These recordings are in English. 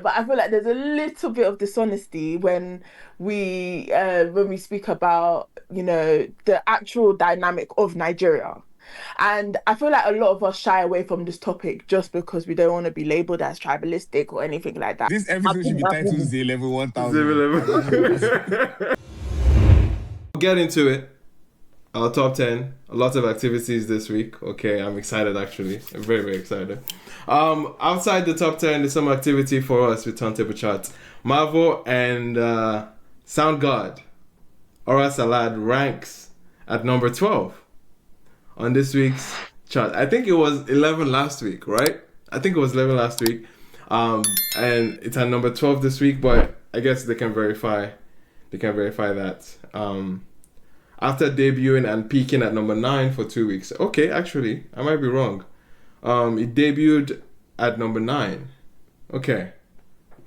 But I feel like there's a little bit of dishonesty when we speak about, the actual dynamic of Nigeria. And I feel like a lot of us shy away from this topic just because we don't want to be labeled as tribalistic or anything like that. This episode should be titled Level 1000. ZaylevelOneThousand. Get into it. Our top 10. A lot of activities this week. Okay, I'm excited actually. I'm very, very excited. Outside the top 10, there's some activity for us with Turntable Charts. Marvel and Soundgarden, Aura Salad ranks at number 12 on this week's chart. I think it was 11 last week, right? I think it was 11 last week. And it's at number 12 this week, but I guess they can verify that. After debuting and peaking at number 9 for 2 weeks. Okay, actually, I might be wrong. It debuted at number 9. Okay,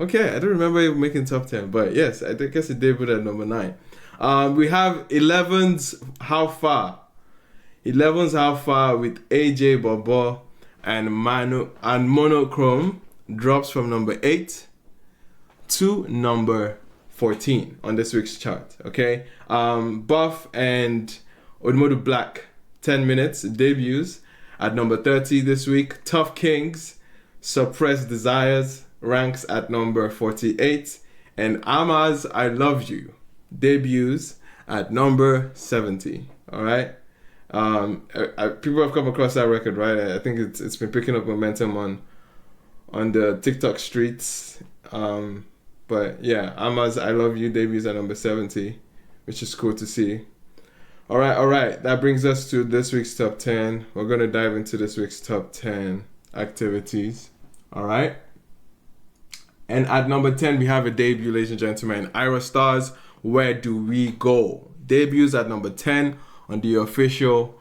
I don't remember it making top 10, but yes, I guess it debuted at number 9. We have 11's How Far. 11's How Far with AJ Bobo and Monochrome drops from number 8 to number 14 on this week's chart. Okay, Buff and Odumodu Black 10 Minutes debuts at number 30 this week. Tough Kings Suppressed Desires ranks at number 48, and Ama's I Love You debuts at number 70. All right, people have come across that record, right? I think it's been picking up momentum on the TikTok streets. But yeah, Ama's I Love You debuts at number 70, which is cool to see. All right. That brings us to this week's top 10. We're going to dive into this week's top 10 activities. All right. And at number 10, we have a debut, ladies and gentlemen. Ira Stars, Where Do We Go? Debuts at number 10 on the official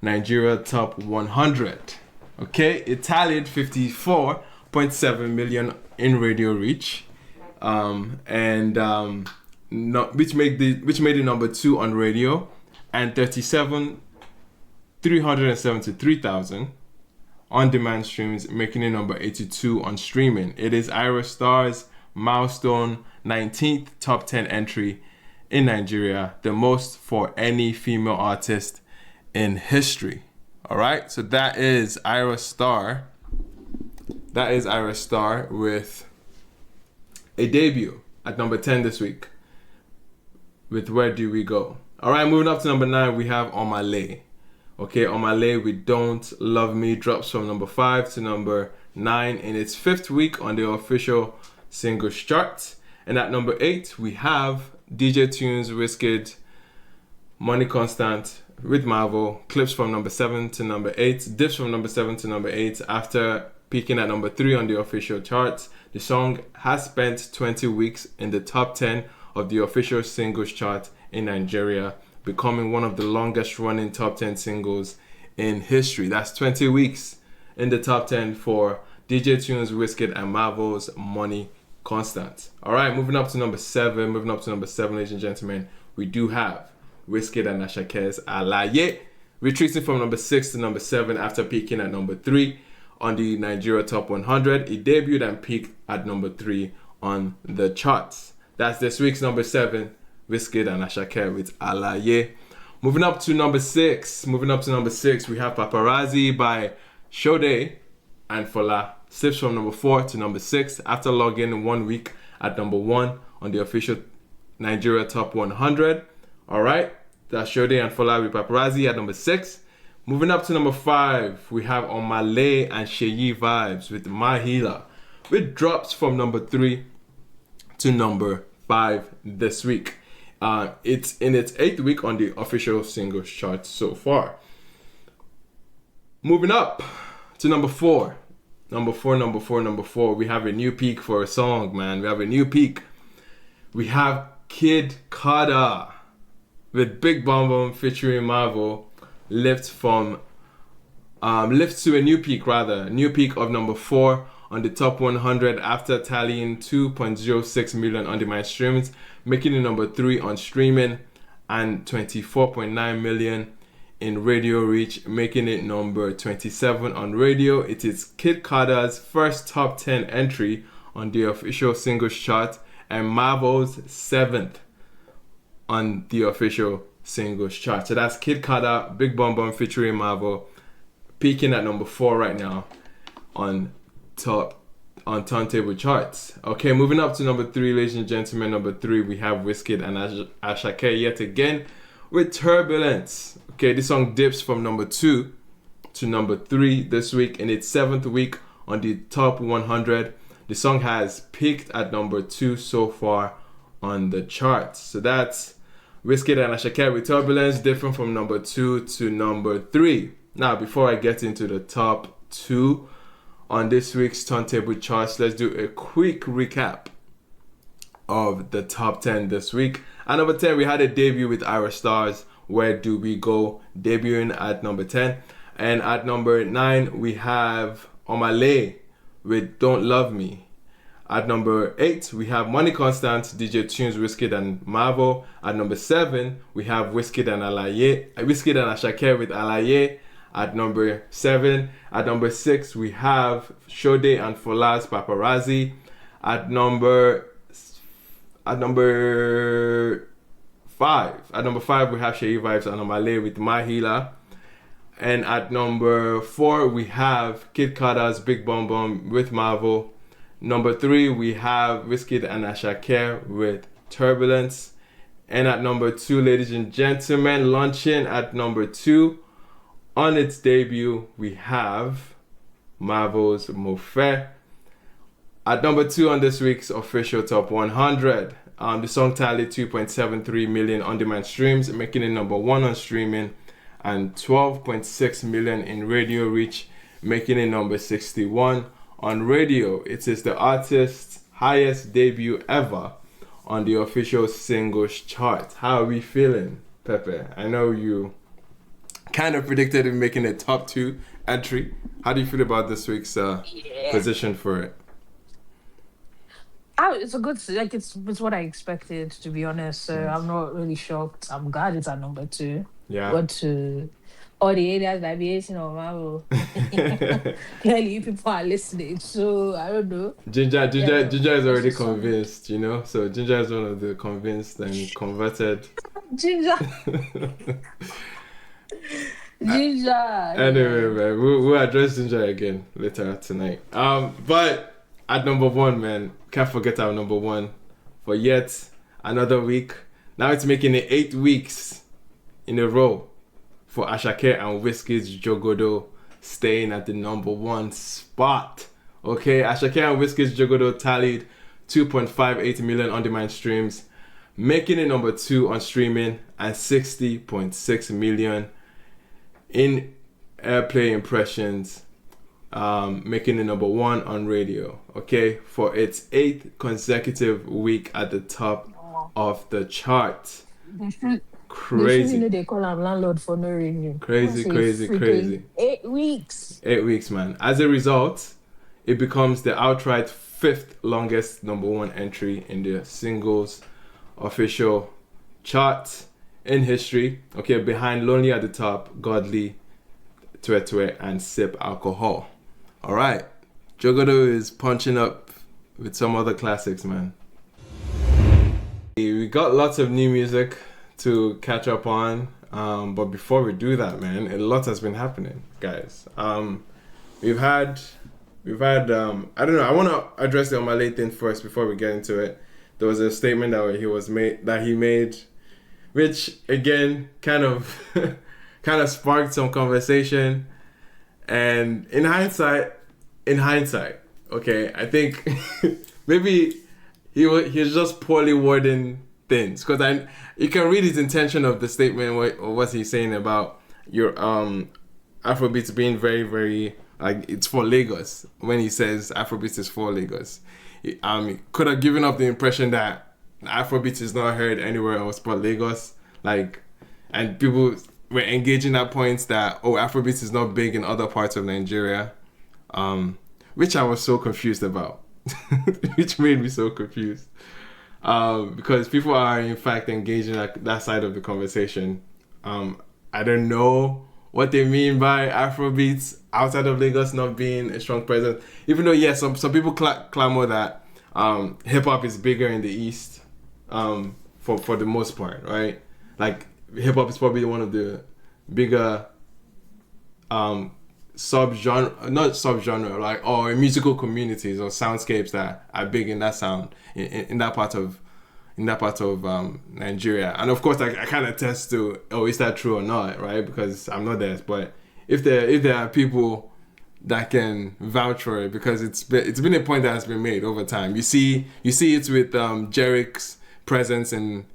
Nigeria Top 100. Okay, it tallied 54.7 million in radio reach. Which made it number 2 on radio, and 373,000 on-demand streams, making it number 82 on streaming. It is Ira Star's milestone 19th top 10 entry in Nigeria, the most for any female artist in history. All right, so that is Ira Star. That is Ira Star with a debut at number 10 this week with Where Do We Go? All right, moving up to number 9, we have Omale. Okay, Omale with Don't Love Me drops from number 5 to number 9 in its 5th week on the official singles chart. And at number 8, we have DJ Tunes, Wizkid, Money Constant with Marvel, clips from number 7 to number 8, dips from number 7 to number 8 after peaking at number 3 on the official charts. The song has spent 20 weeks in the top 10 of the official singles chart in Nigeria, becoming one of the longest running top 10 singles in history. That's 20 weeks in the top 10 for DJ Tunes, Wizkid, and Marvel's Money Constant. All right, moving up to number 7, ladies and gentlemen, we do have Wizkid and Ashake's Alaye, retreating from number 6 to number 7 after peaking at number 3 on the Nigeria Top 100. It debuted and peaked at number 3 on the charts. That's this week's number 7, Wizkid and Ashake with Alaye. Moving up to number 6, we have Paparazzi by Sade and Fola. Slips from number 4 to number 6 after logging 1 week at number 1 on the official Nigeria Top 100. All right, that's Sade and Fola with Paparazzi at number 6. Moving up to number 5, we have Omale and Sheyi Vibes with Mahila, which drops from number 3 to number 5 this week. It's in its 8th week on the official singles chart so far. Moving up to number 4. Number four. We have a new peak for a song, man. We have a new peak. We have Kid Kada with Big Bom Bom featuring Marvel. Lift to a new peak of number 4 on the top 100 after tallying 2.06 million on-demand streams, making it number 3 on streaming and 24.9 million in radio reach, making it number 27 on radio. It is Kid Kada's first top 10 entry on the official singles chart, and Marvel's 7th on the official singles chart. So that's Kid Carter, Big Bum Bum featuring Marvel, peaking at number 4 right now on turntable charts. Okay, moving up to number 3, ladies and gentlemen. Number 3, we have Wizkid and Ashake yet again with Turbulence. Okay, this song dips from number 2 to number 3 this week in its 7th week on the top 100. The song has peaked at number 2 so far on the charts. So that's Wizkid and Ashake with Turbulence, different from number 2 to number 3. Now, before I get into the top 2 on this week's turntable charts, let's do a quick recap of the top 10 this week. At number 10, we had a debut with Ira Stars, Where Do We Go, debuting at number 10. And at number 9, we have Omale with Don't Love Me. At number 8, we have Money Constant, DJ Tunes, Wizkid and Marvel. At number 7, we have Wizkid and Ashake with Alaye. At number 7. At number 6, we have Shode and Fola's Paparazzi. At number 5, we have Shei Vibes and Omale with My Healer. And at number 4, we have Kid Carter's Big Bum Bum with Marvel. Number 3, we have Wizkid and Ashake with Turbulence. And at number 2, ladies and gentlemen, launching at number 2 on its debut, we have Marvel's Mofe. At number 2 on this week's official top 100, the song tallied 2.73 million on-demand streams, making it number 1 on streaming, and 12.6 million in radio reach, making it number 61 on radio. It is the artist's highest debut ever on the official singles chart. How are we feeling, Pepe? I know you kind of predicted him making a top 2 entry. How do you feel about this week's position for it? It's a good, like, it's what I expected, to be honest. So I'm not really shocked. I'm glad it's at number 2. Yeah. But to all the areas that be hating on Marvel, clearly you people are listening. So I don't know. Ginger is already convinced, you know. So Ginger is one of the convinced and converted. Ginger. Anyway, man, we'll address Ginger again later tonight. But at number 1, man, can't forget our number 1 for yet another week. Now it's making it 8 weeks in a row for Ashake and Wizkid's Jogodo staying at the number 1 spot. Okay, Ashake and Wizkid's Jogodo tallied 2.58 million on-demand streams, making it number 2 on streaming, and 60.6 million in airplay impressions, making it number 1 on radio, okay, for its 8th consecutive week at the top of the chart. Crazy. They call him landlord for no reason. Crazy. 8 weeks. 8 weeks, man. As a result, it becomes the outright 5th longest number 1 entry in the singles official chart in history. Okay, behind Lonely at the Top, Godly, Twe, and Sip Alcohol. All right, Jogodo is punching up with some other classics, man. We got lots of new music to catch up on, but before we do that, man, a lot has been happening, guys. We've had I don't know, I want to address the Omale thing first before we get into it. There was a statement that he made, which again kind of sparked some conversation. And in hindsight, okay, I think maybe he's just poorly wording things, because you can read his intention of the statement, or what he's saying about your Afrobeats being very, very, like, it's for Lagos. When he says Afrobeats is for Lagos, he could have given up the impression that Afrobeats is not heard anywhere else but Lagos, like, and people were engaging at points that, oh, Afrobeats is not big in other parts of Nigeria, which I was so confused about, which made me so confused, because people are in fact engaging at that side of the conversation. I don't know what they mean by Afrobeats outside of Lagos not being a strong presence, even though, yes, some people clamor that hip hop is bigger in the East, for the most part, right? Like hip hop is probably one of the bigger not subgenre, like, or musical communities or soundscapes that are big in that sound in that part of Nigeria. And of course, I can't attest to, oh, is that true or not, right? Because I'm not there. But if there are people that can vouch for it, because it's been a point that has been made over time. You see it with Jerick's presence in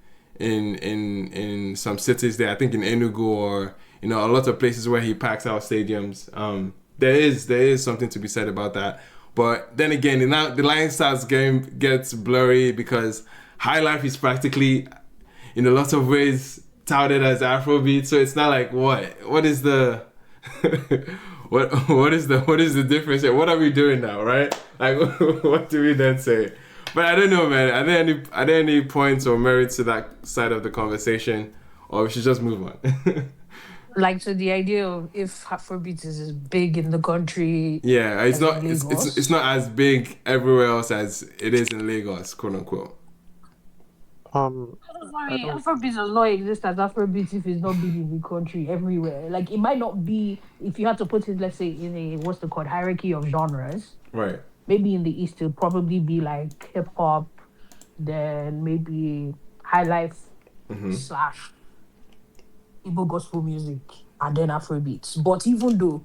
some cities there. I think in Enugu, or a lot of places where he packs out stadiums. There is something to be said about that. But then again, the line gets blurry, because High Life is practically, in a lot of ways, touted as Afrobeat. So it's not like, what is the what is the difference here? What are we doing now, right? Like, what do we then say? But I don't know, man. Are there any points or merits to that side of the conversation, or we should just move on? Like, so the idea of if Afrobeat is as big in the country, yeah, it's as not. in Lagos. It's not as big everywhere else as it is in Lagos, quote unquote. Sorry, Afrobeat does not exist as Afrobeat if it's not big in the country everywhere. Like, it might not be, if you had to put it, let's say, in a, what's the called, hierarchy of genres. Right. Maybe in the East, it'll probably be like hip hop, then maybe high life slash Igbo gospel music, and then Afrobeats. But even though,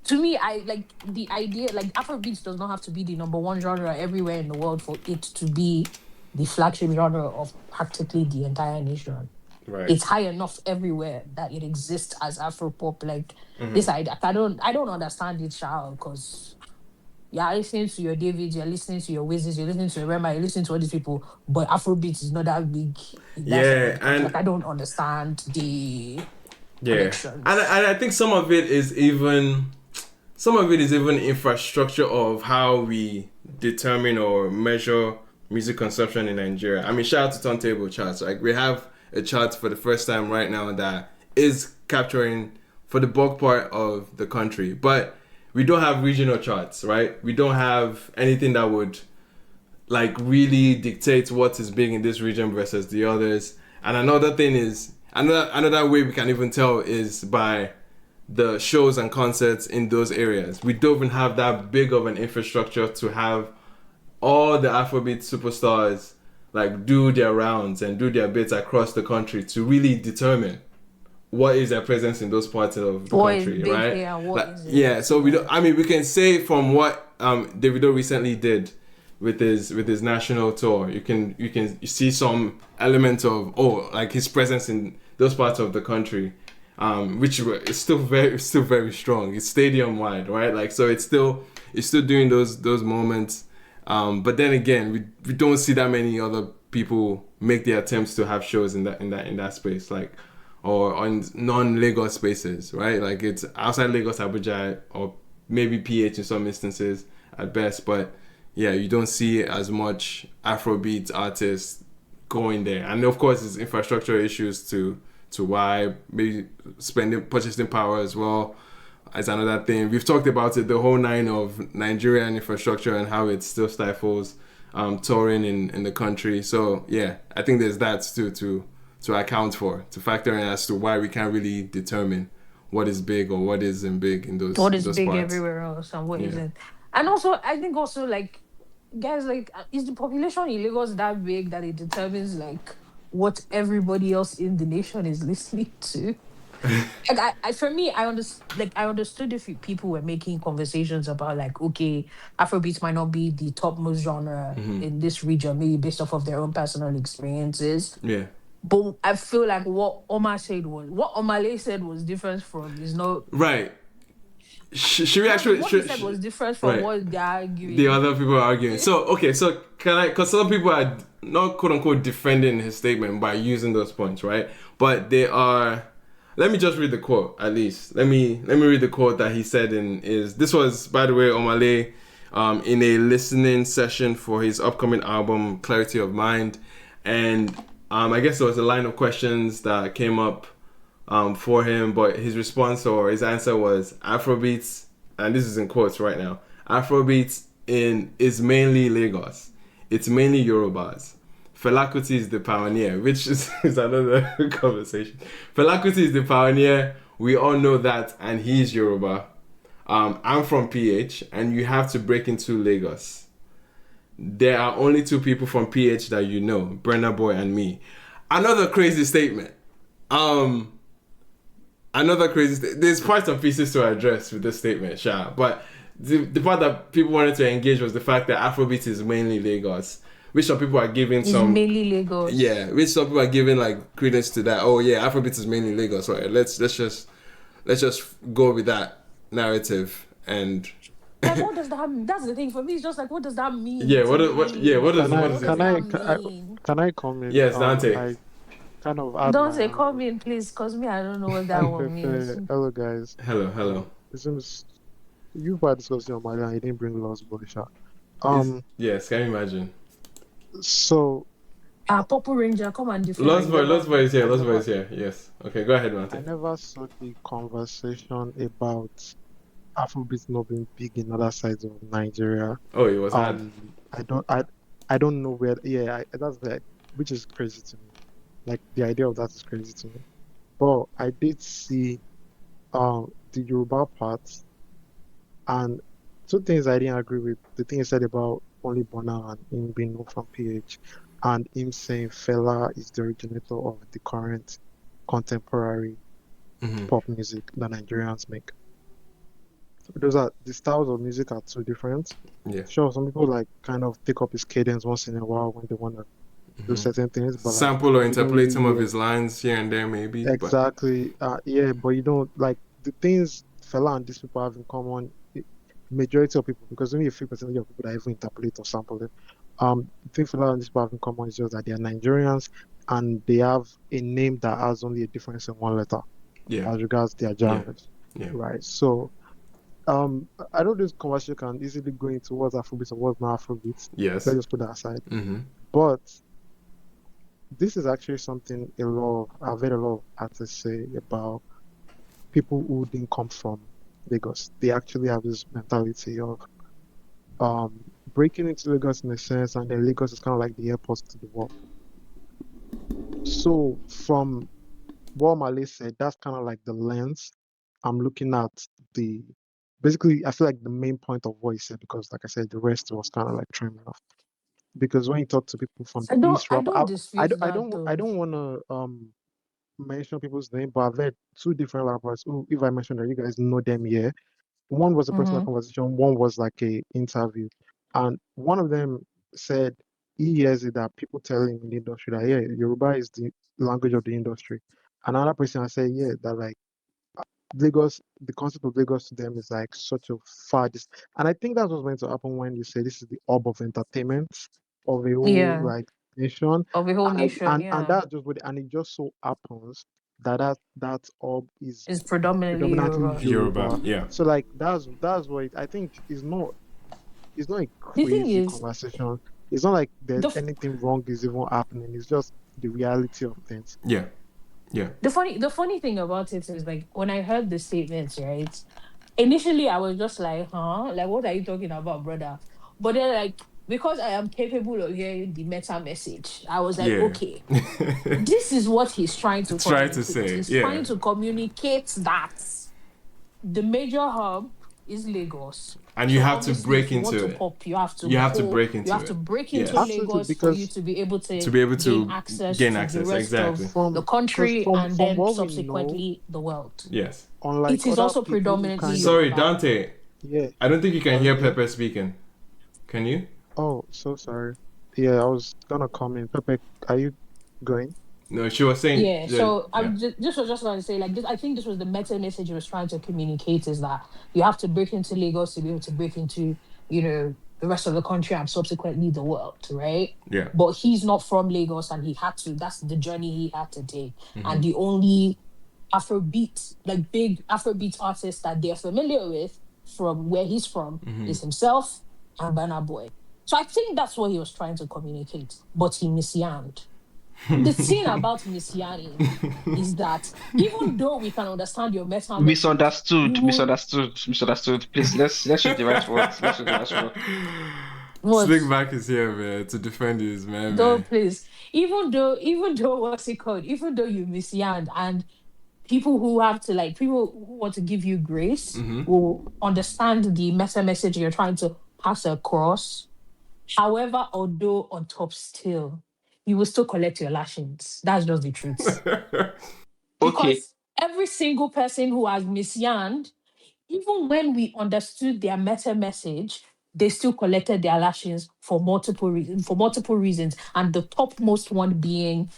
to me, I like the idea, like Afrobeats does not have to be the number one genre everywhere in the world for it to be the flagship genre of practically the entire nation. Right. It's high enough everywhere that it exists as Afropop. Like this, I don't understand it, child, because you're listening to your Davids, you're listening to your Wizards, you're listening to your Rema, you're listening to all these people, but Afrobeat is not that big. And like, I don't understand the connections. And I think some of it is even infrastructure of how we determine or measure music consumption in Nigeria. I mean, shout out to Turntable Charts. Like, we have a chart for the first time right now that is capturing for the bulk part of the country, but we don't have regional charts, right? We don't have anything that would like really dictate what is big in this region versus the others. And another thing is, another way we can even tell is by the shows and concerts in those areas. We don't even have that big of an infrastructure to have all the Afrobeat superstars like do their rounds and do their bits across the country to really determine what is their presence in those parts of the country, right? Yeah, so we don't. I mean, we can say from what Davido recently did with his national tour, you see some element of like his presence in those parts of the country, which is still very strong. It's stadium wide, right? Like, so it's still doing those moments. But then again, we don't see that many other people make the attempts to have shows in that space, like, or on non-Lagos spaces, right? Like, it's outside Lagos, Abuja, or maybe PH in some instances at best. But yeah, you don't see as much Afrobeat artists going there. And of course, there's infrastructure issues to why, maybe purchasing power as well as another thing. We've talked about it, the whole nine of Nigerian infrastructure and how it still stifles touring in the country. So yeah, I think there's that too to account for, to factor in as to why we can't really determine what is big or what isn't big in those what is those big parts. everywhere else and what isn't. And also, I think also, like, guys, like, is the population in Lagos that big that it determines like what everybody else in the nation is listening to? Like, for me, I understood if people were making conversations about like, okay, Afrobeats might not be the topmost genre in this region, maybe based off of their own personal experiences. Yeah. But I feel like what Omale said was different from is not right. Should we actually? What he said was different from what they're arguing. The other people are arguing. So okay, so can I? Because some people are not quote unquote defending his statement by using those points, right? But they are. Let me just read the quote at least. Let me read the quote that he said this was, by the way, Omale in a listening session for his upcoming album Clarity of Mind, and I guess there was a line of questions that came up for him, but his response or his answer was Afrobeats, and this is in quotes right now, Afrobeats is mainly Lagos. it's mainly Yorubas. Fela Kuti is the pioneer, which is another conversation. Fela Kuti is the pioneer. We all know that, and he's Yoruba. I'm from PH, and you have to break into Lagos. There are only two people from PH that you know, Brenna Boy and me. Another crazy statement. There's parts and pieces to address with this statement, Sha. But the part that people wanted to engage was the fact that Afrobeat is mainly Lagos, which some people are giving It's mainly Lagos. Yeah, which some people are giving like credence to that. Oh yeah, Afrobeat is mainly Lagos, right? Let's just go with that narrative and. Like, what does that mean? That's the thing for me. It's just like, what does that mean? Yeah, what does Can I comment? Yes, Dante. I kind of add Don't say come in, please, because me, I don't know what that one means. Hello, guys. Hello. It seems you were discussing on Mali and you didn't bring Lost Boy shot. Yes, can you imagine? So Purple Ranger, come and defend. Lost Boy is here. Yes. Okay, go ahead, Dante. I never saw the conversation about Afrobeat not being big in other sides of Nigeria. Oh, it was hard. I don't know where. Yeah, that's like, which is crazy to me. Like the idea of that is crazy to me. But I did see, the Yoruba part, and two things I didn't agree with. The thing he said about only Bona and him being known from PH, and him saying Fela is the originator of the current contemporary pop music that Nigerians make. The styles of music are too different. Yeah. Sure, some people like kind of take up his cadence once in a while when they want to do certain things, but sample or interpolate some of his lines here and there, maybe. Exactly. But you don't like the things Fela and these people have in common. Majority of people, because only a few percentage of people that even interpolate or sample it. The thing Fela and these people have in common is just that they are Nigerians and they have a name that has only a difference in one letter. Yeah. As regards their genres. Yeah. Right. So. I know this conversation can easily go into what's Afrobeat and what's not Afrobeat. Yes. Let's just put that aside. But this is actually something I've heard a lot of artists say about people who didn't come from Lagos. They actually have this mentality of breaking into Lagos in a sense, and then Lagos is kind of like the airport to the world. So from what Male said, that's kind of like the lens I'm looking at. Basically, I feel like the main point of what he said, because like I said, the rest was kind of like trimming off. Because when you talk to people from the East, I don't want to mention people's name, but I've had two different rappers who, if I mention that, you guys know them here. One was a personal conversation, one was like a interview, and one of them said he hears it that people tell him in the industry that Yoruba is the language of the industry. Another person I say that like Lagos, the concept of Lagos to them is like such a far distance. And I think that's what's going to happen when you say this is the hub of entertainment of a whole like nation. Of a whole nation, and that's just what, and it just so happens that hub is predominantly Yoruba. Yeah. So like that's what I think is not. It's not a crazy conversation. It's not like there's anything wrong is even happening. It's just the reality of things. Yeah. Yeah. The funny thing about it is, like, when I heard the statements, right? Initially, I was just like, huh? Like, what are you talking about, brother? But then, like, because I am capable of hearing the meta message, I was like, okay, this is what he's trying to say. He's trying to communicate that the major hub is Lagos. And you have to break into it. You have to break into Lagos for you to be able to gain access to the rest of the country and then subsequently the world. Yes. It is also predominantly. Sorry, Dante. Yeah. I don't think you can hear Pepe speaking. Can you? Oh, so sorry. Yeah, I was gonna comment. Pepe, are you going? No, she was saying. Yeah, so this was just going to say, like, this. I think this was the meta message he was trying to communicate, is that you have to break into Lagos to be able to break into, the rest of the country and subsequently the world, right? Yeah. But he's not from Lagos, and he had to. That's the journey he had to take, and the only Afrobeat, like big Afrobeat artist that they're familiar with from where he's from is himself and Burna Boy. So I think that's what he was trying to communicate, but he misyaned. The thing about misyanning is that even though we can understand your meta, misunderstood. Please let's use the right words. What? Slickback is here, man, to defend his man, No, man. please. Even though, what's it called? Even though you misyan and people who have to like people who want to give you grace will understand the message you're trying to pass across. However, although on top still, you will still collect your lashings. That's just the truth. Okay. Because every single person who has misyanned, even when we understood their meta message, they still collected their lashings for multiple reasons. And the topmost one being,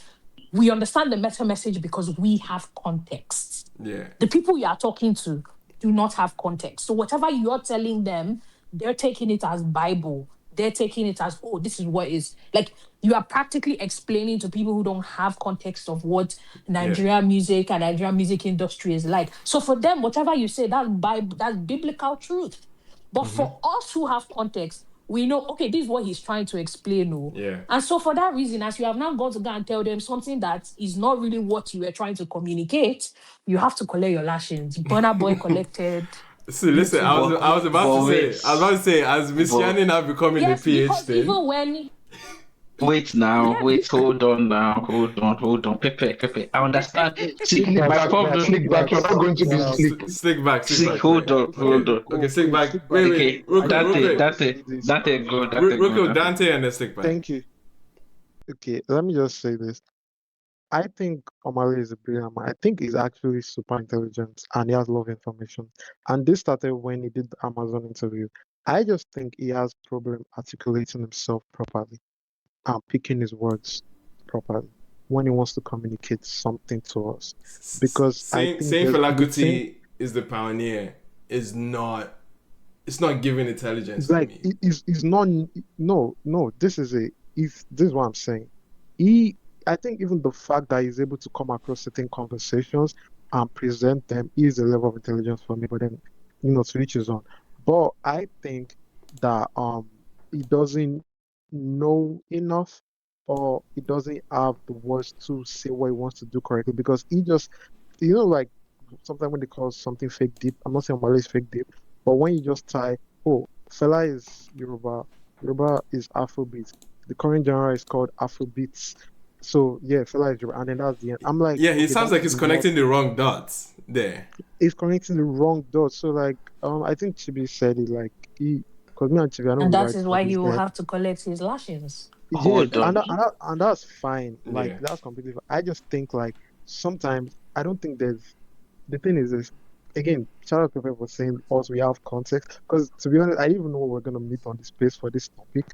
we understand the meta message because we have context. Yeah. The people you are talking to do not have context. So whatever you're telling them, they're taking it as Bible. They're taking it as, oh, this is what is like you are practically explaining to people who don't have context of what Nigerian music and Nigerian music industry is like. So for them, whatever you say, that's Bible, that's biblical truth. But for us who have context, we know, okay, this is what he's trying to explain. Oh. Yeah. And so for that reason, as you have now got to go and tell them something that is not really what you were trying to communicate, you have to collect your lashings. Burna Boy collected. See, listen, I was about to say, as Miss Yanni now becoming Yes, the PH because thing. even when Wait now, hold on. Pepe. I understand. See, my problem. Slickback, you're not going to be slick. Stick back. Hold on. Okay, stick back. Wait. Okay, Real quick. Dante, go. Real quick, Dante and then stick back. Thank you. Okay, let me just say this. I think Omari is a brilliant man. I think he's actually super intelligent and he has a lot of information. And this started when he did the Amazon interview. I just think he has problem articulating himself properly and picking his words properly when he wants to communicate something to us. Because saying Fela Kuti is the pioneer is not. It's not giving intelligence. It's like to me. it's not. No. This is what I'm saying. I think even the fact that he's able to come across certain conversations and present them is a level of intelligence for me. But then, to each his own. But I think that he doesn't know enough, or he doesn't have the words to say what he wants to do correctly, because he just, like sometimes when they call something fake deep, I'm not saying Malay is fake deep, but when you just tie, oh, Fela is Yoruba is Afrobeat, the current genre is called Afrobeats. So yeah, Fela is Yoruba, and then that's the end. I'm like, yeah, he sounds like he's connecting the wrong dots there. He's connecting the wrong dots. So like, I think Chibi said it like because me and Chibi, I know. And that is why he will have to collect his lashings. Hold on. And that's fine. Like that's completely fine. I just think like sometimes I don't think there's. The thing is this. Again, shout out to people for saying also we have context, because to be honest, I didn't even know we're gonna meet on this space for this topic.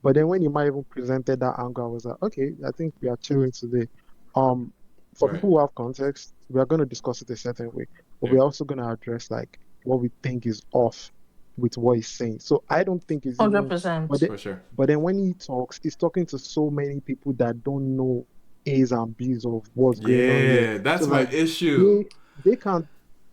But then when you might even presented that angle, I was like, okay, I think we are chilling today. For people who have context, we are going to discuss it a certain way, but we're also going to address like what we think is off with what he's saying. So I don't think it's 100%. For sure. But then when he talks, he's talking to so many people that don't know A's and B's of what's going on. Yeah, that's my issue. They can't.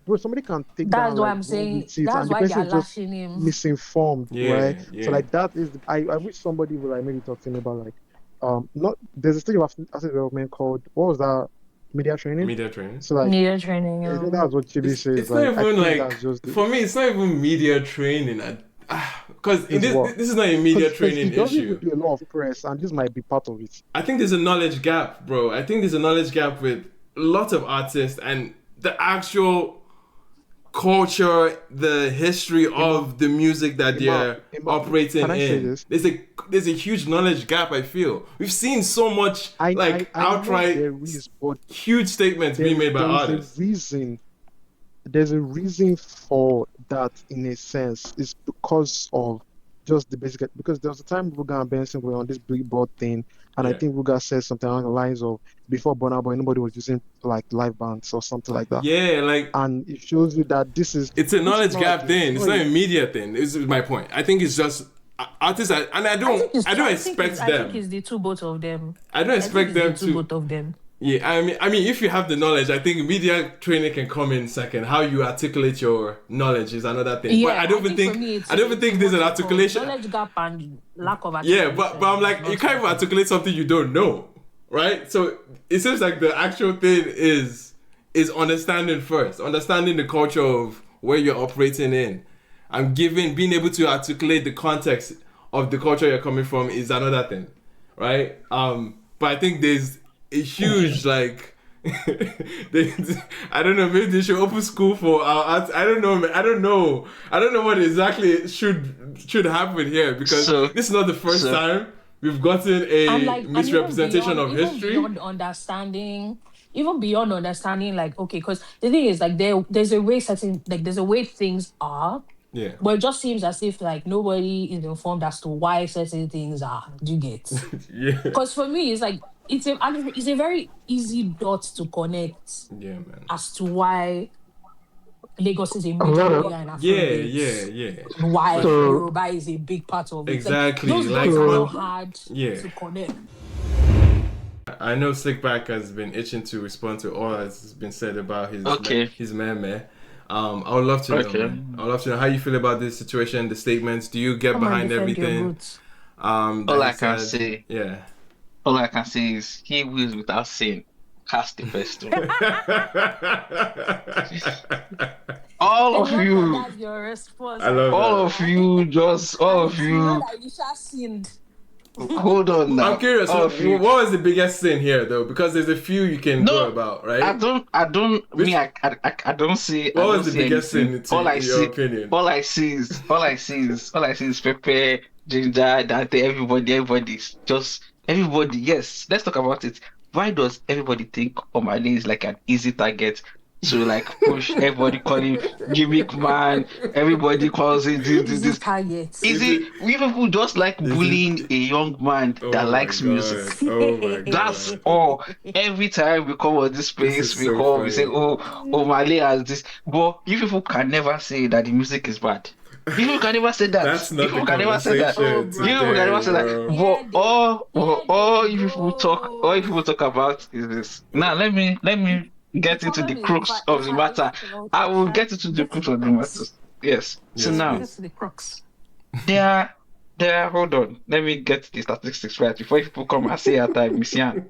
Bro, somebody can take that. That's what I'm saying. That's why they're lashing him. Misinformed, right? Yeah. So like that is. I wish somebody would like maybe talk to me about like, not there's a stage of asset development called, what was that? Media training. So like media training. I think that's what Chibi says. It's not even like for me. It's not even media training. Because this is not a media training issue. It doesn't do a lot of press, and this might be part of it. I think there's a knowledge gap, bro. I think there's a knowledge gap with lots of artists and the actual culture, the history of the music that they're operating in. There's a huge knowledge gap. I feel we've seen so much outright huge statements being made by artists. There's a reason for that in a sense. It's because of just the basic. Because there was a time Ruga and Benson were on this Billboard thing, and I think Ruga said something along the lines of, before Burna Boy, nobody was using like live bands or something like that. Yeah, like, and it shows you that it's a knowledge gap thing. It's not a media thing. This is my point. I think it's just artists, and I don't expect them. I think it's the two both of them. I don't expect them to both of them. Yeah, I mean, if you have the knowledge, I think media training can come in second. How you articulate your knowledge is another thing. Yeah, but I don't even think there's an articulation. Knowledge gap and lack of articulation. Yeah, but I'm like, you can't even articulate something you don't know, right? So it seems like the actual thing is understanding first, understanding the culture of where you're operating in, and being able to articulate the context of the culture you're coming from is another thing, right? But I think there's a huge like I don't know, maybe they should open school for our I don't know, man. I don't know what exactly should happen here, because this is not the first time we've gotten a misrepresentation of history. Even beyond understanding, like, okay, because the thing is, like, there's a way things are. Yeah. But it just seems as if, like, nobody is informed as to why certain things are. Do you get? Yeah. Because for me, it's like, it's a very easy dot to connect. Yeah, man. As to why Lagos is a major area in Africa. Yeah. Why Yoruba is a big part of it. Exactly. Like, those dots are not hard to connect. I know Slickback has been itching to respond to all that's been said about his man. I would love to know. Man. I would love to know how you feel about this situation, the statements. Do you get behind everything? All I can say is he who is without sin cast the first stone. All of you. That's your response. I love all that. of you. Hold on now. I'm curious. What was the biggest sin here, though? Because there's a few you can go about, right? I don't see. What was the biggest sin in your opinion? All I see is Pepe, Ginger, Dante, everybody's just everybody. Yes, let's talk about it. Why does everybody think Omale is like an easy target to like push? Everybody call him gimmick man. Everybody calls it this. We people just like bullying a young man that likes music. Oh my God. That's all. Every time we come on this space, we say, "Oh, Omale has this." But you people can never say that the music is bad. People can never say that. That's not people the can never say that. conversation People can never say that. today, But all you people talk about is this. Now let me get into the crux of the matter. I will get into the crux of the matter. Yes. So now there. Hold on. Let me get the statistics right before people come and say that I'm missing.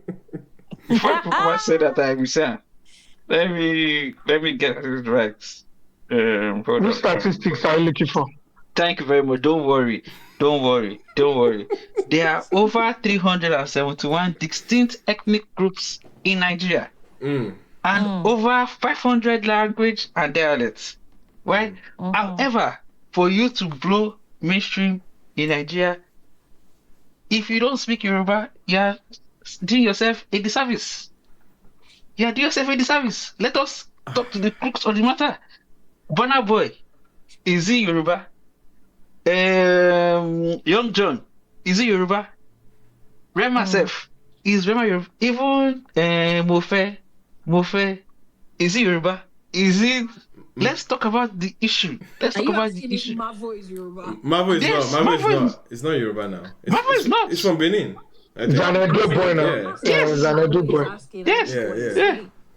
Before people come and say that I'm missing. Let me get it right. What statistics are you looking for? Thank you very much. Don't worry. There are over 371 distinct ethnic groups in Nigeria, and over 500 language and dialects. Right? However, for you to blow mainstream in Nigeria, if you don't speak Yoruba, you're doing yourself a disservice. Let us talk to the crux of the matter. Burna Boy, is he Yoruba? Young John, is he Yoruba? Rema Sef, is Rema Yoruba? Even Mofe, is he Yoruba? Is he? Let's talk about the issue. Mavo is Yoruba. Mavo is not. It's not Yoruba now. Mavo is not. It's from Benin. Zanedo boy now. Zanedo boy. Yes.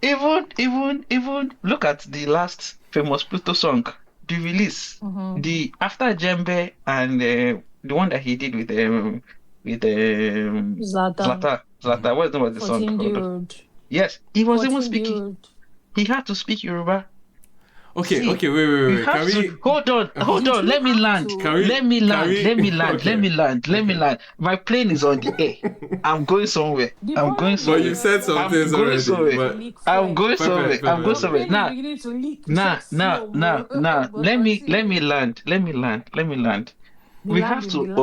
Even look at the last famous Pluto song, the release, the after Djembe and the one that he did with Zlata. What's the name of the song? Yes, he was even speaking. He had to speak Yoruba. Okay, wait. Hold on. Let me land. Let me land. My plane is on the air. I'm going somewhere. But you said some things already. I'm going somewhere. Now. Let me land. We have to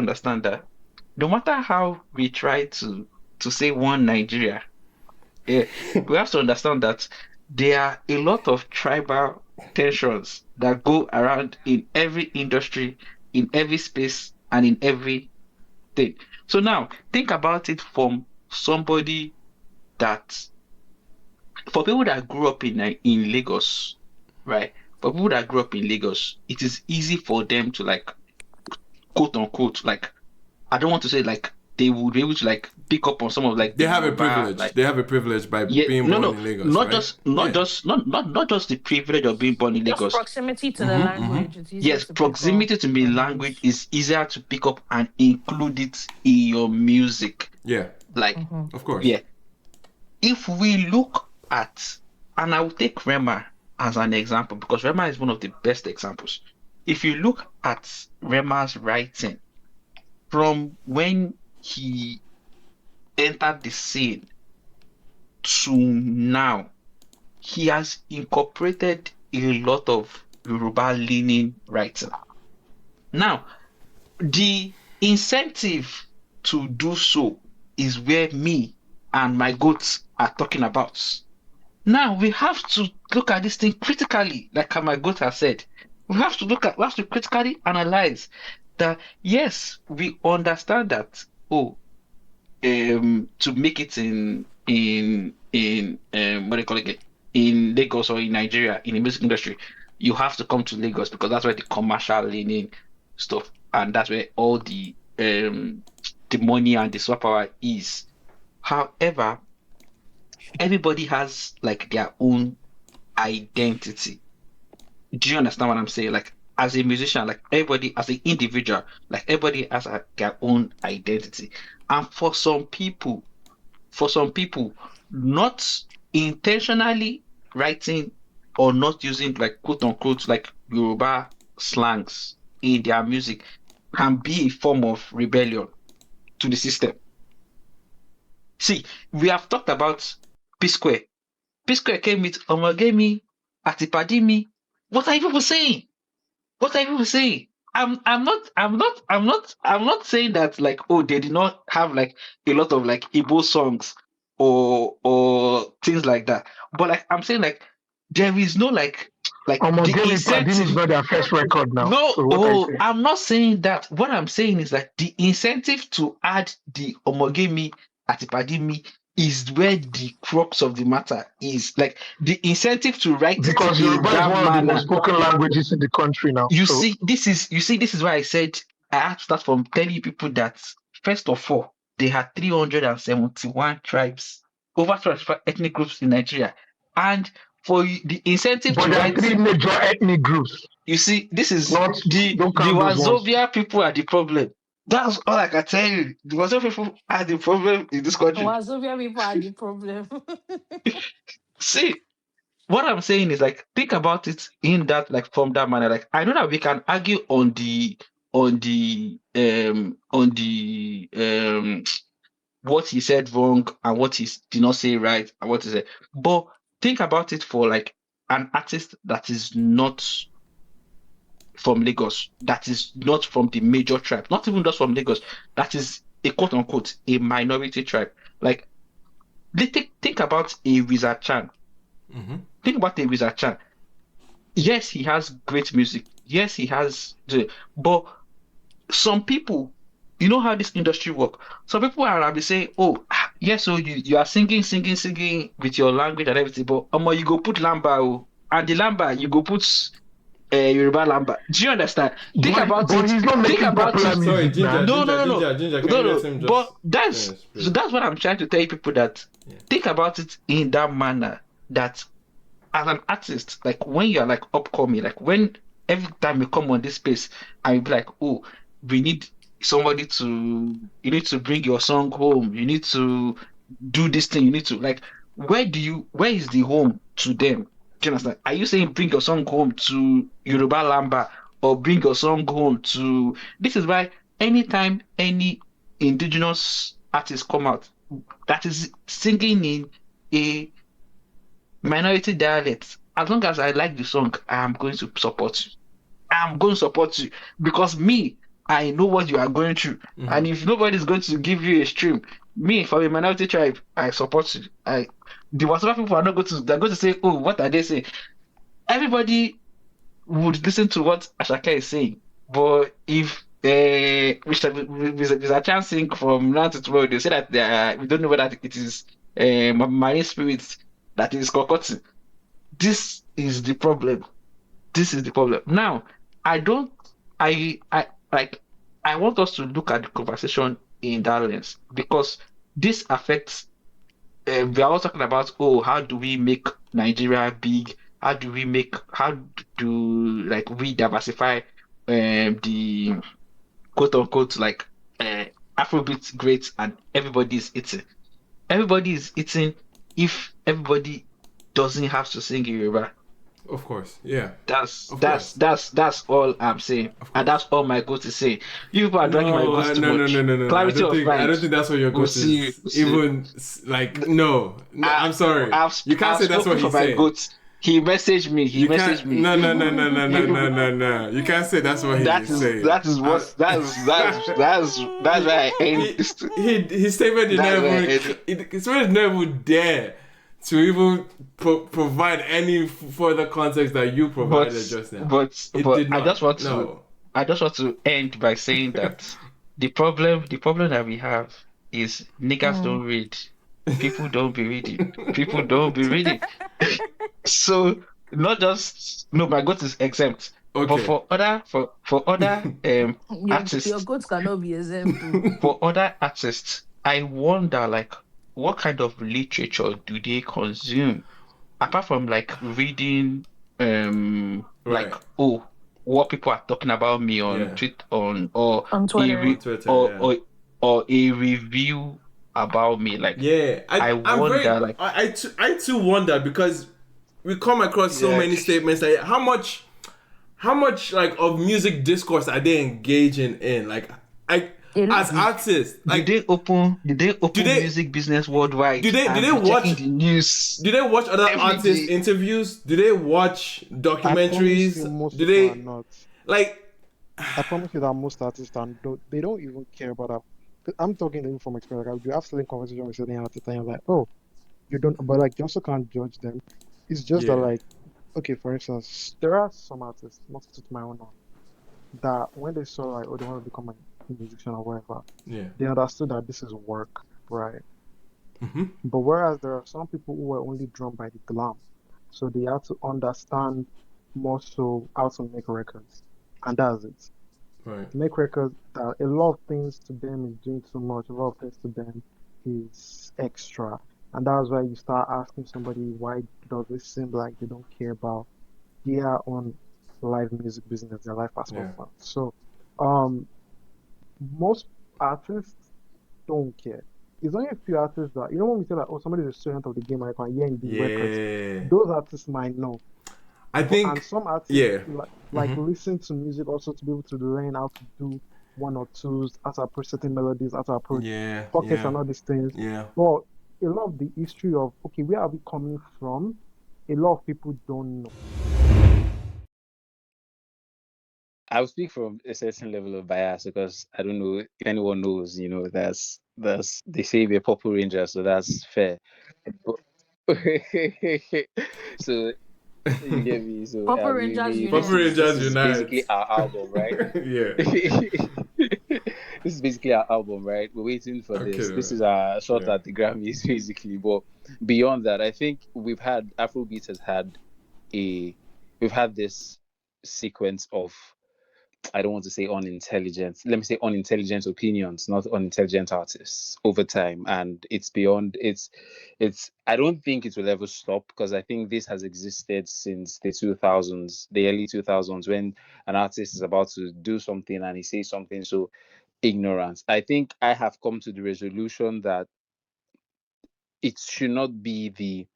understand that no matter how we try to say one Nigeria, we have to understand that there are a lot of tribal tensions that go around in every industry, in every space, and in every thing. So now, think about it from somebody for people that grew up in Lagos, right? For people that grew up in Lagos, it is easy for them to like, quote unquote, like, I don't want to say like, they would be able to like pick up on some of like they have a privilege. Like, they have a privilege by being born in Lagos. Not just the privilege of being born in Lagos. Just proximity to the language. Yes, proximity to the language is easier to pick up and include it in your music. Yeah. Like of course. Yeah. If we look at, and I will take Rema as an example because Rema is one of the best examples. if you look at Rema's writing from when he entered the scene to now, he has incorporated a lot of Yoruba leaning writing. Now, the incentive to do so is where me and my goats are talking about. Now we have to look at this thing critically, like my goat has said. We have to critically analyze that yes, we understand that, oh, to make it in what do you call it again? In Lagos or in Nigeria in the music industry, you have to come to Lagos because that's where the commercial leaning stuff and that's where all the money and the swap power is. However, everybody has like their own identity. Do you understand what I'm saying? Like as a musician, like everybody as an individual, like everybody has their own identity. And for some people, not intentionally writing or not using like quote unquote like Yoruba slangs in their music can be a form of rebellion to the system. See, we have talked about P Square. P Square came with Omogemi, Atipadimi. What are you people saying? What are you people saying? I'm not saying that like oh they did not have like a lot of like Igbo songs or things like that. But like I'm saying like there is no like the Omogemi Padini is incentive. not their first record now. No, So what are you saying? I'm not saying that. What I'm saying is that the incentive to add the Omogemi Atipadimi is where the crux of the matter is. Like the incentive to write it Because in Yoruba is that one of the manner. most spoken languages in the country now. You So see, this is why I said I have to start from telling people that first of all, they had 371 tribes, over 25 ethnic groups in Nigeria. And for the incentive but to there are write, three major ethnic groups. you see, this is Not don't the count those ones. Wazobia people are the problem. That's all I can tell you. The Wazobia people are the problem in this country. Wazobia people are the problem. See, what I'm saying is like think about it in that like from that manner. Like I know that we can argue on the what he said wrong and what he did not say right and what he said. But think about it for like an artist that is not from Lagos, that is not from the major tribe, not even just from Lagos, that is a quote unquote a minority tribe. Like think about a Wizard Chan. Mm-hmm. Think about a Wizard Chan. Yes, he has great music. Yes, he has but some people, you know how this industry work. Some people are be saying, "Oh, yes, so you are singing with your language and everything, but you go put lamba, oh, and the lamba you go put Yoruba lamba." Do you understand? Think about But it. he's not Think making about popular it. Sorry, music, Ginger, man. No, Ginger, no, no, no, Ginger, Ginger. Can no, you no. let him But just that's finish, so please? that's what I'm trying to tell people that Yeah. think about it in that manner that as an artist, like when you're like upcoming, like when every time you come on this space and you be like, oh, we need somebody you need to bring your song home, you need to do this thing, you need to like, where is the home to them? Do you understand? Are you saying bring your song home to Yoruba Lamba or bring your song home to? This is why anytime any indigenous artist come out that is singing in a minority dialects, as long as I like the song, I am going to support you. I'm going to support you because me, I know what you are going through. Mm-hmm. And if nobody is going to give you a stream, me from a minority tribe, I support you. The whatever people are not going to, they're going to say, oh, what are they saying? Everybody would listen to what Ashaka is saying. But if there's a chance sing from now to tomorrow, they say that we don't know whether it is marine spirits that is concocting. This is the problem. This is the problem. Now, I don't, I like, I want us to look at the conversation in that lens because this affects. We are all talking about, oh, how do we make Nigeria big? How do like we diversify the quote unquote like uh, Afrobeat greats and everybody is eating. Everybody is eating if everybody doesn't have to sing in Yoruba. Of course, yeah. That's Of that's course. that's that's all I'm saying, Of and course. that's all my goat is saying. You people are dragging my No, goats too no, no, no, much. no, no. Clarity of I mind. don't think that's what your We'll goat see. is. We'll see. Even like, no, no. I, I'm sorry. You can't I've say that's what spoken for he's my saying. goats. He messaged me. He You messaged can't. me. No, no, no, no, no, no, You no, people, no, no. You can't say that's what he that is is saying. that is what that's he, why I end he, this. his statement did not That's why I even. end. His statement did not even dare to even provide any further context that you But provided just now. It but did not. No. I just want to end by saying that the problem that we have is niggas don't read. People don't be reading. People don't be reading. So not just no, my goat is exempt. But Okay. for other Your artists, goats cannot be example. I wonder like what kind of literature do they consume apart from like reading like Right. oh what people are talking about me on Yeah. Twitter on or On a Twitter. On re Twitter, or yeah. or or a review about me like Yeah, I I'm very wonder like I too wonder because we come across so yeah many statements like how much like of music discourse are they engaging in like I A as lot. artists like did they do open they music business worldwide do and they be checking watch the news other every artists day? interviews, do they watch I promise documentaries, you, most do people are they not. like I promise you that most artists they don't even care about that. 'Cause I'm talking even from experience. Like, you have certain conversation with certain artists, and you're like, oh, you don't, but like you also can't judge them. It's just that yeah, like, okay, for instance, there are some artists, not to toot my own horn, that when they saw like, oh, they want to become a musician or whatever, yeah, they understood that this is work, right? mm-hmm, But whereas there are some people who were only drawn by the glam, so they had to understand more so how to make records, and that's it. right, Make records that a lot of things to them is doing too much, a lot of things to them is extra. And that's why you start asking somebody why does it seem like they don't care about their own live music business, their life as yeah, well. So um most artists don't care. It's only a few artists that when we say like, oh, somebody's a student of the game and I can hear in the records, yeah. those artists might know. I And think some artists yeah, like mm-hmm, listen to music also to be able to learn how to do one or twos, how to approach certain melodies, how to approach yeah, pockets yeah, and all these things. yeah. But a lot of the history of okay, where are we coming from? A lot of people don't know. I'll speak from a certain level of bias because I don't know if anyone knows, that's they say we're Purple Ranger, so that's fair. But- so you get me. So Purple we, Rangers we Purple this is Unite. this Rangers is basically Unite. our album, right? Yeah. This is basically our album, right? We're waiting for Okay. this. This is our shot Yeah. at the Grammys, basically. But beyond that, I think Afrobeat has had a we've had this sequence of I don't want to say unintelligent. Let me say unintelligent opinions, not unintelligent artists over time. And it's beyond it's I don't think it will ever stop because I think this has existed since the 2000s, the early 2000s, when an artist is about to do something and he says something so ignorant. I think I have come to the resolution that it should not be the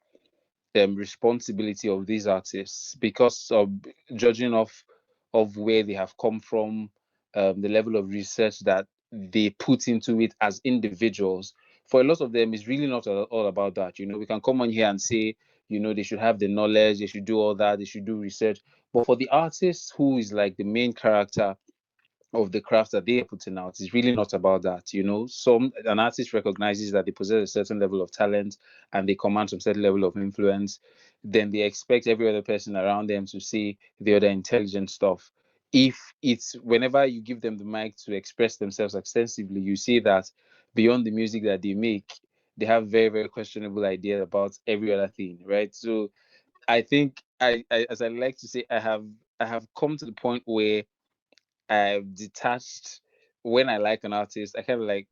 responsibility of these artists because of judging of where they have come from, the level of research that they put into it as individuals. For a lot of them, it's really not all about that. We can come on here and say, they should have the knowledge, they should do all that, they should do research. But for the artist who is like the main character of the craft that they are putting out, it's really not about that. An artist recognizes that they possess a certain level of talent and they command some certain level of influence, then they expect every other person around them to see the other intelligent stuff. If it's whenever you give them the mic to express themselves extensively, you see that beyond the music that they make, they have very, very questionable ideas about every other thing, right? So I think as I like to say, I have come to the point where I've detached. When I like an artist, I kind of like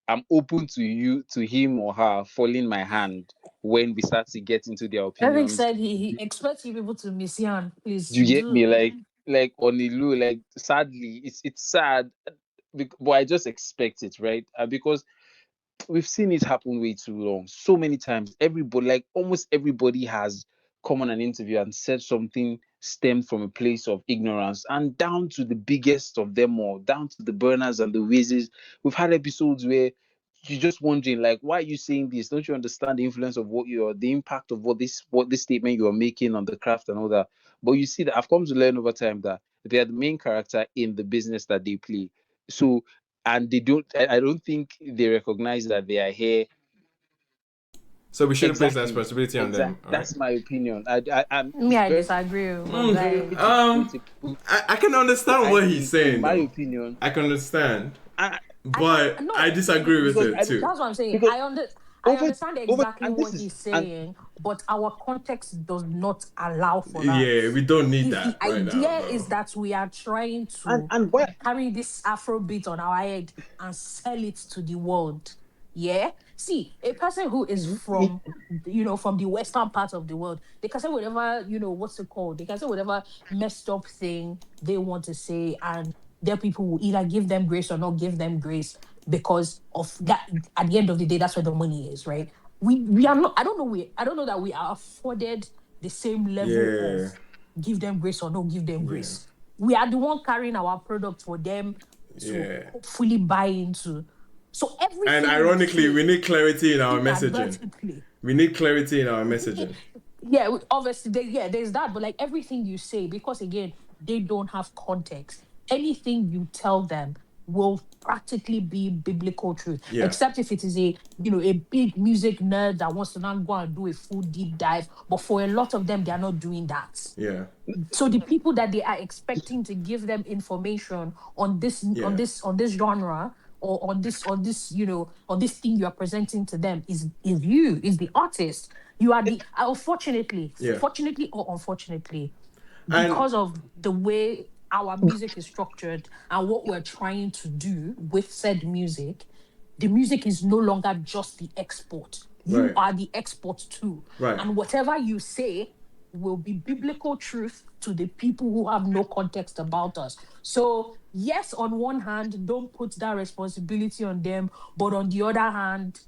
I'm open to him or her following my hand when we start to get into their Eric opinions. said he expects you people to miss Yan. Please You get me? do. Like on the low, like sadly, it's sad, but I just expect it, right? Because we've seen it happen way too long, so many times. Everybody, like almost everybody, has come on an interview and said something stemmed from a place of ignorance, and down to the biggest of them all, down to the Burners and the Wizards. We've had episodes where you're just wondering, like, why are you saying this? Don't you understand the influence of the impact of what this statement you are making on the craft and all that? But you see that I've come to learn over time that they are the main character in the business that they play. So, and they don't, I don't think they recognize that they are here. So we shouldn't place that responsibility on them. All That's right? my opinion. I disagree. But I can understand what he's saying. In my though. opinion, I can understand, I disagree with it too. That's what I'm saying. I understand exactly what he's saying, but our context does not allow for that. Yeah, we don't need that. The idea is that we are trying to carry this Afrobeat on our head and sell it to the world. Yeah. See, a person who is from, from the western part of the world, they can say whatever, what's it called? They can say whatever messed up thing they want to say, and their people will either give them grace or not give them grace because of that. At the end of the day, that's where the money is, right? We are not. I don't know that we are afforded the same level of give them grace or not give them grace. We are the one carrying our product for them to hopefully buy into. So everything. And ironically, we need clarity in our messaging. We need clarity in our messaging. Yeah, obviously, there's that. But like everything you say, because again, they don't have context. Anything you tell them will practically be biblical truth, except if it is a big music nerd that wants to now go and do a full deep dive. But for a lot of them, they are not doing that. Yeah. So the people that they are expecting to give them information on this genre or on this thing you are presenting to them is the artist. You are fortunately or unfortunately, because of the way our music is structured and what we're trying to do with said music, the music is no longer just the export. You are the export too. Right. And whatever you say will be biblical truth to the people who have no context about us. So yes, on one hand, don't put that responsibility on them, but on the other hand,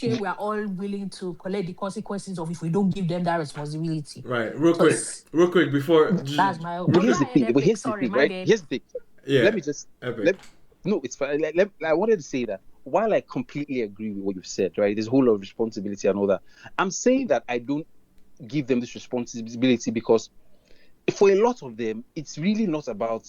we are all willing to collect the consequences of if we don't give them that responsibility. Right. Real quick before. That's my own. Here's the thing. Here's the thing. Yeah. Let me just. No, it's fine. I wanted to say that while I completely agree with what you've said, right? There's a whole lot of responsibility and all that. I'm saying that I don't give them this responsibility because for a lot of them, it's really not about.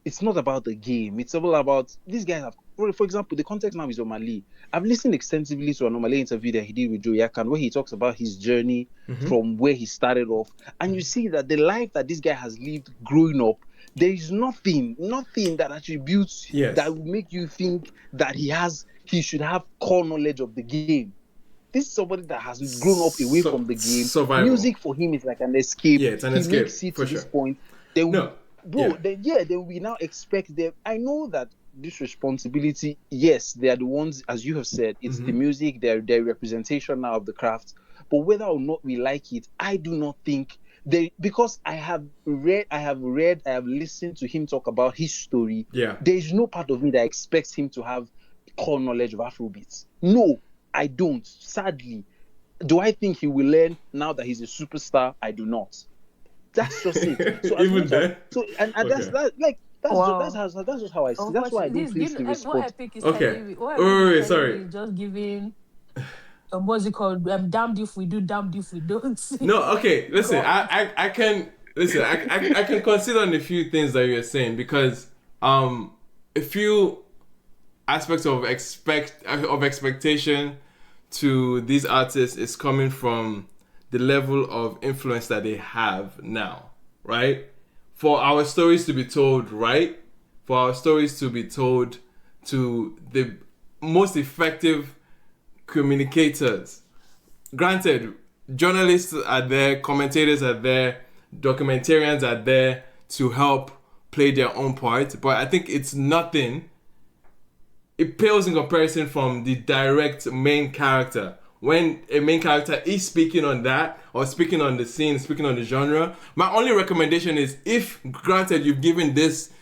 It's not about the game. It's all about these guys have. For example, the context now is Omali. I've listened extensively to an Omali interview that he did with Joe Yakan, where he talks about his journey from where he started off, and you see that the life that this guy has lived growing up, there is nothing that attributes that will make you think that he should have core knowledge of the game. This is somebody that has grown up away from the game. Survival. Music for him is like an escape. Yeah, it's an escape. He makes it to this point. Then we now expect them. I know that this responsibility, yes, they are the ones, as you have said, it's the music, their representation now of the craft. But whether or not we like it, I do not think because I have listened to him talk about his story. Yeah. There is no part of me that expects him to have core knowledge of Afrobeats. No, I don't. Sadly, do I think he will learn now that he's a superstar? I do not. That's just it. So even then. That's just how I see. That's why I don't place the response. Wait, sorry. Just giving. What's it called? Damned if we do, damned if we don't. No, okay. Listen, I can consider on a few things that you're saying because a few aspects of expectation to these artists is coming from the level of influence that they have now, right? For our stories to be told, right? For our stories to be told to the most effective communicators. Granted, journalists are there, commentators are there, documentarians are there to help play their own part, but I think it's nothing. It pales in comparison from the direct main character. When a main character is speaking on that, or speaking on the scene, speaking on the genre, my only recommendation is if, granted, you've given this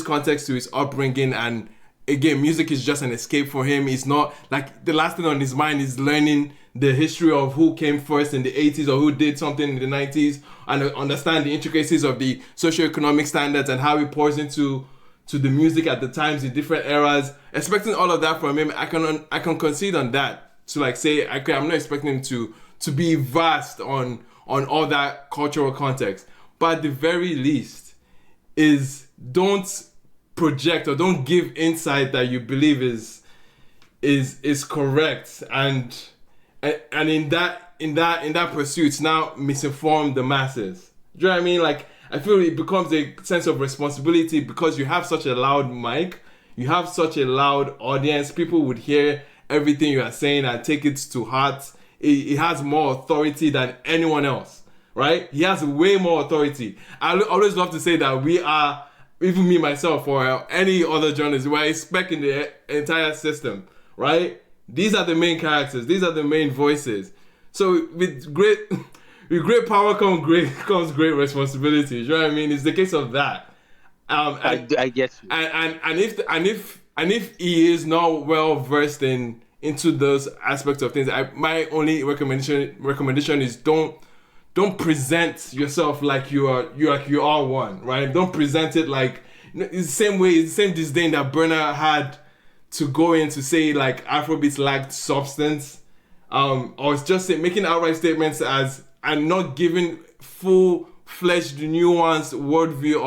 context to his upbringing and again, music is just an escape for him. It's not like the last thing on his mind is learning the history of who came first in the 80s or who did something in the 90s, and understand the intricacies of the socioeconomic standards and how it pours into the music at the times in different eras. Expecting all of that from him, I can concede on that. To like say, I'm not expecting him to be vast on all that cultural context. But at the very least, is don't project or don't give insight that you believe is correct, and in that pursuit now misinform the masses. Do you know what I mean? Like, I feel it becomes a sense of responsibility because you have such a loud mic, you have such a loud audience. People would hear everything you are saying and take it to heart. It has more authority than anyone else, right? He has way more authority. I always love to say that we are, even me myself or any other journalist, we're a speck in the entire system, right? These are the main characters. These are the main voices. So with great power comes great responsibility. You know what I mean? It's the case of that. I get you. And if he is not well versed into those aspects of things, my only recommendation is don't present yourself like you are one, right? Don't present it like, it's the same way, it's the same disdain that Burna had to go in to say like Afrobeats lacked substance, or it's just making outright statements and not giving full-fledged, nuanced worldview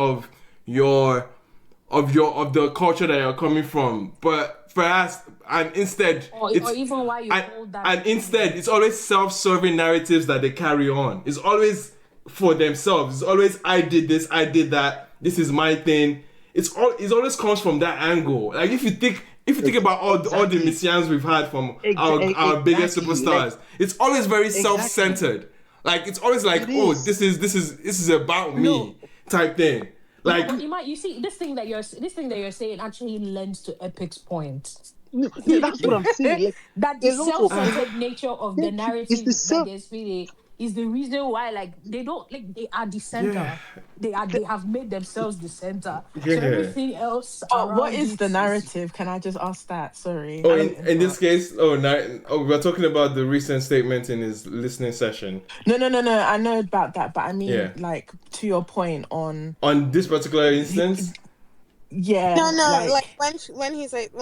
of the culture that you're coming from. But for us, and instead, or even why you hold that. And instead, it's always self-serving narratives that they carry on. It's always for themselves. It's always, I did this, I did that. This is my thing. It always comes from that angle. Like if you think about all the messiahs we've had from our biggest superstars, it's always very self-centered. Like it's always like, oh, this is about me type thing. Like, but you see, this thing that you're saying actually lends to Epic's point. No, that's what I'm saying. Like, That the self-centered nature of the narrative that they're speaking is the reason why, like, they don't, like, they are the center. Yeah. They have made themselves the center. Yeah. So everything else. What is the narrative? Can I just ask that? Sorry. Oh, in this case, we're talking about the recent statement in his listening session. No. I know about that, but I mean, like, to your point on this particular instance. Yeah. No. Like when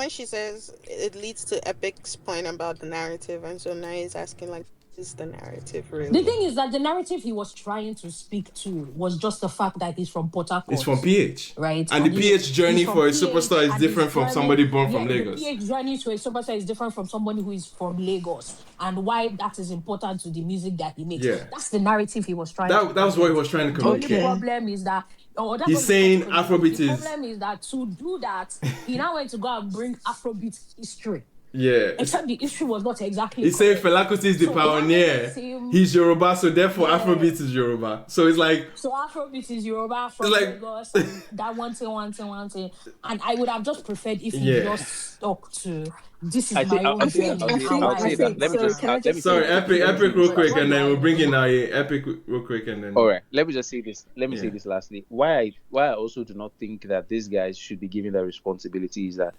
she says it leads to Epic's point about the narrative, and so now he's asking like, is the narrative really? The thing is that the narrative he was trying to speak to was just the fact that he's from Port Harcourt. It's from PH. Right. And the PH journey for a superstar is different from somebody born from Lagos. The PH journey to a superstar is different from somebody who is from Lagos. And why that is important to the music that he makes. Yeah. That's the narrative he was trying to That was what he was trying to communicate. The only problem is that he's saying Afrobeat The problem is that to do that, he now went to go and bring Afrobeat history. Yeah. Except the issue was not exactly. He's saying Fela Kuti is the pioneer. He's Yoruba, so therefore Afrobeat is Yoruba. So it's like. So Afrobeat is Yoruba from Lagos. And that one thing. And I would have just preferred if he just stuck to. This is my own thing. Sorry, Epic real quick, and then we'll bring in our Epic real quick, and then. All right, let me just say this. Say this lastly. Why I also do not think that these guys should be given that responsibility is that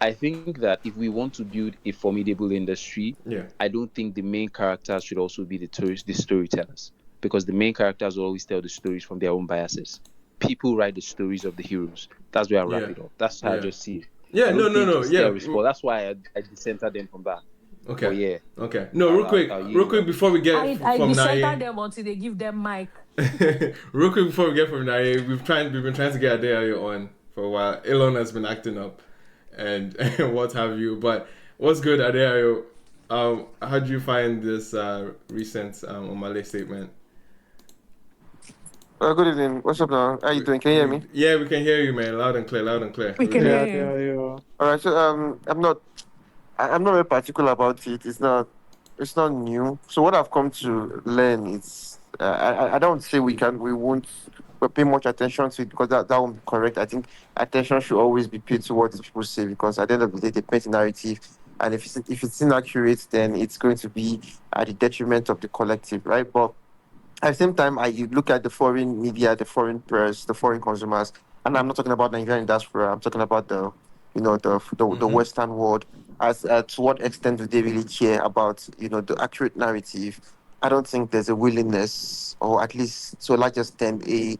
I think that if we want to build a formidable industry, I don't think the main characters should also be the storytellers, because the main characters will always tell the stories from their own biases. People write the stories of the heroes. That's where I wrap it up. That's how I just see it. Yeah, no. Yeah, that's why I decentered them from that. Okay. But yeah. Okay. No, real quick before we get I from decenter them until they give them mic. Real quick before we get from Naye, we've been trying to get Adeayo on for a while. Elon has been acting up, and what have you. But what's good, Adeayo? How do you find this recent Omale statement? Good evening. What's up now? How you doing? Can you hear me? Yeah, we can hear you, man. Loud and clear. We can hear you. All right. So I'm not very particular about it. It's not new. So what I've come to learn is I don't say we won't pay much attention to it, because that won't be correct. I think attention should always be paid to what these people say, because at the end of the day they paint a narrative, and if it's inaccurate, then it's going to be at the detriment of the collective, right? But at the same time, you look at the foreign media, the foreign press, the foreign consumers, and I'm not talking about Nigerian diaspora. I'm talking about the the Western world. As to what extent do they really care about the accurate narrative? I don't think there's a willingness, or at least to a large extent, a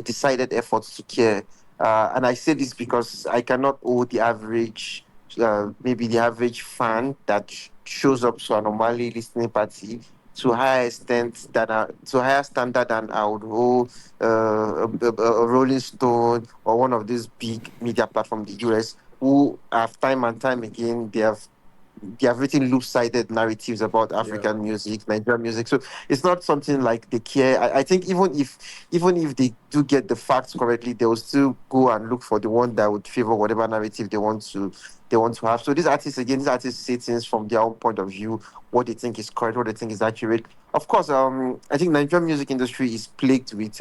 decided effort to care. And I say this because I cannot owe the average, maybe the average fan that shows up to a normally listening party to a higher extent to a higher standard than I would owe a Rolling Stone or one of these big media platforms in the US, who have time and time again they have written loop-sided narratives about African music, Nigerian music. So it's not something like they care. I think even if they do get the facts correctly, they will still go and look for the one that would favor whatever narrative they want to have. So these artists say things from their own point of view, what they think is correct, what they think is accurate. Of course, I think Nigerian music industry is plagued with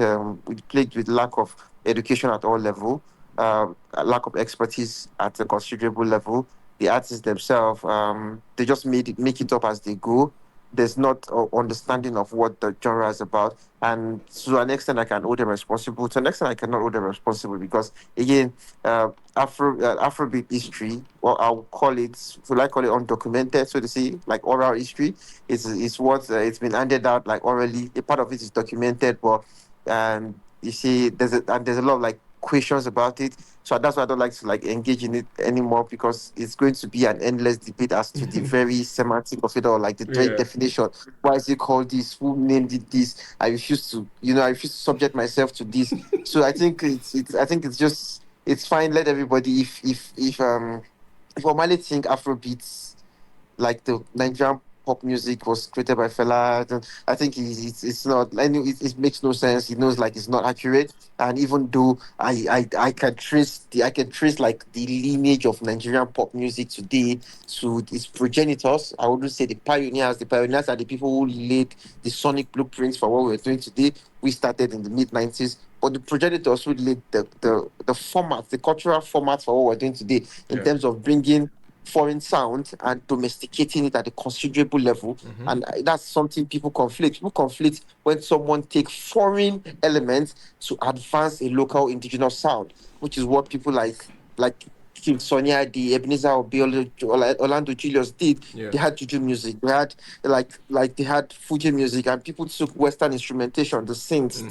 lack of education at all level, a lack of expertise at a considerable level. The artists themselves, they just make it up as they go. There's not a understanding of what the genre is about, and to an extent, I can hold them responsible. To an extent, I cannot hold them responsible because, again, Afrobeat history, or I'll call it, will I call it undocumented, so to say, like oral history, is what it's been handed out like orally. A part of it is documented, but you see, there's a lot of like questions about it. So that's why I don't like to like engage in it anymore, because it's going to be an endless debate as to the very semantic of it, or like the very definition. Why is it called this? Who named it this? I refuse to subject myself to this. So I think it's fine. Let everybody, if Omale think Afrobeats, like the Nigerian pop music was created by Fela. I think it's not. I know it makes no sense. He knows like it's not accurate. And even though I can trace like the lineage of Nigerian pop music today to its progenitors. I wouldn't say the pioneers. The pioneers are the people who laid the sonic blueprints for what we're doing today. We started in the mid 90s. But the progenitors who laid the format, the cultural format for what we're doing today, in terms of bringing foreign sound and domesticating it at a considerable level. And that's something people conflict. People conflict when someone take foreign elements to advance a local indigenous sound, which is what people like King Sonia, the Ebenezer Obey, Orlando Julius did. They had juju music. They had they had Fuji music, and people took Western instrumentation, the synths,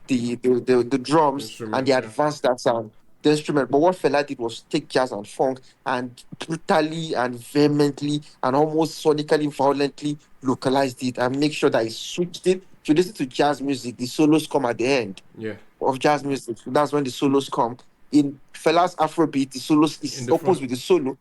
the drums, and they advanced that sound, the instrument. But what Fela did was take jazz and funk and brutally and vehemently and almost sonically violently localized it and make sure that he switched it. If you listen to jazz music, the solos come at the end of jazz music. So that's when the solos come. In Fela's Afrobeat, the solos is opposed with the solo.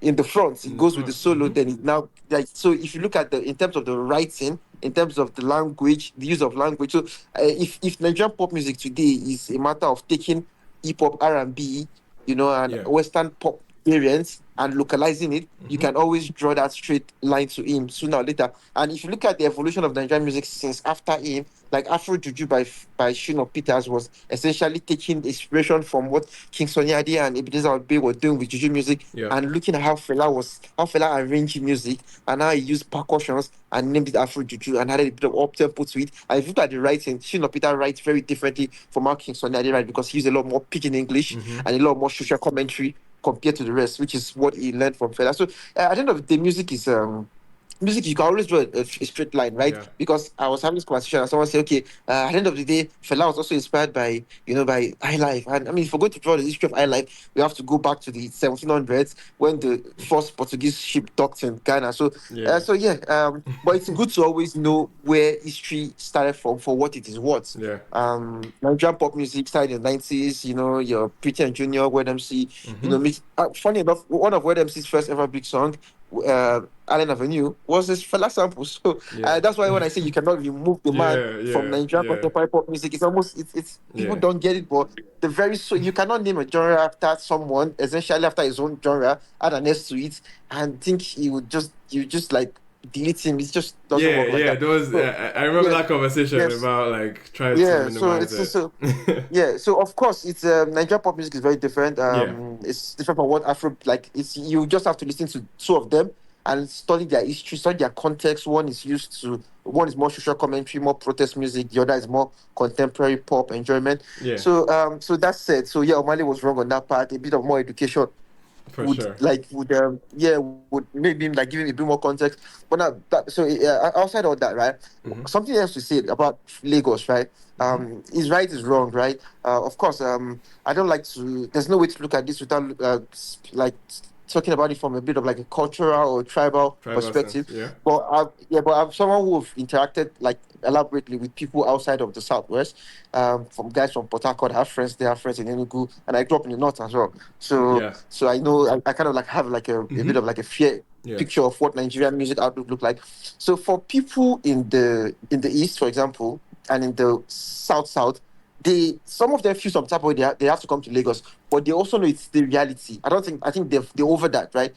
In the front, it goes with the solo. Then it now, like, so if you look at in terms of the writing, in terms of the language, the use of language. So if Nigerian pop music today is a matter of taking hip hop, R&B, and Western pop variants and localizing it, you can always draw that straight line to him sooner or later. And if you look at the evolution of Nigerian music since after him, like Afro Juju by Shino Peters was essentially taking inspiration from what King Sunny Ade and Ebenezer Obey were doing with Juju music, and looking at how Fela arranged music and how he used percussions and named it Afro Juju and added a bit of up tempo to it. And if you look at the writing, Shino Peter writes very differently from how King Sunny Ade writes, because he used a lot more pidgin English and a lot more social commentary compared to the rest, which is what he learned from Fela. So at the end of the day, music, you can always draw a straight line, right? Because I was having this conversation and someone said, okay, at the end of the day, Fela was also inspired by high life. And I mean, if we're going to draw the history of high life, we have to go back to the 1700s when the first Portuguese ship docked in Ghana. So but it's good to always know where history started from for what it is worth. Nigerian pop music started in the 90s, your Pretty and Junior, Word MC, funny enough, one of Word MC's first ever big song, Allen Avenue, was this Fela sample. So that's why when I say you cannot remove the man from Nigerian contemporary pop music, it's almost it's people don't get it, but you cannot name a genre after someone, essentially after his own genre, add an S to it, and think you just like delete him. It just doesn't work like that. There was, I remember that conversation about like trying to minimize it. So of course it's Nigerian pop music is very different. It's different from what Afro, like, it's, you just have to listen to two of them and study their history, study their context. One is more social commentary, more protest music. The other is more contemporary pop enjoyment. So that's said. So Omale was wrong on that part. A bit of more education For would sure. like would maybe like give him a bit more context. But now outside of that, right? Something else to say about Lagos, right? Is right is wrong, right? Of course, I don't like to. There's no way to look at this without like talking about it from a bit of like a cultural or tribal perspective. Sense, yeah. But I'm someone who've interacted like elaborately with people outside of the southwest. From guys from Port Harcourt, I have friends there, I have friends in Enugu, and I grew up in the north as well. So Yeah. so I know I kind of like have like a bit of like a fair picture of what Nigerian music outlook look like. So for people in the east, for example, and in the south, some of them feel some type of way they have to come to Lagos, but they also know it's the reality. I think they're over that, right?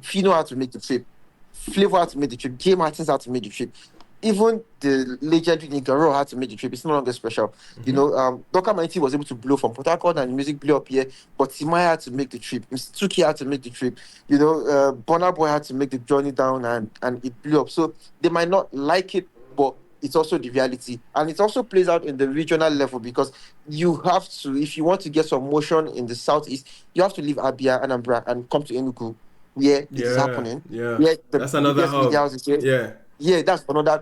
Fino had to make the trip, Flavor had to make the trip, J Martins had to make the trip. Even the legendary Nigaro had to make the trip. It's no longer special. You know, Doka Mighty was able to blow from Port Harcourt and music blew up here, but Timaya had to make the trip. Mr. Tuki had to make the trip. You know, Burna Boy had to make the journey down and it blew up. So they might not like it, but it's also the reality. And it also plays out in the regional level because you have to, if you want to get some motion in the southeast, you have to leave Abia, Anambra, and come to Enugu, where it is happening. Yeah. Where That's another biggest media hub. houses here. Yeah. Yeah, that's another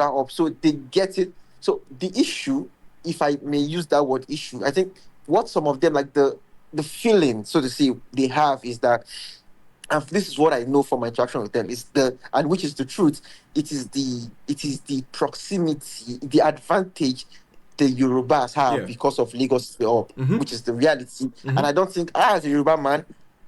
up. So they get it. So the issue, if I may use that word issue, I think what some of them like the feeling, so to say, they have is that, and this is what I know from my interaction with them, is and which is the truth, it is the proximity, the advantage the Yorubas have because of Lagos, which is the reality. And I don't think as a Yoruba man,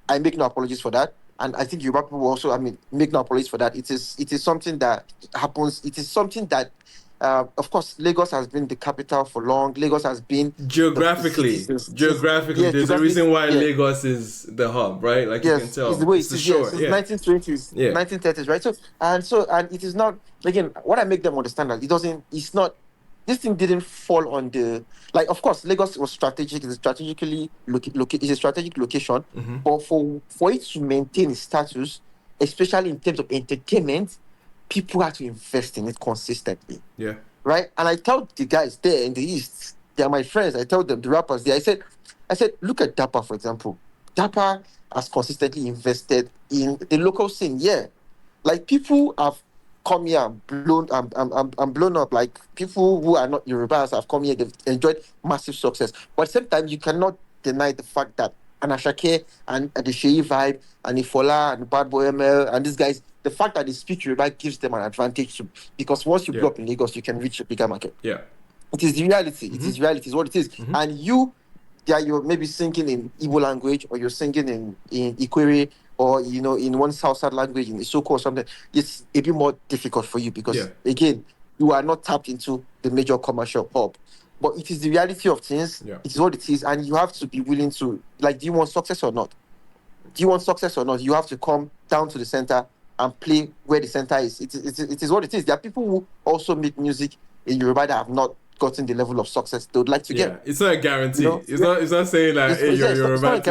I make no apologies for that. And I think Yoruba people also, make no apologies for that. It is something that happens. It is something that, of course, Lagos has been the capital for long. Lagos has been geographically. There's a reason why Lagos is the hub, right? Like you can tell, it's the way it's the it is. shore. Since 1920s, 1930s, right? So it is not, again. What I make them understand that it's not. This thing didn't fall on the, like, of course, Lagos was strategic. It's it's a strategic location. But for it to maintain its status, especially in terms of entertainment, people have to invest in it consistently. Yeah. Right? And I tell the guys there in the East, they are my friends. I tell them, the rappers there, I said, look at Dapper, for example. Dapper has consistently invested in the local scene. Yeah. Like, people have come here and blown up. Like, people who are not Yorubas have come here, they've enjoyed massive success. But at the same time, you cannot deny the fact that Anashake and the Shei vibe and Ifola and Bad Boy ML and these guys, the fact that they speak Yoruba gives them an advantage because once you blow up in Lagos, you can reach a bigger market. Yeah. It is the reality. It is reality. It's what it is. And you're maybe singing in Igbo language, or you're singing in Ikwere, or in one South language in Isoko or something. It's a bit more difficult for you because again, you are not tapped into the major commercial hub. But it is the reality of things. Yeah. It is what it is, and you have to be willing to, like, do you want success or not? Do you want success or not? You have to come down to the center and play where the center is. It is what it is. There are people who also make music in Yoruba that have not gotten the level of success they would like to get. It's not a guarantee. It's not saying that you're Yoruba.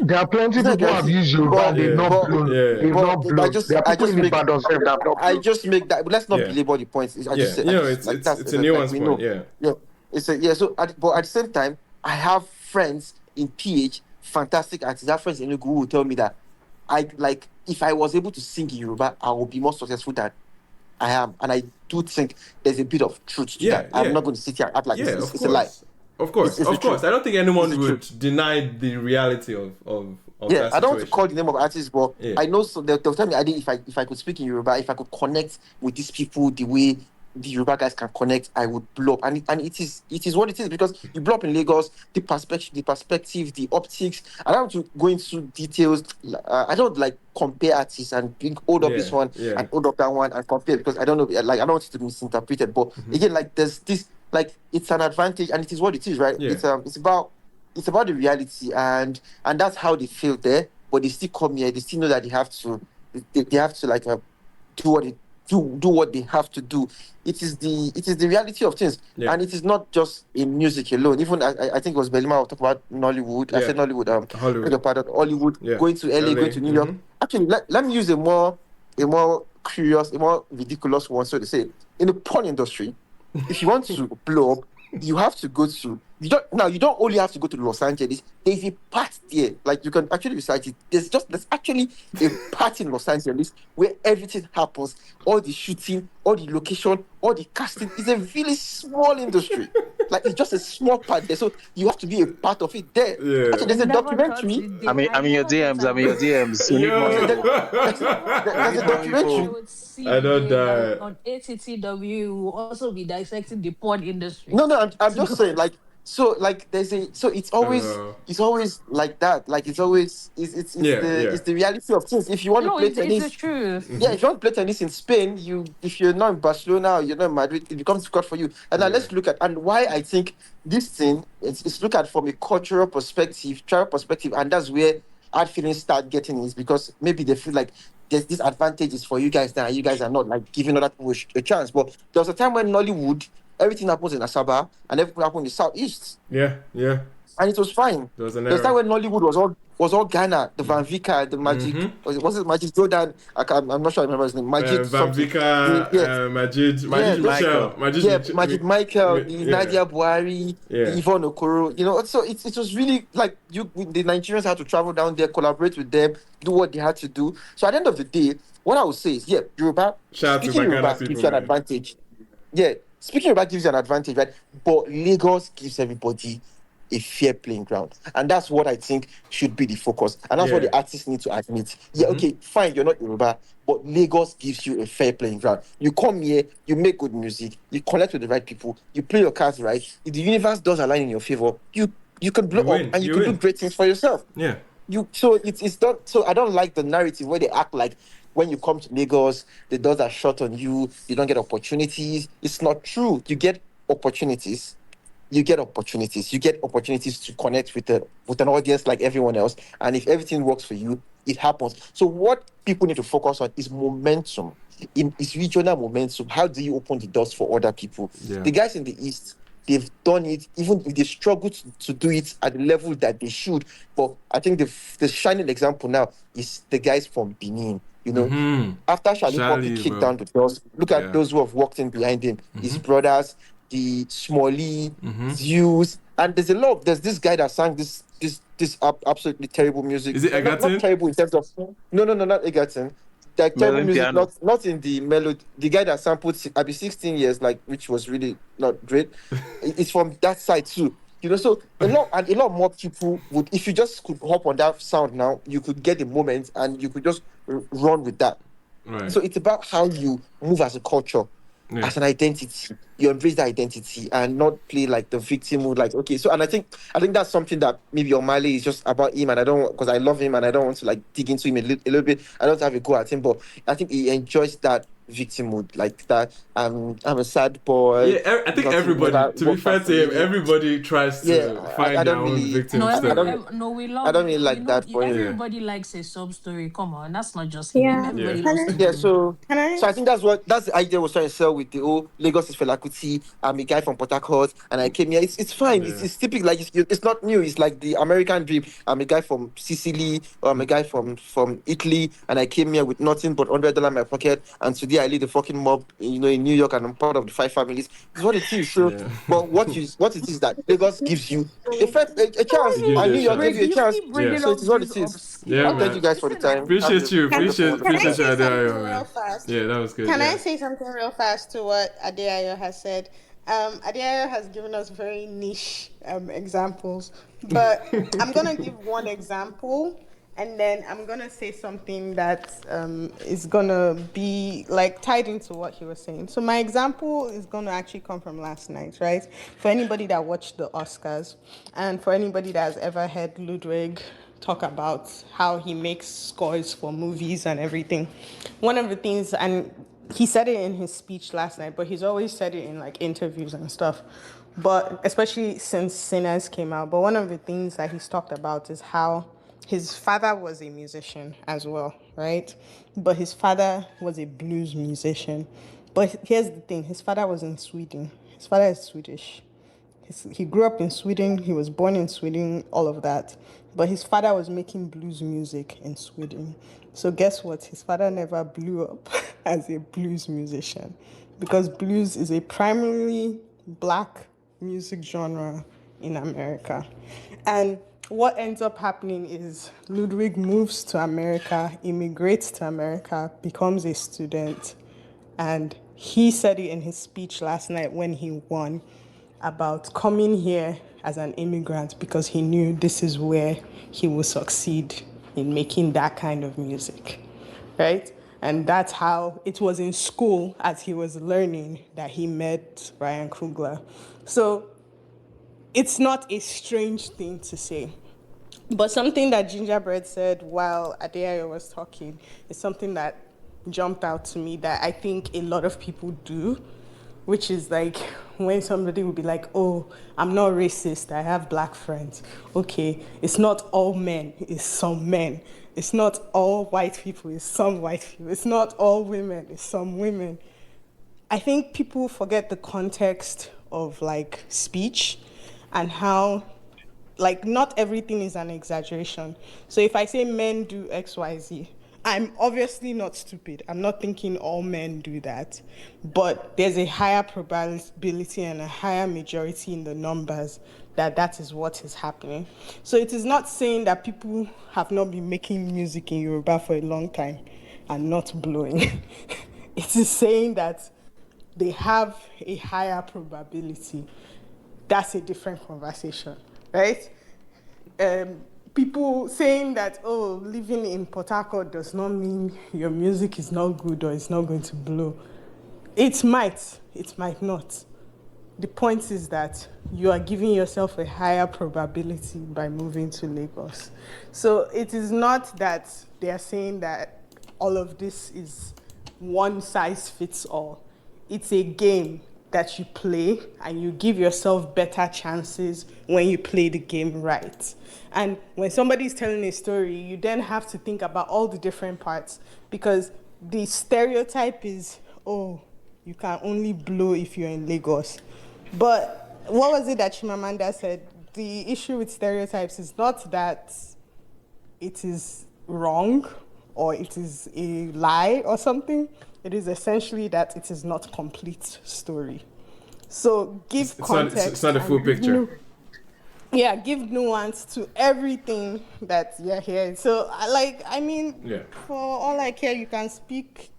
There are plenty of people who have used Yoruba. They've not blown. They've not blown. There are people in Ibadan that have not blown. I just make that. But let's not belabor the points. It's a nuanced point. So, but at the same time, I have friends in PH, fantastic artists. I have friends in Enugu who will tell me that if I was able to sing in Yoruba, I would be more successful than I am. And I do think there's a bit of truth to that. I'm not going to sit here and act like it's a lie. Of course. I don't think anyone would deny the reality of that I don't want to call the name of artists, but I know they'll tell me if I could speak in Yoruba, if I could connect with these people the way the Yoruba guys can connect, I would blow up. And it is what it is, because you blow up in Lagos, the perspective, the optics. I don't want to go into details. I don't like compare artists and hold up this one and hold up that one and compare, because I don't know, like, I don't want it to be misinterpreted. But again, like, there's this, like, it's an advantage and it is what it is, right? It's about the reality, and that's how they feel there. But they still come here, they still know that they have to like do what they have to do. It is the reality of things, and it is not just in music alone. Even I think it was Belima who talked about Nollywood. I said Nollywood. Hollywood. Going to LA, going to New York. Actually, let me use a more curious, a more ridiculous one, so to say. In the porn industry, if you want to blow up, you have to go to you don't only have to go to Los Angeles. There's a part there, like you can actually research it. There's actually a part in Los Angeles where everything happens, all the shooting, all the location, all the casting. It's a really small industry. Like it's just a small part there. So you have to be a part of it there. Yeah. Actually, there's a Never thought documentary. it I did. mean, I I'm in your never thought DMs. I I'm in your would. DMs. We need more Yo. info. There's a I documentary. would see I don't you that die. on ATTW will also be dissecting the porn industry. No, I'm To just go. saying, like, so, like, it's always like that. Like, Yeah, yeah. it's the reality of things. If you want to No, play it's the tennis, truth. yeah, if you want to play tennis in Spain, if you're not in Barcelona or you're not in Madrid, it becomes difficult for you. And now Yeah. let's look at and why I think this thing it's look at from a cultural perspective, travel perspective, and that's where hard feelings start getting is because maybe they feel like there's these advantages for you guys now, and you guys are not like giving other people a chance. But there was a time when Nollywood, everything happens in Asaba and everything happened in the southeast, Yeah, yeah. and it was fine. There was an There's time error. when Nollywood was all Ghana, the Van Vika, the Magic, was it Magic Jordan? I'm not sure I remember his name. Magic Van something. Vika, Yes. Majid Yeah, Michel. Magic Michael, the Yeah. Nadia Buhari, Yeah. the Yvonne Okoro. So it was really like the Nigerians had to travel down there, collaborate with them, do what they had to do. So at the end of the day, what I would say is, yeah, Yoruba, Shout out to speaking my Ghana Yoruba people, gives you an man. advantage. Yeah, speaking Yoruba gives you an advantage, right? But Lagos gives everybody a fair playing ground. And that's what I think should be the focus. And that's what Yeah. the artists need to admit. Yeah, okay, fine, you're not Yoruba, but Lagos gives you a fair playing ground. You come here, you make good music, you connect with the right people, you play your cards right. If the universe does align in your favor, you can blow You win, up and you you can win. do great things for yourself. Yeah. So it's not so I don't like the narrative where they act like when you come to Lagos, the doors are shut on you, you don't get opportunities. It's not true. You get opportunities. You get opportunities to connect with an audience like everyone else. And if everything works for you, it happens. So what people need to focus on is momentum. It's regional momentum. How do you open the doors for other people? Yeah. The guys in the East, they've done it, even if they struggle to do it at the level that they should. But I think the shining example now is the guys from Benin. After Charlie Poppy Charlie, kicked bro. down the doors, look Yeah. at those who have walked in behind him. His brothers, the Smalley, Zeus, and there's this guy that sang this absolutely terrible music. Is it Not Egerton? terrible in terms of no, not Egerton. Like terrible Melon music, piano. not in the melody. The guy that sampled I'll be 16 years, like which was really not great. It's from that side too. So a lot more people would, if you just could hop on that sound now, you could get the moment and you could just run with that. Right. So it's about how you move as a culture, as an identity. You embrace that identity and not play like the victim who like, okay. So, and I think that's something that maybe O'Malley is just about him, and I don't, because I love him and I don't want to like dig into him a little bit. I don't have a go at him, but I think he enjoys that victim mood, like that. I'm a sad boy. Yeah, I think everybody, to be fair to him, everybody tries to find I their don't own really- victim No, stuff. we love. I don't really like that for him. Everybody likes a sub story. Come on, that's not just him. Yeah. Everybody Yeah. loves to Yeah, do. so Can I? I think that's the idea was trying to sell with the whole Lagos is Fela Kuti. I'm a guy from Port Harcourt and I came here. It's fine. Yeah. It's typical. Like it's not new. It's like the American dream. I'm a guy from Sicily or I'm a guy from Italy and I came here with nothing but $100 in my pocket and today I lead the fucking mob, in New York and I'm part of the 5 families. It's what it is. So, Yeah. but what it is that Lagos gives you a chance Gives you and New a York chance. gives you a chance. Yeah. So it is what it is. Yeah, Thank man. you guys for the time. Appreciate you. Can I Appreciate say you, something Adebayo, real man. fast? Yeah, that was good. Can yeah. I say something real fast to what Adeayo has said? Adeayo has given us very niche examples, but I'm gonna give one example, and then I'm gonna say something that is gonna be like tied into what he was saying. So my example is gonna actually come from last night, right? For anybody that watched the Oscars, and for anybody that has ever heard Ludwig talk about how he makes scores for movies and everything. One of the things, and he said it in his speech last night, but he's always said it in like interviews and stuff. But especially since Sinners came out. But one of the things that he's talked about is how his father was a musician as well, right? But his father was a blues musician. But here's the thing, his father was in Sweden. His father is Swedish. He grew up in Sweden, he was born in Sweden, all of that. But his father was making blues music in Sweden. So guess what? His father never blew up as a blues musician because blues is a primarily black music genre in America. And what ends up happening is Ludwig moves to America, immigrates to America, becomes a student, and he said it in his speech last night when he won about coming here as an immigrant because he knew this is where he will succeed in making that kind of music, right? And that's how it was in school as he was learning that he met Ryan Coogler. So it's not a strange thing to say. But something that Gingerbread said while Adeayo was talking is something that jumped out to me that I think a lot of people do, which is like when somebody will be like, oh, I'm not racist, I have black friends. Okay, it's not all men, it's some men. It's not all white people, it's some white people. It's not all women, it's some women. I think people forget the context of like speech and how like not everything is an exaggeration. So if I say men do X, Y, Z, I'm obviously not stupid. I'm not thinking all men do that, but there's a higher probability and a higher majority in the numbers that that is what is happening. So it is not saying that people have not been making music in Yoruba for a long time and not blowing. It is saying that they have a higher probability. That's a different conversation, right? People saying that, oh, living in Port Harcourt does not mean your music is not good or it's not going to blow. It might not. The point is that you are giving yourself a higher probability by moving to Lagos. So it is not that they are saying that all of this is one size fits all. It's a game that you play and you give yourself better chances when you play the game right. And when somebody is telling a story, you then have to think about all the different parts because the stereotype is, oh, you can only blow if you're in Lagos. But what was it that Chimamanda said? The issue with stereotypes is not that it is wrong or it is a lie or something. It is essentially that it is not a complete story. So give context. It's not a full picture. Give nuance to everything that you're hearing. So, for all I care, you can speak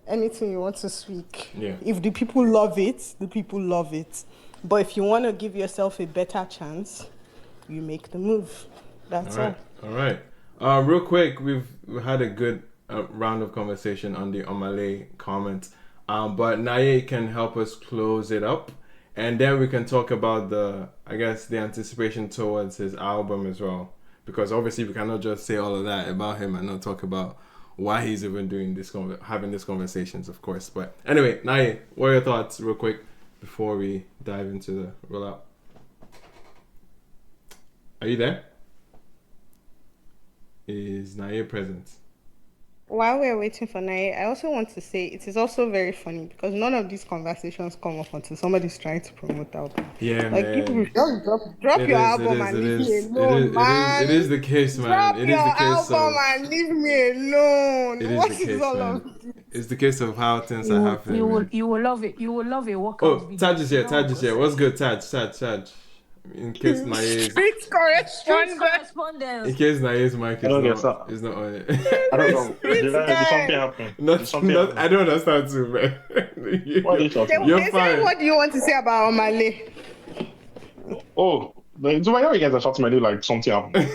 anything you want to speak. Yeah. If the people love it, the people love it. But if you want to give yourself a better chance, you make the move. That's all. All right. Real quick, we've had a good round of conversation on the Omale comments. But Naye can help us close it up. And then we can talk about the anticipation towards his album as well. Because obviously we cannot just say all of that about him and not talk about why he's even doing this, having these conversations, of course. But anyway, Naye, what are your thoughts real quick before we dive into the rollout? Are you there? Is Naye present? While we're waiting for Naye, I also want to say it is also very funny because none of these conversations come up until somebody's trying to promote the album. Yeah, like man. People just drop your album and leave me alone, man. It is the case, man. Drop it your is the case album and leave me alone. It is What the is case, all man. of this? It's the case of how things are happening. You will love it. You will love a workout. Oh, Taj is here. Taj is here. What's good, Taj? In case Naye's Street correspondence. In case Naye's mic is not on it. I don't know. Did something happen? I don't understand too, man. What are you talking You're They fine. say, what do you want to say about Omale? Oh, so why are you guys are shouting my name like something happened?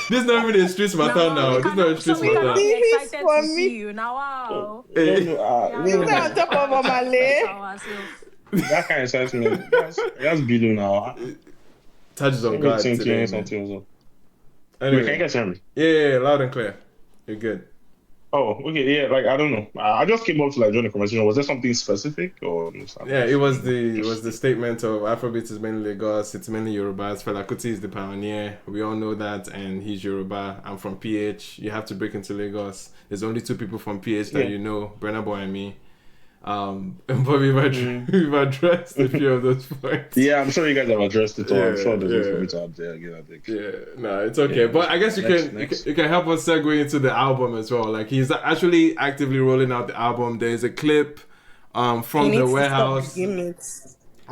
This is not even a street matter now. This is not a street matter. This Excited for to me. see you now. Wow. Hey. You say on top of Omale. That kind of sentiment. That's below now. Taj is on guard today, something man. also. Anyway. Wait, can you guys hear me? Yeah, loud and clear. You're good. Oh, okay, yeah. Like I don't know. I just came up to like join the conversation. Was there something specific or? Yeah, it was the statement of Afrobeat is mainly Lagos. It's mainly Yorubas. Fela Kuti is the pioneer. We all know that, and he's Yoruba. I'm from PH. You have to break into Lagos. There's only two people from PH that you know, Brenna Boy and me. But we've addressed a few of those points. Yeah, I'm sure you guys have addressed it all. I'm sure there's information out there. No, it's okay. But I guess you can help us segue into the album as well. Like he's actually actively rolling out the album. There's a clip from the warehouse.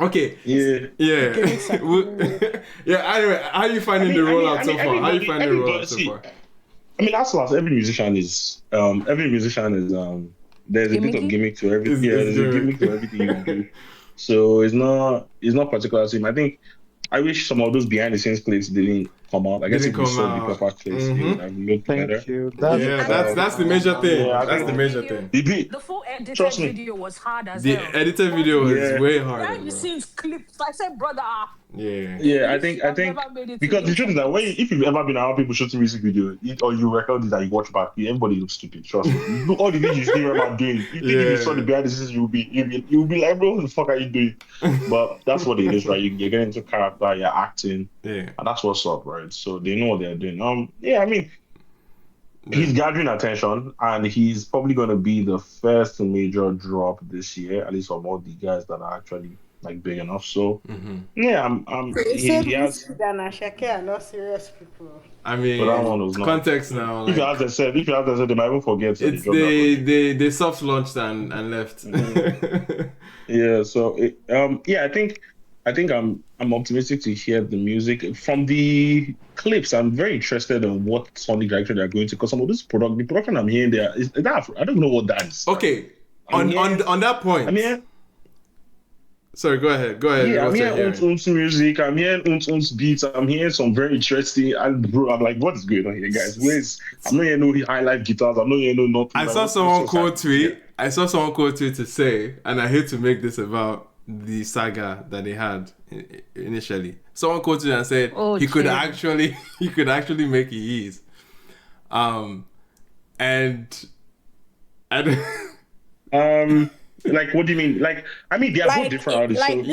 Okay. Yeah. Yeah. Yeah. Anyway, how are you finding the rollout so far? How are you finding the rollout so far? I mean, that's last. Every musician is there's a bit of Gimmicky? gimmick to everything. It's, Yeah, it's there's a good. gimmick to everything you do. So it's not particular to him. I think I wish some of those behind the scenes clips didn't come out. I guess Didn't if we come saw the out. proper clips, they would have looked better. Thank you. That's Yeah, fair. that's the major thing. Yeah, I That's the think major thing. the The full edited trust me. video was hard as The hell. edited video is Yeah. way harder, Behind the bro. scenes clips, I said, brother, Yeah. Yeah, I this think I've never made it to because the truth is that internet. if you've ever been around people shooting music video or you record it and you watch back, everybody looks stupid. Trust me. Look all the videos you see about doing. You think if you saw the behind the scenes, you'll be like, bro, what the fuck are you doing? But that's what it is, right? You're getting into character, you're acting, Yeah. and that's what's up, right? So they know what they're doing. Yeah, I mean, he's gathering attention, and he's probably going to be the first major drop this year, at least from all the guys that are actually like big enough. So yeah, They said he has. Wizkid and Ashake are not serious people. I So that one mean, was not. context now. If you Like, ask themselves, they might even forget that it's they dropped that project. they soft launched and left. Yeah. So I think I'm optimistic to hear the music from the clips. I'm very interested in what sonic direction they're going to, because some of the production I'm hearing there is that I don't know what that is. Okay. On that point. I mean, sorry, go ahead. yeah, I'm What's your hearing hearing? music. I'm hearing beats. I'm hearing some very interesting. And bro, I'm like, what is going on here, guys? I'm not hearing no high life guitars. I'm not hearing no nothing. I saw someone quote tweet. I saw someone quote tweet to say, and I hate to make this about the saga that they had initially. Someone quoted and said he could actually make EEs. Like, what do you mean? Like, I mean, they are both different artists. Like,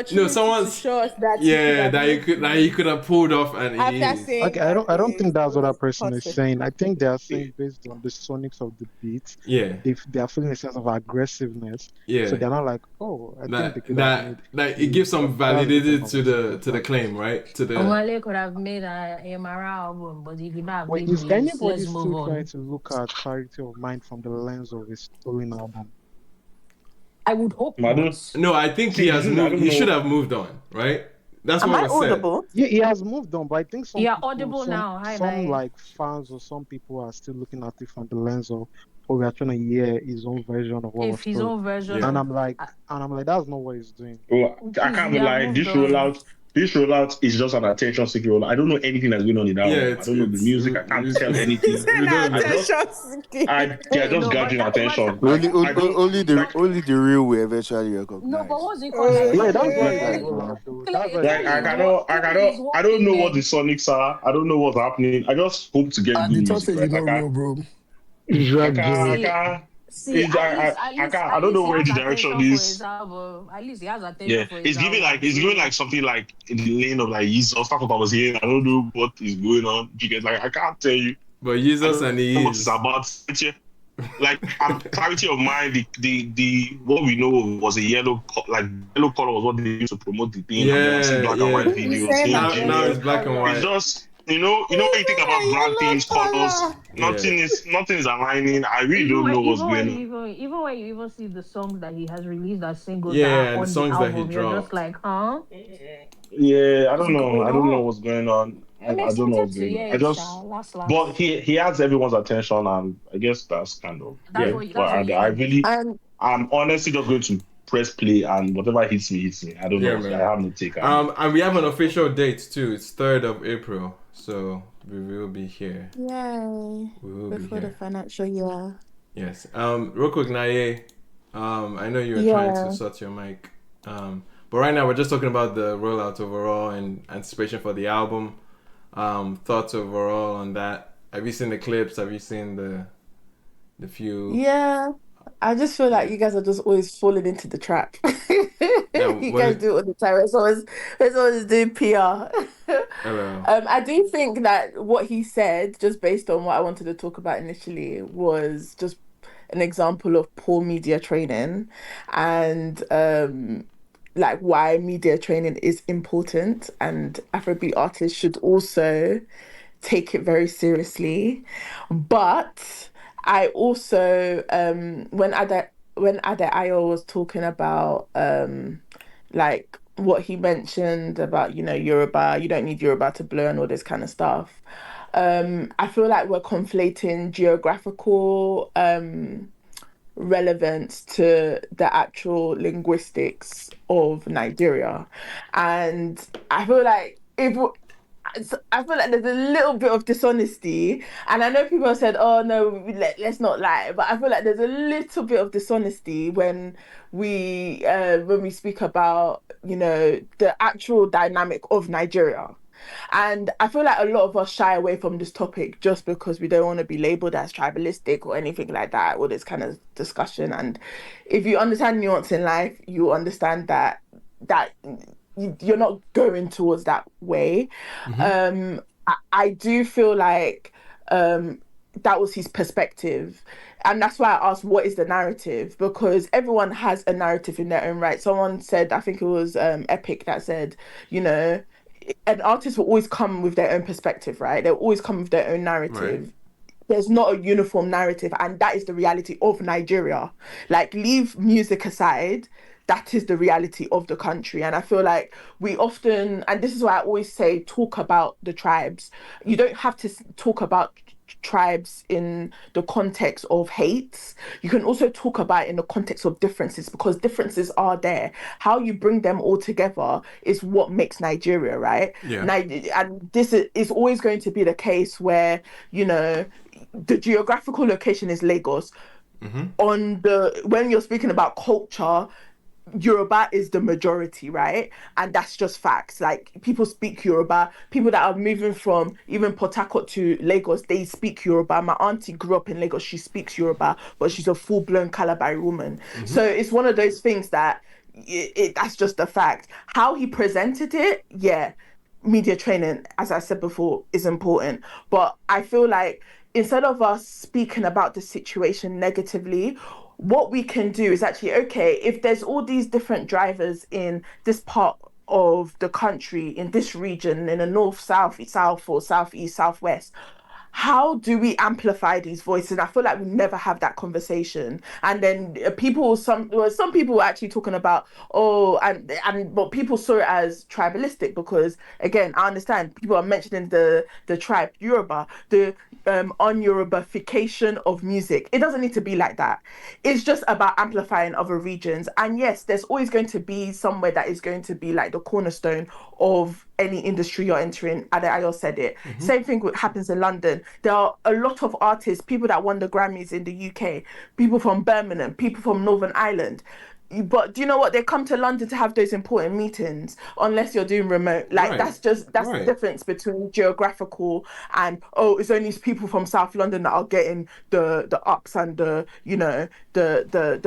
So no, someone's to show us that he could have pulled off an after EE. saying Okay, I don't think that's what that person is saying. I think they are saying based on the sonics of the beats, they are feeling a sense of aggressiveness. Yeah. So they're not like, oh, I think they could that it gives some validity to the claim, right? To the Omale could have made a Mara album, but he did not. Wait, is anybody still trying to look at Clarity of Mind from the lens of his stolen album? I would hope not. No, I think he has moved. He should have moved on, right? That's what was audible? said. Yeah, he has moved on, but I think some people, audible now. Some like fans or some people are still looking at it from the lens of, oh, we are trying to hear his own version of what was his own version. And I'm like, that's not what he's doing. Well, I can't be like this rollout is just an attention seeking rollout. I don't know anything that's going on in that one. I don't know the music. I can't tell anything. They're just gathering attention. Only the real will eventually recognize. No, but what's it called? Yeah, that's I don't know what the Sonics are. I don't know what's happening. I just hope to get good music. Right? I don't know where the direction is. At least he has attention Yeah, for his it's giving like something like in the lane of like Jesus. That's what I was hearing. I don't know what is going on because like I can't tell you. But Jesus and he what it's about. Like clarity of mind. The what we know was a yellow color was what they used to promote the thing. Black and white videos. Now it's black and white. It's just when you think about brand things, colors, nothing is aligning. I really don't know what's going on. Even when you even see the songs that he has released as singles, the on songs the album, that he you're dropped. just like, huh? Yeah, I don't know. I don't know what's going on. I don't know what's going on. I just, but he has everyone's attention, and I guess that's kind of I'm honestly just going to press play, and whatever hits me. I don't know. Man. I have no take. And we have an official date too. It's 3rd of April, so we will be here. Yay! Before the financial year. Yes. Real quick, Naye. I know you were trying to sort your mic. But right now we're just talking about the rollout overall and anticipation for the album. Thoughts overall on that. Have you seen the clips? Have you seen the few? Yeah. I just feel like you guys are just always falling into the trap. You guys do it all the time. It's always doing PR. I do think that what he said, just based on what I wanted to talk about initially, was just an example of poor media training and like why media training is important, and Afrobeat artists should also take it very seriously. But I also when Adebayo was talking about like what he mentioned about, Yoruba, you don't need Yoruba to blow and all this kind of stuff. I feel like we're conflating geographical relevance to the actual linguistics of Nigeria. And I feel like I feel like there's a little bit of dishonesty, and I know people have said, "Oh no, let's not lie," but I feel like there's a little bit of dishonesty when we speak about the actual dynamic of Nigeria. And I feel like a lot of us shy away from this topic just because we don't want to be labeled as tribalistic or anything like that, or this kind of discussion. And if you understand nuance in life, you understand that you're not going towards that way. I do feel like that was his perspective. And that's why I asked, what is the narrative? Because everyone has a narrative in their own right. Someone said, I think it was Epic that said, an artist will always come with their own perspective, right? They'll always come with their own narrative. Right. There's not a uniform narrative, and that is the reality of Nigeria. Like, leave music aside, that is the reality of the country. And I feel like we often, and this is why I always say, talk about the tribes. You don't have to talk about tribes in the context of hate. You can also talk about it in the context of differences, because differences are there. How you bring them all together is what makes Nigeria, right? Yeah. And this is always going to be the case where, the geographical location is Lagos. When you're speaking about culture, Yoruba is the majority, right? And that's just facts. Like, people speak Yoruba. People that are moving from even Port Harcourt to Lagos, they speak Yoruba. My auntie grew up in Lagos. She speaks Yoruba, but she's a full-blown Calabar woman. So it's one of those things that that's just a fact. How he presented it, yeah, media training, as I said before, is important. But I feel like instead of us speaking about the situation negatively, what we can do is actually, okay, if there's all these different drivers in this part of the country, in this region, in the north, south, or southeast, southwest, how do we amplify these voices? And I feel like we never have that conversation. And then some people were actually talking about, but people saw it as tribalistic, because again, I understand people are mentioning the tribe Yoruba, the un-Yorubification of music. It doesn't need to be like that. It's just about amplifying other regions. And yes, there's always going to be somewhere that is going to be like the cornerstone of any industry you're entering. Adebayo said it. Same thing happens in London. There are a lot of artists, people that won the Grammys in the UK, people from Birmingham, people from Northern Ireland. But do you know what? They come to London to have those important meetings, unless you're doing remote. Like, right. That's the difference between geographical and, it's only people from South London that are getting the ups and the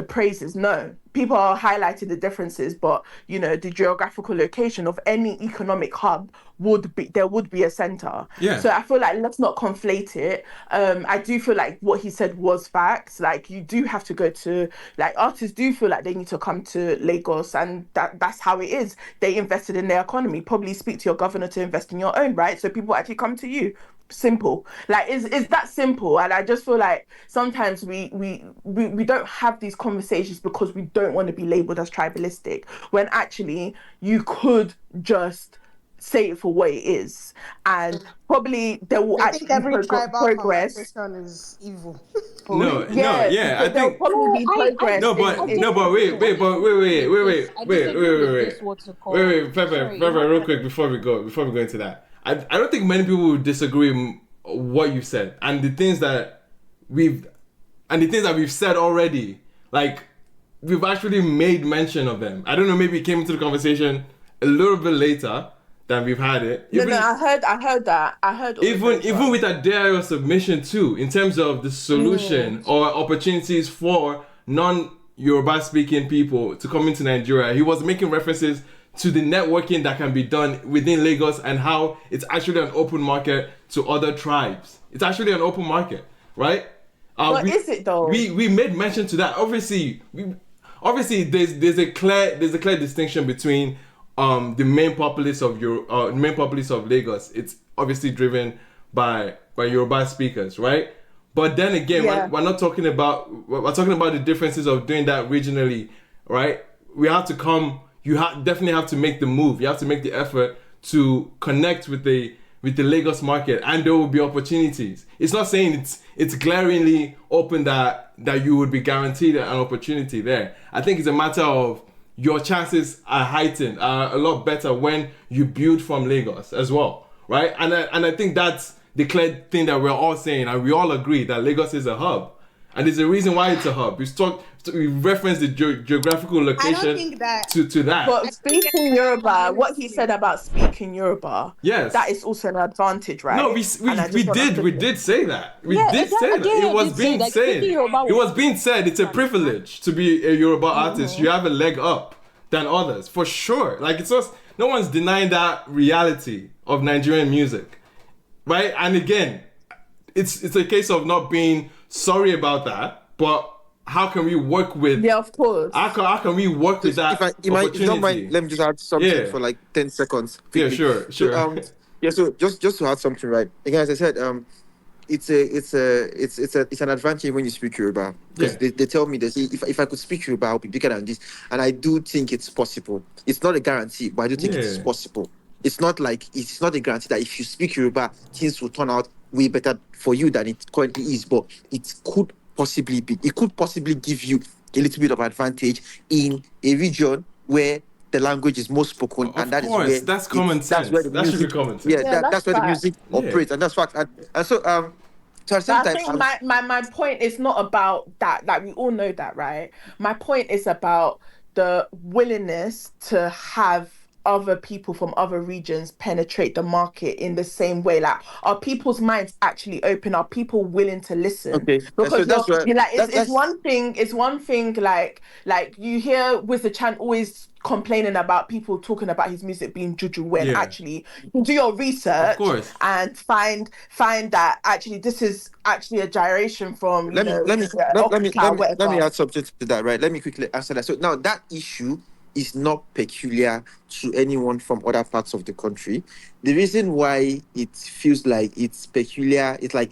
praises. No. People are highlighting the differences, but the geographical location of any economic hub would be a center. Yeah. So I feel like let's not conflate it. I do feel like what he said was facts. Like, you do have to go to, like, artists do feel like they need to come to Lagos, and that's how it is. They invested in their economy. Probably speak to your governor to invest in your own, right? So people actually come to you. Simple. Like, it's that simple. And I just feel like sometimes we don't have these conversations because we don't want to be labeled as tribalistic, when actually you could just say it for what it is, and probably there will I think every progress. Conversation is evil. I think probably be progress. Wait, Pepe, real quick before we go into that. I don't think many people would disagree with what you said and the things that we've said already. Like, we've actually made mention of them. I don't know, maybe it came into the conversation a little bit later than we've had it. I heard that. I heard even with Adebayo's submission too, in terms of the solution or opportunities for non-Yoruba speaking people to come into Nigeria, he was making references to the networking that can be done within Lagos and how it's actually an open market to other tribes. It's actually an open market, right? Is it though? We made mention to that. Obviously, there's a clear distinction between the main populace of Lagos. It's obviously driven by Yoruba speakers, right? But then again, we're talking about the differences of doing that regionally, right? We have to come you definitely have to make the move. You have to make the effort to connect with the Lagos market, and there will be opportunities. It's not saying it's glaringly open that you would be guaranteed an opportunity there. I think it's a matter of your chances are heightened, are a lot better when you build from Lagos as well, right? And I think that's the clear thing that we're all saying, and we all agree that Lagos is a hub, and there's a reason why it's a hub. We reference the geographical location. I don't think that to that. But speaking Yoruba, what he said about speaking Yoruba, yes, that is also an advantage, right? No, we did say that. We did say that. It was being said. It was being said. It's a privilege to be a Yoruba artist. You have a leg up than others, for sure. Like, it's just, no one's denying that reality of Nigerian music, right? And again, it's a case of not being sorry about that, but how can we work with? Yeah, of course. How can we work with that if you don't mind, let me just add something for like 10 seconds. Quickly. Yeah, sure. So just to add something, right? Again, as I said, it's an advantage when you speak Yoruba, because they tell me, they say, if I could speak Yoruba, I'll be bigger than this, and I do think it's possible. It's not a guarantee, but I do think it is possible. It's not a guarantee that if you speak Yoruba, things will turn out way better for you than it currently is, but it could possibly give you a little bit of advantage in a region where the language is most spoken, and that is where that's common sense. That should be common sense. That's where the music operates, and that's fact. And so I think my point is not about that. Like, we all know that, right? My point is about the willingness to have other people from other regions penetrate the market in the same way. Like, are people's minds actually open? Are people willing to listen? Okay. Because it's one thing like you hear Wizard always complaining about people talking about his music being juju, when actually you can do your research and find that actually this is actually a gyration from let me add something to that, right? Let me quickly answer that. So now, that issue is not peculiar to anyone from other parts of the country. The reason why it feels like it's peculiar, it's like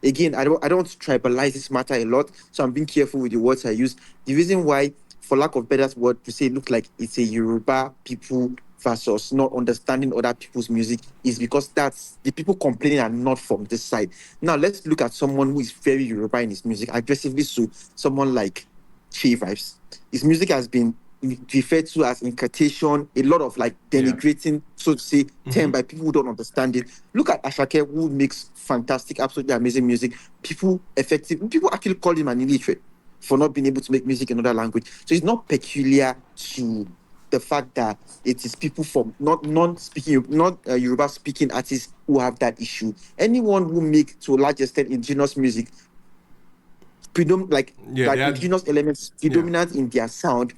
again, I don't want to tribalize this matter a lot, so I'm being careful with the words I use. The reason why, for lack of better word, to say it look like it's a Yoruba people versus not understanding other people's music, is because that's the people complaining are not from this side. Now let's look at someone who is very Yoruba in his music, aggressively so, someone like Chief Vibes. His music has been referred to as incantation, a lot of like denigrating, so to say, term by people who don't understand it. Look at Ashake, who makes fantastic, absolutely amazing music. People actually call him an illiterate for not being able to make music in another language. So it's not peculiar to the fact that it is people from not Yoruba speaking artists who have that issue. Anyone who make, to a large extent, indigenous music, indigenous elements predominant in their sound,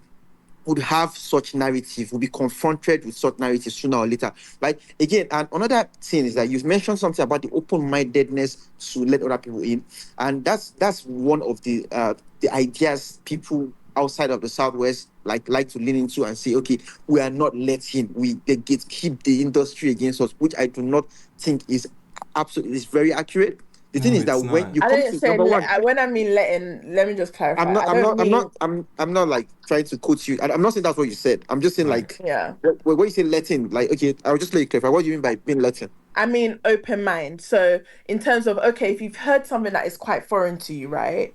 would have such narrative, will be confronted with such narrative sooner or later. Right? Again, and another thing is that you've mentioned something about the open-mindedness to let other people in, and that's one of the ideas people outside of the Southwest like to lean into and say, okay, we are not letting they keep the industry against us, which I do not think is very accurate. The thing is that when you come to number one, when I mean letting, let me just clarify. I'm not like trying to quote you. I'm not saying that's what you said. I'm just saying when you say letting, like, okay, I'll just let you clarify. What do you mean by being letting? I mean open mind. So in terms of, okay, if you've heard something that is quite foreign to you, right?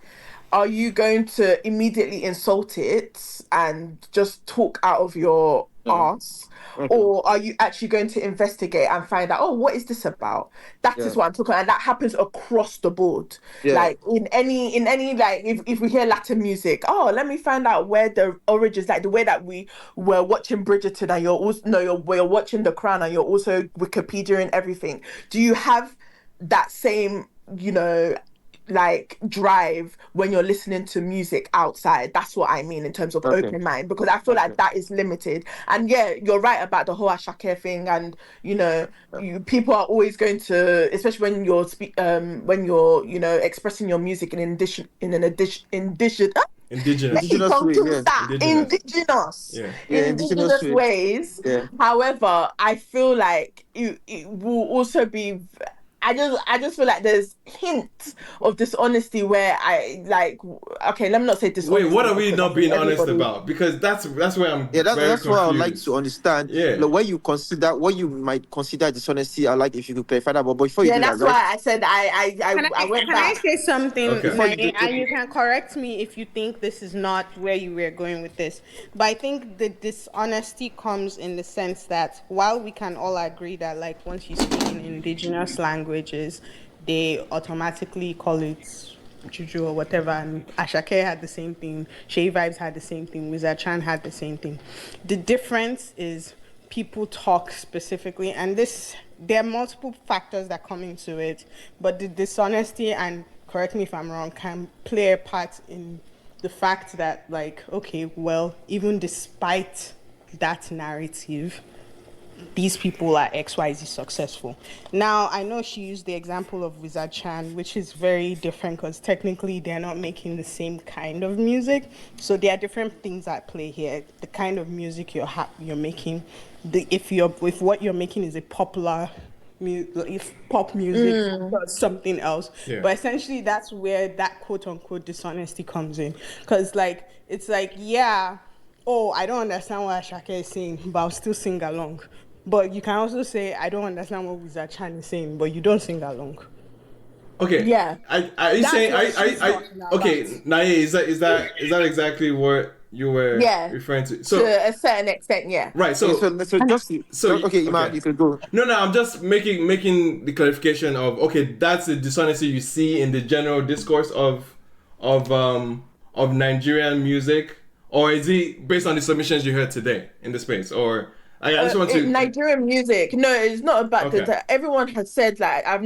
Are you going to immediately insult it and just talk out of your arse? Okay. Or are you actually going to investigate and find out, oh, what is this about? That is what I'm talking about. And that happens across the board. Yeah. Like in any like if we hear Latin music, oh, let me find out where the origins, like the way that we were watching Bridgerton and we're watching The Crown and you're also Wikipedia and everything. Do you have that same, like drive when you're listening to music outside? That's what I mean in terms of open mind, because I feel like that is limited. And you're right about the whole Ashake thing, and people are always going to, especially when you're expressing your music in indigenous ways. Yeah. However, I feel like it will also be, I just feel like there's hints of dishonesty where okay, let me not say dishonesty. Wait, what are we because not I think being honest everybody- about? Because that's where I'm Yeah, very that's what I would like confused. to understand. Yeah. Like, what you might consider dishonesty. I like if you could clarify that. But before you Yeah, do that, that's right? why I said I went Can I back. say something, Okay. Before you Nae, do- and you can correct me if you think this is not where you were going with this. But I think the dishonesty comes in the sense that while we can all agree that, like, once you speak in indigenous languages, they automatically call it Juju or whatever, and Ashake had the same thing, Shay Vibes had the same thing, Wizard Chan had the same thing. The difference is people talk specifically, and there are multiple factors that come into it, but the dishonesty, and correct me if I'm wrong, can play a part in the fact that, like, okay, well, even despite that narrative, these people are XYZ successful. Now, I know she used the example of Wizard Chan, which is very different because technically they're not making the same kind of music. So there are different things at play here. The kind of music you're making, if what you're making is a popular if pop music does something else. Yeah. But essentially that's where that quote unquote dishonesty comes in. Because like it's like, yeah, oh, I don't understand what Ashake is saying, but I'll still sing along. But you can also say, I don't understand what Wizard Chan is saying, but you don't sing along. Okay. Yeah. Are you That's saying what she's talking about. okay, Naye, is that exactly what you were referring to? So to a certain extent, yeah. right, so okay, Iman, you can go. No, I'm just making the clarification of, okay, that's the dishonesty you see in the general discourse of Nigerian music, or is it based on the submissions you heard today in the space, or I just want to Nigerian music. No, it's not about Okay. everyone has said, like, I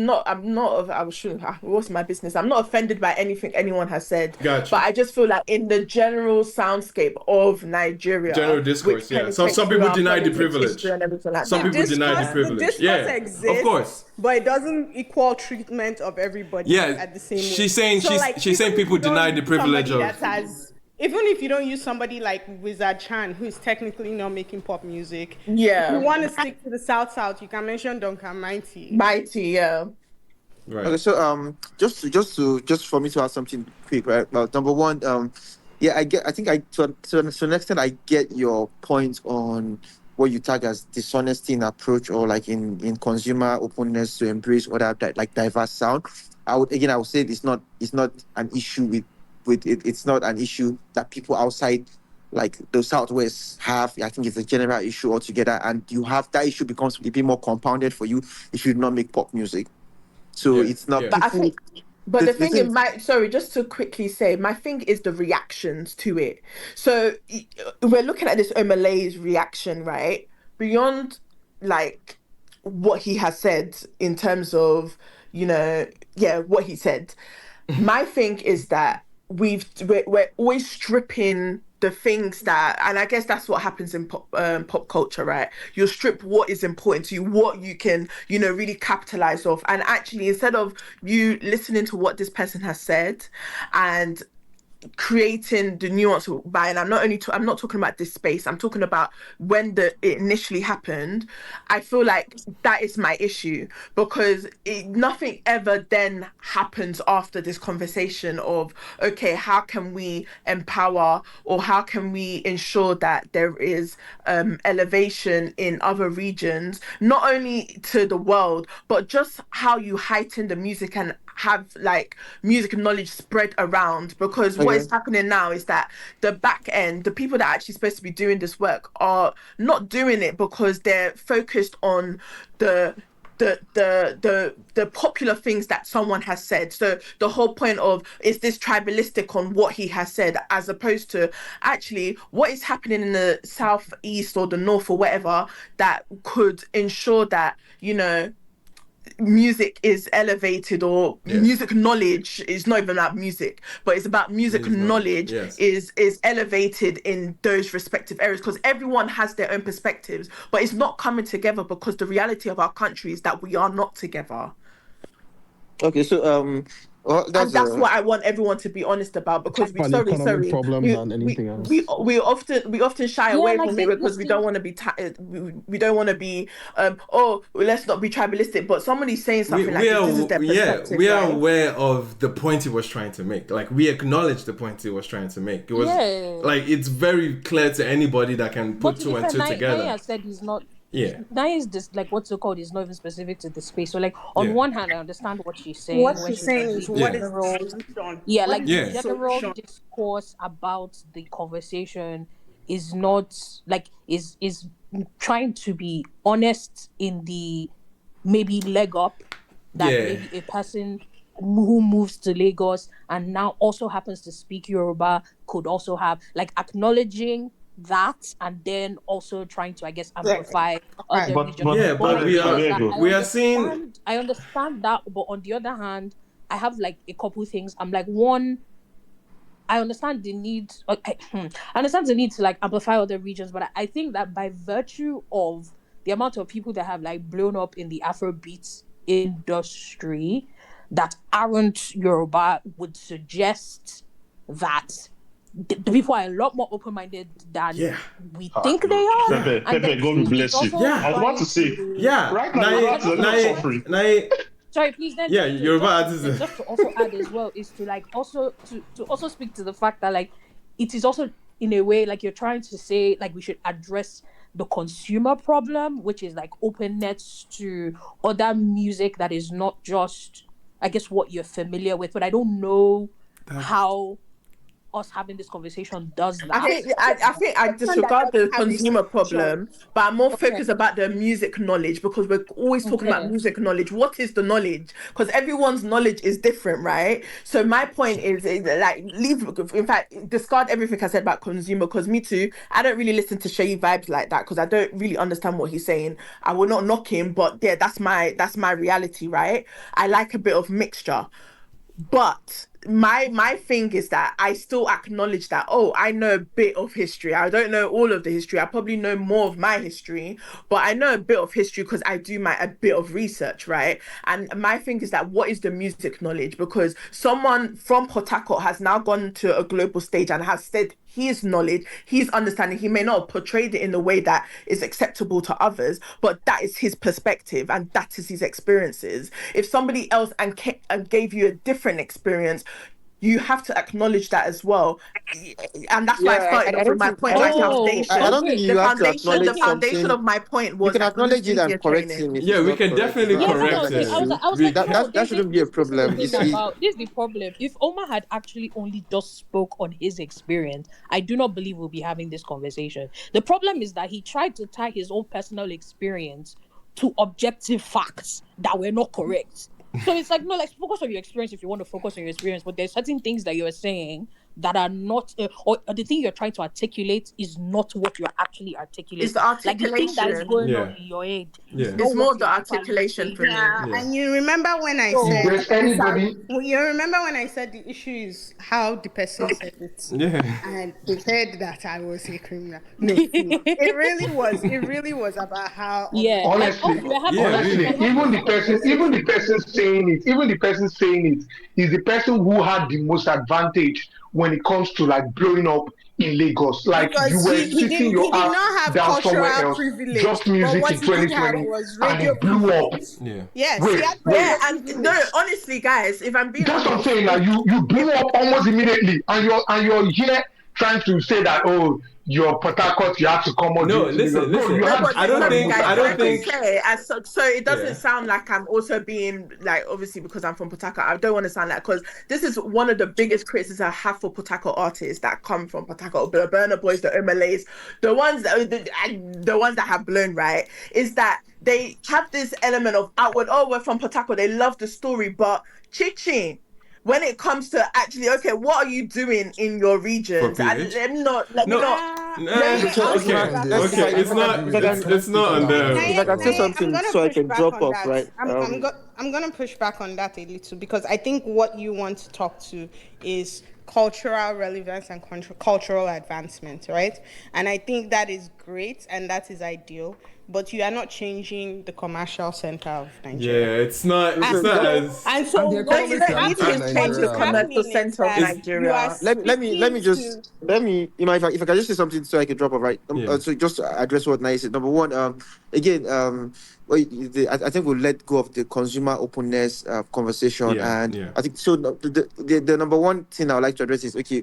shouldn't. What's my business? I'm not offended by anything anyone has said. Gotcha. But I just feel like in the general soundscape of Nigeria, general discourse, which yeah. Some penetrates people throughout deny the politics, privilege. history and everything like Some that. people deny the The privilege. discourse Yeah, exists, of course. but it doesn't equal treatment of everybody Yeah, at the same way. she's saying she's saying even if people you don't deny the use privilege somebody of. that has- even if you don't use somebody like Wizard Chan, who is technically not making pop music, Yeah. if you want to stick to the South, you can mention Duncan Mighty. Mighty, yeah. Right. Okay, so just for me to add something quick, right? Number one, yeah, I think to an extent I get your point on what you tag as dishonesty in approach, or like in consumer openness to embrace other like diverse sound. I would say it's not an issue with it. It's not an issue that people outside like the Southwest have. I think it's a general issue altogether, and you have that issue becomes a bit more compounded for you if you do not make pop music. So Yeah, it's not yeah. But I people. think, but the thing thing- in my, sorry, just to quickly say, my thing is the reactions to it. So we're looking at this Omalay's reaction, right? Beyond like what he has said in terms of, what he said. My thing is that we're always stripping the things that, and I guess that's what happens in pop culture, right? You strip what is important to you, what you can really capitalize off, and actually instead of you listening to what this person has said and creating the nuance by, and I'm not talking about this space, I'm talking about when it initially happened. I feel like that is my issue, because nothing ever then happens after this conversation of, okay, how can we empower, or how can we ensure that there is elevation in other regions, not only to the world, but just how you heighten the music and have like music knowledge spread around. Because what is happening now is that the back end, the people that are actually supposed to be doing this work, are not doing it because they're focused on the popular things that someone has said. So the whole point of, is this tribalistic on what he has said, as opposed to actually what is happening in the southeast or the north or whatever that could ensure that music is elevated, or music knowledge is not even about music, but it's about music knowledge is elevated in those respective areas, because everyone has their own perspectives, but it's not coming together because the reality of our country is that we are not together. Okay, so Well, And that's what I want everyone to be honest about, because and economic problems and anything else. we often shy away from it because we don't want to be we don't want to be let's not be tribalistic, but somebody's saying something this is their perspective. We are aware of the point he was trying to make. Like, we acknowledge the point he was trying to make. It was like, it's very clear to anybody that can put two and two together. Naya said he's not. Yeah. Naya is just like, what's it called? Is not even specific to the space. So, like, on one hand, I understand what she's saying. What she's saying is, what is general, the solution? yeah, like the general discourse about the conversation is not like is trying to be honest in the maybe leg up that maybe a person who moves to Lagos and now also happens to speak Yoruba could also have, like, acknowledging that, and then also trying to, I guess, amplify other regions. But we are seeing. I understand that, but on the other hand, I have like a couple things. I'm like, one, I understand the need. I understand the need to like amplify other regions, but I think that by virtue of the amount of people that have like blown up in the Afrobeat industry that aren't Yoruba would suggest that the people are a lot more open-minded than we think they are. Pepe, God bless you. I was about to say, right now, sorry, please. Then Yoruba artists. Just to also add as well is to like also to also speak to the fact that like it is also in a way like you're trying to say like we should address the consumer problem, which is like openness to other music that is not just, I guess, what you're familiar with. But I don't know how us having this conversation does that. I think I disregard the consumer problem, but I'm more focused about the music knowledge, because we're always talking about music knowledge. What is the knowledge? Because everyone's knowledge is different, right? So my point is like, in fact, discard everything I said about consumer, because me too, I don't really listen to Shay vibes like that, because I don't really understand what he's saying. I will not knock him, but yeah, that's my reality, right? I like a bit of mixture. But my thing is that I still acknowledge that, I know a bit of history. I don't know all of the history. I probably know more of my history, but I know a bit of history because I do a bit of research, right? And my thing is that, what is the music knowledge? Because someone from Port Harcourt has now gone to a global stage and has said his knowledge, his understanding. He may not have portrayed it in a way that is acceptable to others, but that is his perspective and that is his experiences. If somebody else and gave you a different experience, you have to acknowledge that as well. And that's why I started off with my point. My foundation. I don't think you have to acknowledge the foundation of my point was, you can acknowledge it and correct him. Yeah, we can definitely correct it. I was like, that shouldn't be a problem. This is the problem. If Omar had actually only just spoke on his experience, I do not believe we'll be having this conversation. The problem is that he tried to tie his own personal experience to objective facts that were not correct. So it's like, no, like, focus on your experience if you want to focus on your experience, but there's certain things that you're saying that are not, or the thing you're trying to articulate is not what you're actually articulating. It's the articulation. Like the thing that is going on in your head. It's more the articulation for me. And you remember when I said the issue is how the person said it. And they said that I was a criminal. No, it really was about how. Honestly, even the person saying it is the person who had the most advantage when it comes to like blowing up in Lagos. Like, because you were sitting your ass down somewhere else, just music in 2020, and it blew up. And no, honestly, guys, if I'm being that's what I'm saying. Like, you blew up almost immediately, and you're here trying to say that, your Port Harcourt, you have to come on. No, listen. I don't think. So it doesn't sound like I'm also being like, obviously because I'm from Port Harcourt, I don't want to sound like, because this is one of the biggest criticisms I have for Port Harcourt artists that come from Port Harcourt, the Burna Boys, the Omalays, the ones that have blown, right, is that they have this element of outward, we're from Port Harcourt, they love the story, but chichi. When it comes to actually, okay, what are you doing in your regions? I'm not like it's not on them. If I can say something so I can drop off, right? I'm gonna push back on that a little, because I think what you want to talk to is cultural relevance and cultural advancement, right? And I think that is great and that is ideal. but you are not changing the commercial center of Yeah, Nigeria. it's not. It's And not so, as. and so And the what economy is cannot What feed is happening? What is the Nigeria. commercial happening is center of that Is you are Nigeria? let me speaking just to. let me if I can just say something so I can drop off, right. Yeah. So just to address what Nai said. Number one, again, I think we'll let go of the consumer openness conversation, Yeah. and Yeah. I think so. The number one thing I would like to address is okay.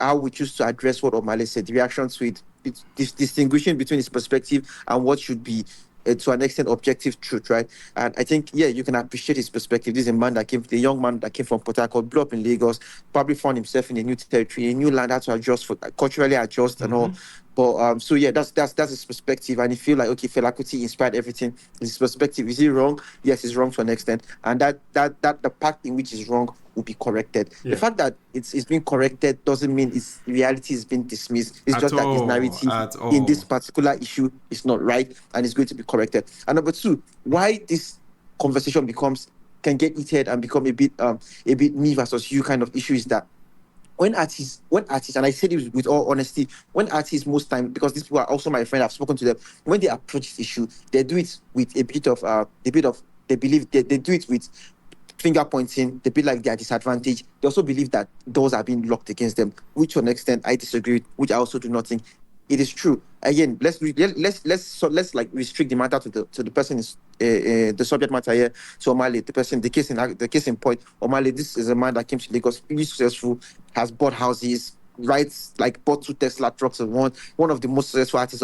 How we choose to address what Omale said, the reaction to it, it's distinguishing between his perspective and what should be to an extent objective truth, right? And I think, yeah, you can appreciate his perspective. This is a man that came, the young man that came from Port Harcourt, blew up in Lagos, probably found himself in a new territory, a new land, had to adjust for culturally adjust and all. But so yeah, that's his perspective, and he feel like okay, Fela Kuti inspired everything. His perspective, is he wrong? Yes, he's wrong to an extent, and that the part in which he's wrong will be corrected. Yeah. The fact that it's being corrected doesn't mean its reality is being dismissed. It's At just that his all. narrative At in this all. particular issue is not right, and it's going to be corrected. And number two, why this conversation can get heated and become a bit me versus you kind of issue is that when artists, and I say this with all honesty, when artists most time, because these people are also my friend, I've spoken to them, when they approach this issue, they do it with they believe they do it with finger pointing, they feel like they are disadvantaged. They also believe that doors are being locked against them, which to an extent I disagree with, which I also do not think it is true. Again, let's like restrict the matter to the person is the subject matter here, to Omale, the case in point. Omale, this is a man that came to Lagos, really successful, has bought houses, right? Like bought 2 Tesla trucks and one of the most successful artists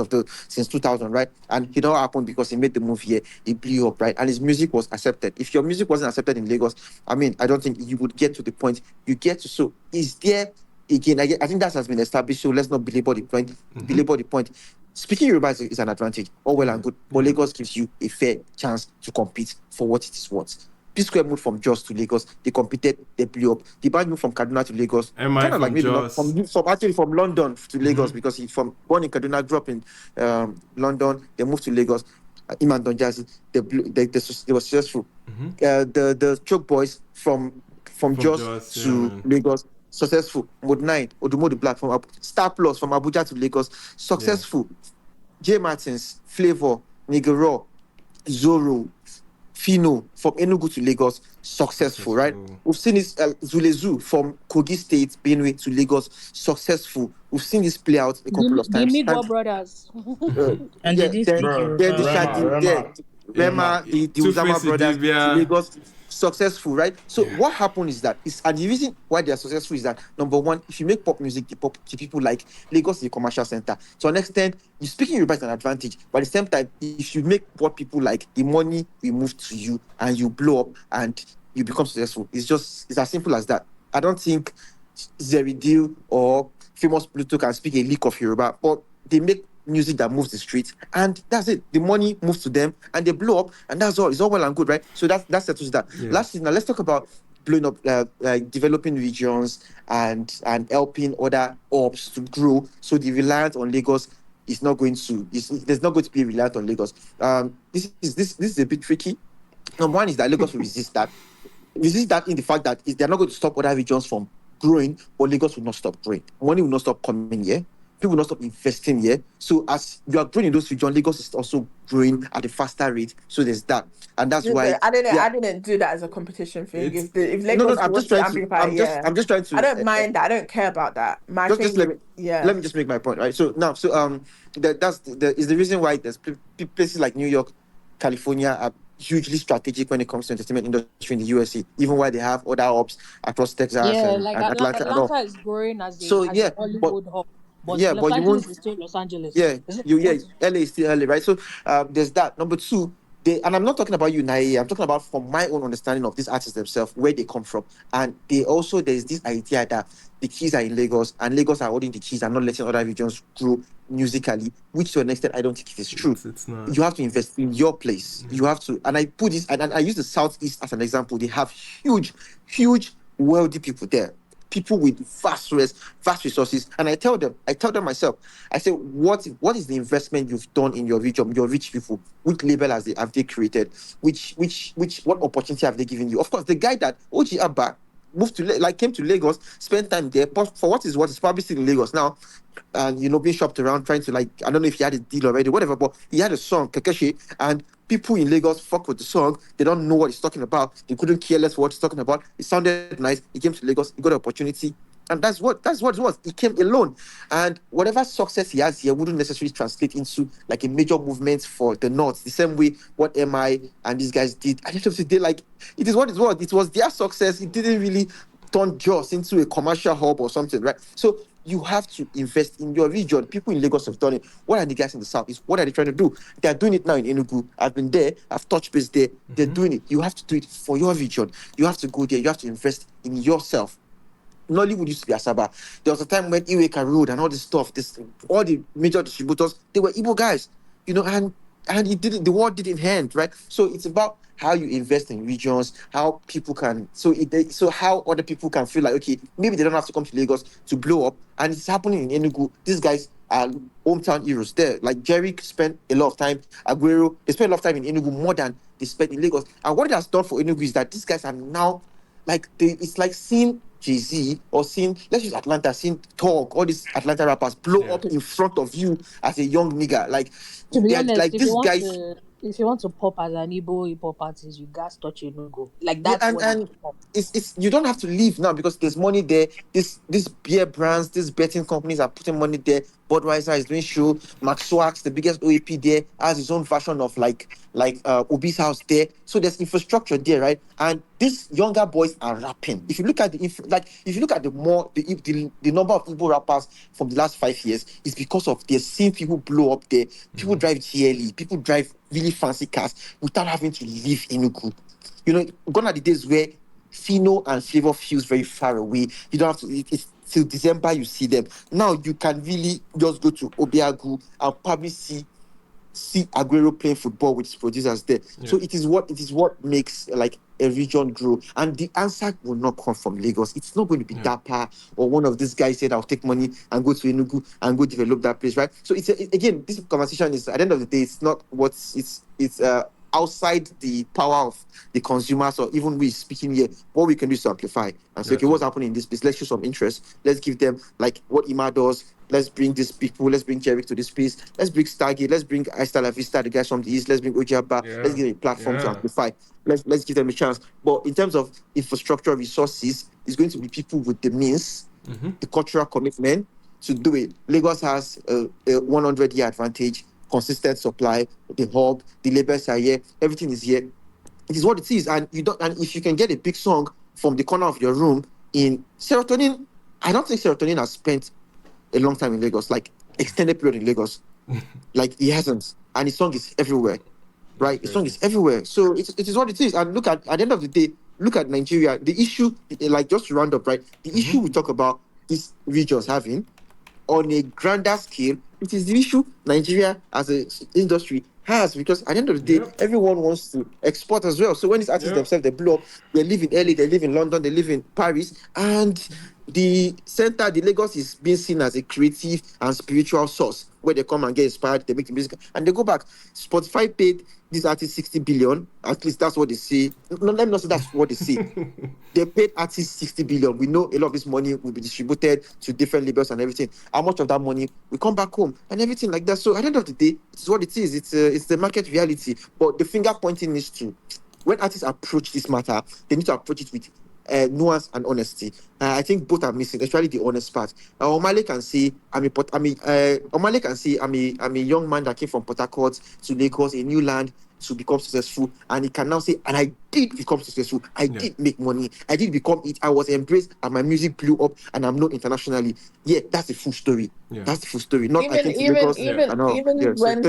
since 2000, right? And it all happened because he made the move here. He blew up, right? And his music was accepted. If your music wasn't accepted in Lagos, I mean, I don't think you would get to the point you get to. So is there again? I think that has been established. So let's not belabor the point. Belabor the point. Speaking Yoruba is an advantage, all well and good, but Lagos gives you a fair chance to compete for what it is worth. P-Square moved from Jos to Lagos. They competed, they blew up. The band moved from Kaduna to Lagos. Am I Kind of like from maybe not Jos? from London to Lagos because he's born in Kaduna, grew up in London. They moved to Lagos. Iman Donjazzy, they were successful. The Choke Boys from Jos to Lagos, successful. Mode 9, Odumodu Black from Star Plus from Abuja to Lagos, successful. J Martins, Flavor, Nigero, Zoro, Fino from Enugu to Lagos, successful, right? We've seen this Zulezu from Kogi State, Benue to Lagos, successful. We've seen this play out a couple of times. The Migwa brothers. And Yeah, they did speak then Yoruba. the Shadi, Rema, the Uzama brothers to Lagos, successful, right? So what happened is that and the reason why they are successful is that number one, if you make pop music, the people like Lagos is a commercial center. To an extent, you speaking Yoruba is an advantage, but at the same time, if you make what people like, the money will move to you and you blow up and you become successful. It's as simple as that. I don't think Zeridil or Famous Pluto can speak a lick of Yoruba, but they make music that moves the street, and that's it. The money moves to them, and they blow up, and that's all. It's all well and good, right? So that settles that. Yeah. Lastly, now let's talk about blowing up, like developing regions and helping other ops to grow. So the reliance on Lagos is not going to. There's not going to be a reliance on Lagos. This is a bit tricky. Number one is that Lagos will resist that. Resist that in the fact that they're not going to stop other regions from growing, but Lagos will not stop growing. Money will not stop coming here. People will not stop investing here. So as you are growing in those regions, Lagos is also growing at a faster rate. So there's that, and that's why I didn't do that as a competition thing. If no, Lagos I'm wants just to trying to. amplify, I'm just trying to. I don't mind that. I don't care about that. My thing Just let me yeah. let me just make my point, right? So now, that's the reason why there's places like New York, California are hugely strategic when it comes to entertainment industry in the USA, even while they have other hubs across Texas Yeah, and like Atlanta and all. Atlanta is growing as So a yeah, but Hollywood hub, but Los you Angeles won't. is still Los Angeles. Yeah, LA is still LA, right? So there's that. Number two, and I'm not talking about you, Nae, I'm talking about from my own understanding of these artists themselves, where they come from. And there's this idea that the keys are in Lagos, and Lagos are holding the keys and not letting other regions grow musically, which to an extent I don't think it is true. It's not. You have to invest in your place. You have to, and I put this, and I use the Southeast as an example. They have huge, wealthy people there. People with vast resources, and I tell them myself, I say, what is the investment you've done in your region, your rich people? Which label have they created? What opportunity have they given you? Of course, the guy that OG Abba moved to came to Lagos, spent time there. But for what is what, he's probably still in Lagos now, and being shopped around, trying to I don't know if he had a deal already, whatever. But he had a song, Kekeshi, and people in Lagos fuck with the song. They don't know what he's talking about. They couldn't care less what he's talking about. It sounded nice. He came to Lagos. He got an opportunity. And that's what it was. He came alone. And whatever success he has here wouldn't necessarily translate into a major movement for the North. The same way what MI and these guys did. At the end of the day, it is what it was. It was their success. It didn't really turn Jos into a commercial hub or something, right? So you have to invest in your region. People in Lagos have done it. What are the guys in the South? What are they trying to do? They are doing it now in Enugu. I've been there. I've touched base there. They're doing it. You have to do it for your region. You have to go there. You have to invest in yourself. Nollywood used to be Asaba. There was a time when Iweka Road and all this stuff, all the major distributors, they were Igbo guys, and the war didn't end, right? So it's about how you invest in regions, how people can, so how other people can feel like, okay, maybe they don't have to come to Lagos to blow up, and it's happening in Enugu. These guys are hometown heroes there. Like Jerry spent a lot of time, Aguero, they spent a lot of time in Enugu more than they spent in Lagos. And what it has done for Enugu is that these guys are now it's like seeing Jay-Z or seeing, let's use Atlanta, seeing Talk, all these Atlanta rappers blow up in front of you as a young nigga. To be honest, if these guys. if you want to pop as an Igbo hip hop artist, you guys touch a no go. That's and it's you don't have to leave now because there's money there. This beer brands, these betting companies are putting money there. Budweiser is doing show. Max Swax, the biggest OAP there, has his own version of Obi's house there. So there's infrastructure there, right? And these younger boys are rapping. If you look at the number of Igbo rappers from the last 5 years, it's because of they're seeing people blow up there. People drive GLE, people drive really fancy cars without having to leave Enugu. Gone are the days where Fino and Flavor feels very far away. You don't have to. It's till December you see them. Now you can really just go to Obiagu and probably see Aguero playing football with his producers there. Yeah. So it is what makes a region grow. And the answer will not come from Lagos. It's not going to be Dapa or one of these guys said I'll take money and go to Enugu and go develop that place, right? So again, this conversation is at the end of the day, it's not it's outside the power of the consumers or even we speaking here. What we can do is to amplify and say, okay, what's happening in this place? Let's show some interest. Let's give them what Ima does. Let's bring these people. Let's bring Jerry to this place. Let's bring Stargate. Let's bring Aista La Vista, the guys from the East. Let's bring Ojaba. Let's give them a platform to amplify. Let's give them a chance. But in terms of infrastructure resources, it's going to be people with the means, the cultural commitment to do it. Lagos has a 100-year advantage. Consistent supply, the hub, the labels are here, everything is here. It is what it is, and if you can get a big song from the corner of your room in Serotonin, I don't think Serotonin has spent a long time in Lagos, extended period in Lagos. He hasn't, and his song is everywhere, right? His song is everywhere, so it is what it is. And look at the end of the day, look at Nigeria. The issue, just to round up, right? The issue we talk about these regions having on a grander scale, it is the issue Nigeria as an industry has, because at the end of the day, everyone wants to export as well. So when these artists themselves, they blow up, they live in LA, they live in London, they live in Paris, and the center, the Lagos, is being seen as a creative and spiritual source where they come and get inspired, they make the music, and they go back. Spotify paid these artists 60 billion, at least that's what they say. No, let me not say that's what they say. They paid artists 60 billion. We know a lot of this money will be distributed to different labels and everything. How much of that money will come back home and everything like that? So at the end of the day, it's what it is. It's the market reality. But the finger pointing is true. When artists approach this matter, they need to approach it with nuance and honesty. I think both are missing, especially the honest part. Omale can say, I'm a young man that came from Port Harcourt to Lagos, a new land, to become successful, and he can now say, and I did become successful. I did make money. I did become it. I was embraced, and my music blew up, and I'm known internationally. Yeah, that's the full story. That's the full story. Not even when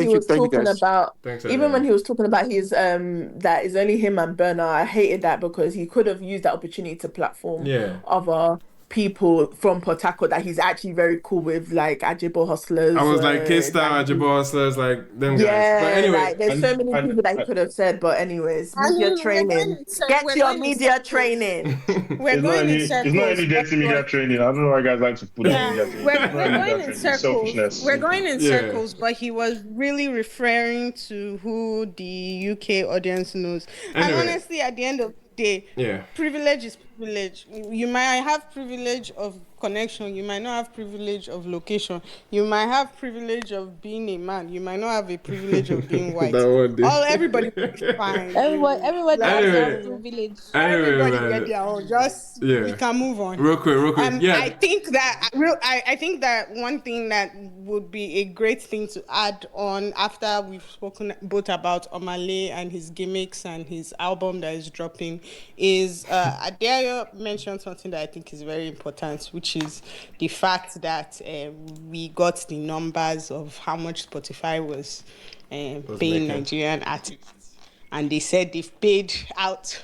he was talking about his that is only him and Burner. I hated that because he could have used that opportunity to platform other people from Port Harcourt that he's actually very cool with, like Ajibo Hustlers. I was K-Star, Ajibo Hustlers, them guys. But anyway, there's so many people that he could have said, but anyways, media training. Get your media training. We're going in circles. It's not any dirty media training. I don't know why guys like to put it media training. We're going in circles. We're going in circles, but he was really referring to who the UK audience knows. Anyway. And honestly, at the end of day, Yeah. privilege is privilege. You might have privilege of connection. You might not have privilege of location. You might have privilege of being a man. You might not have a privilege of being white. Everybody will be fine. Everybody has their own privilege. Everybody get their own. Just we can move on. Real quick. Yeah. I think that one thing that would be a great thing to add on after we've spoken both about Omale and his gimmicks and his album that is dropping is Adeayo mentioned something that I think is very important, which is the fact that we got the numbers of how much Spotify was paying Nigerian artists, and they said they've paid out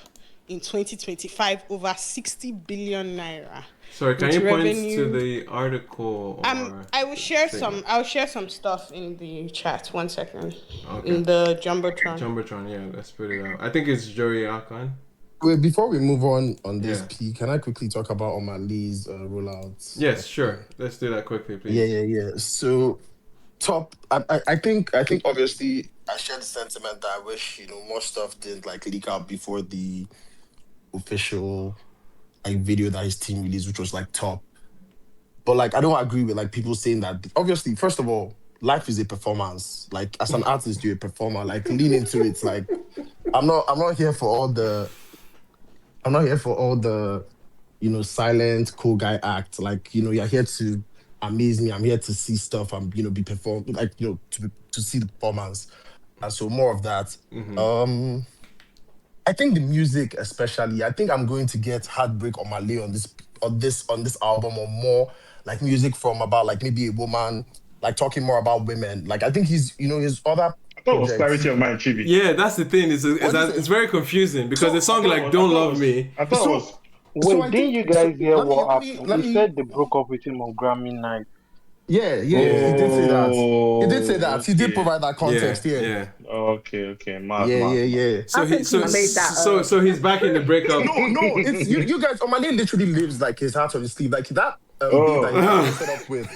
in 2025 over 60 billion naira. Sorry, can you point to the article? I will share some. I'll share some stuff in the chat. 1 second. Okay. In the Jumbotron. Yeah, let's put it out. I think it's Joey Akan. Wait, before we move on this P, can I quickly talk about Omale's rollouts? Yes, sure. Let's do that quickly, please. Yeah. So, top. I think obviously I share the sentiment that I wish more stuff didn't leak out before the official video that his team released, which was top. But I don't agree with people saying that. Obviously, first of all, life is a performance. As an artist, you're a performer. Lean into it. I'm not here for all the silent cool guy act. You're here to amaze me. I'm here to see stuff and be performed. To see the performance. And so more of that. Mm-hmm. I think the music, especially, I think I'm going to get Heartbreak Omale on this album, or more music from about maybe a woman, talking more about women. I think he's his other. I thought it was Clarity of Mind, Chibi. Yeah, that's the thing. It's very confusing because the song Don't Love Me. I thought it was. Wait, didn't you guys hear what happened? He said they broke up with him on Grammy night. Yeah, he did say that. He did say that. Okay. He did provide that context. Yeah. Okay. Yeah. So he's back in the breakup. No. It's you guys. Omale literally lives his heart on his sleeve. That babe that he was posted up with.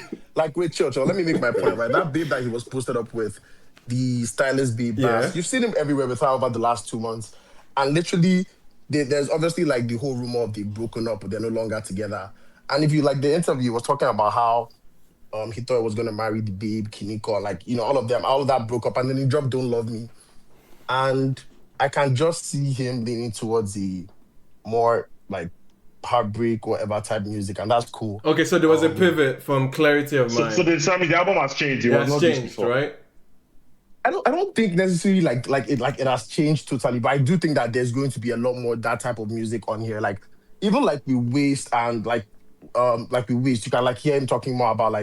Wait, Church. Let me make my point. Right, that babe that he was posted up with, the stylist babe. Yeah. You've seen him everywhere with her over the last 2 months, and literally, there's obviously the whole rumor of they've broken up, but they're no longer together. And if you the interview, he was talking about how. He thought he was gonna marry the babe, Kiniko, all of them, all of that broke up, and then he dropped "Don't Love Me," and I can just see him leaning towards the more heartbreak, whatever type music, and that's cool. Okay, so there was a pivot from Clarity of Mind. So then, Sammy, the album has changed. It was not changed, right? I don't think necessarily it has changed totally, but I do think that there's going to be a lot more that type of music on here. Even we Waste and we Waste, you can hear him talking more about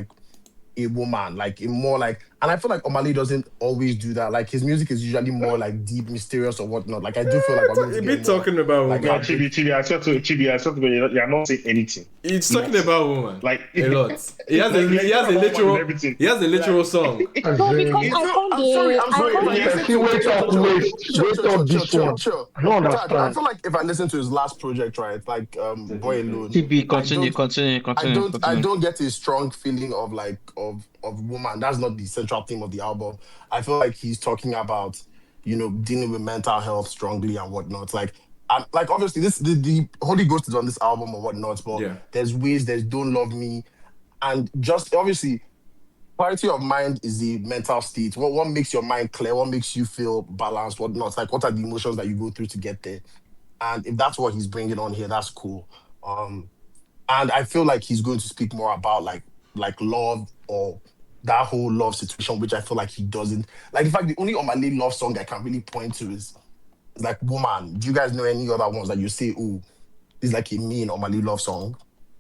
a woman, and I feel Omale doesn't always do that. His music is usually more deep, mysterious or whatnot. I do feel I'm going to be talking about woman. Chibi, I swear to you're not saying anything. He's talking about woman a lot. He has a literal song. No, because I don't understand. I feel if I listen to his last project, right, Boy Alone. Chibi, continue. I don't get a strong feeling of woman. That's not the central theme of the album. I feel he's talking about dealing with mental health strongly and whatnot. Obviously the Holy Ghost is on this album or whatnot, but there's Ways, there's Don't Love Me, and just obviously clarity of mind is the mental state. What makes your mind clear? What makes you feel balanced? Whatnot? What are the emotions that you go through to get there? And if that's what he's bringing on here, that's cool. And I feel he's going to speak more about love or that whole love situation, which I feel he doesn't. In fact, the only Omale love song I can really point to is Woman. Do you guys know any other ones that you say, oh, this is a mean Omale love song?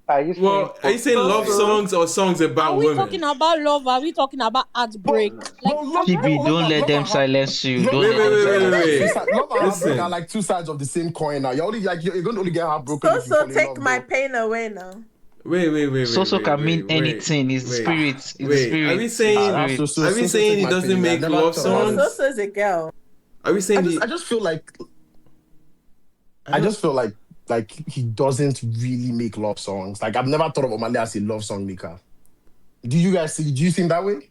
Are you saying love songs or songs about women? Are we talking about love? Are we talking about heartbreak? Chibi, don't let them silence you. Wait. Love and heartbreak are two sides of the same coin now. You're only you're going to only get heartbroken. So take my pain away now. Wait. So can mean anything. It's the spirit. It's the spirit. Are we saying he doesn't make love songs? So is a girl. Are we saying I just feel he doesn't really make love songs. I've never thought of Omale as a love song maker. Do you guys see? Do you think that way?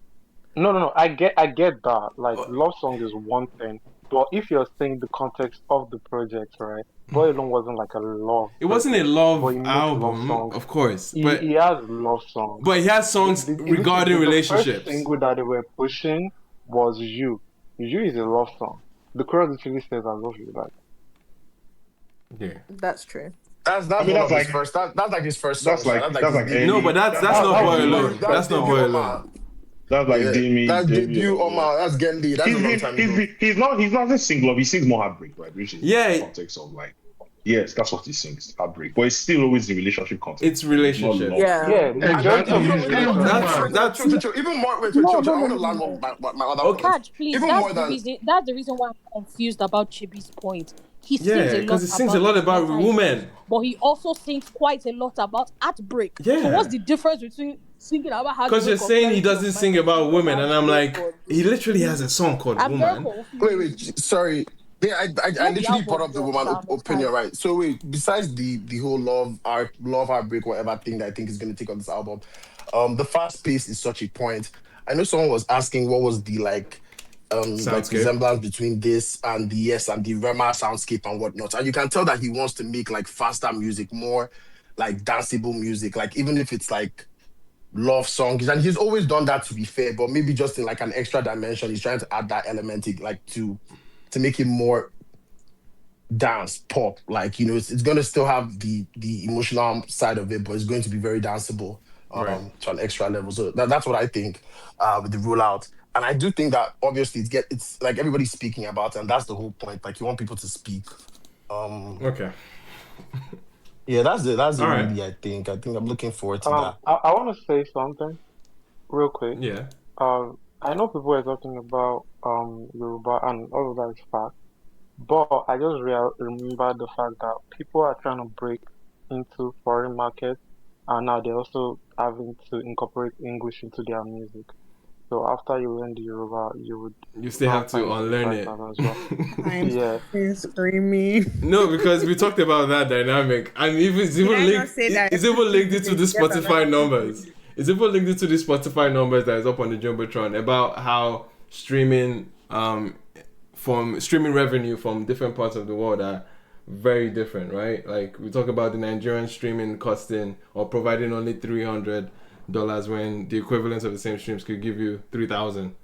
No. I get that. Love song is one thing, but if you're saying the context of the project, right? Boy Alone wasn't like a love. It wasn't a love but he makes album, love songs. of course, He but has love songs. but he has songs regarding relationships. The first single that they were pushing was You. You is a love song. The chorus literally says I love you. Like, yeah, that's true. That's his first. That's like his first song. That's like no, but that's not Boy Alone. That's not Boy Alone. That's like Demi. That's debut Omar. That's Gendy. That's a long time ago. He's not a single. He sings more heartbreak, right? Which is the context of like, yes, that's what he sings, heartbreak. But it's still always the relationship context. It's relationship. Yeah. That's even more. Wait, I want to land on my other point. Please, Even that's more than that's the reason why I'm confused about Chibi's point. He sings a lot about women, but he also sings quite a lot about heartbreak. Yeah. So what's the difference between singing about heartbreak? Because you're saying he doesn't sing about women, and I'm like, he literally has a song called Woman. Wait, sorry. Yeah, I literally brought up the woman opinion, right? So wait, besides the whole love heartbreak, whatever thing that I think is going to take on this album, the fast pace is such a point. I know someone was asking what was the like resemblance between this and the Rema soundscape and whatnot, and you can tell that he wants to make like faster music, more like danceable music, like even if it's like love songs, and he's always done that, to be fair, but maybe just in like an extra dimension, he's trying to add that element to make it more dance pop, like, you know, it's going to still have the emotional side of it, but it's going to be very danceable to an extra level. So that's what I think with the rollout. And I do think that obviously it's like everybody's speaking about it, and that's the whole point. Like, you want people to speak. Okay. Yeah, that's it. That's it. All Really, right. I think I'm looking forward to that. I want to say something real quick. Yeah. I know people are talking about Yoruba and all of that is fact, but I just remember the fact that people are trying to break into foreign markets, and now they're also having to incorporate English into their music. So after you learn the Yoruba, you still have to unlearn it. As well. I'm screaming. No, because we talked about that dynamic, and it's even linked into the Spotify numbers. It's even linked into the Spotify numbers that is up on the Jumbotron about how streaming revenue from different parts of the world are very different, right? Like, we talk about the Nigerian streaming costing or providing only $300 when the equivalent of the same streams could give you 3,000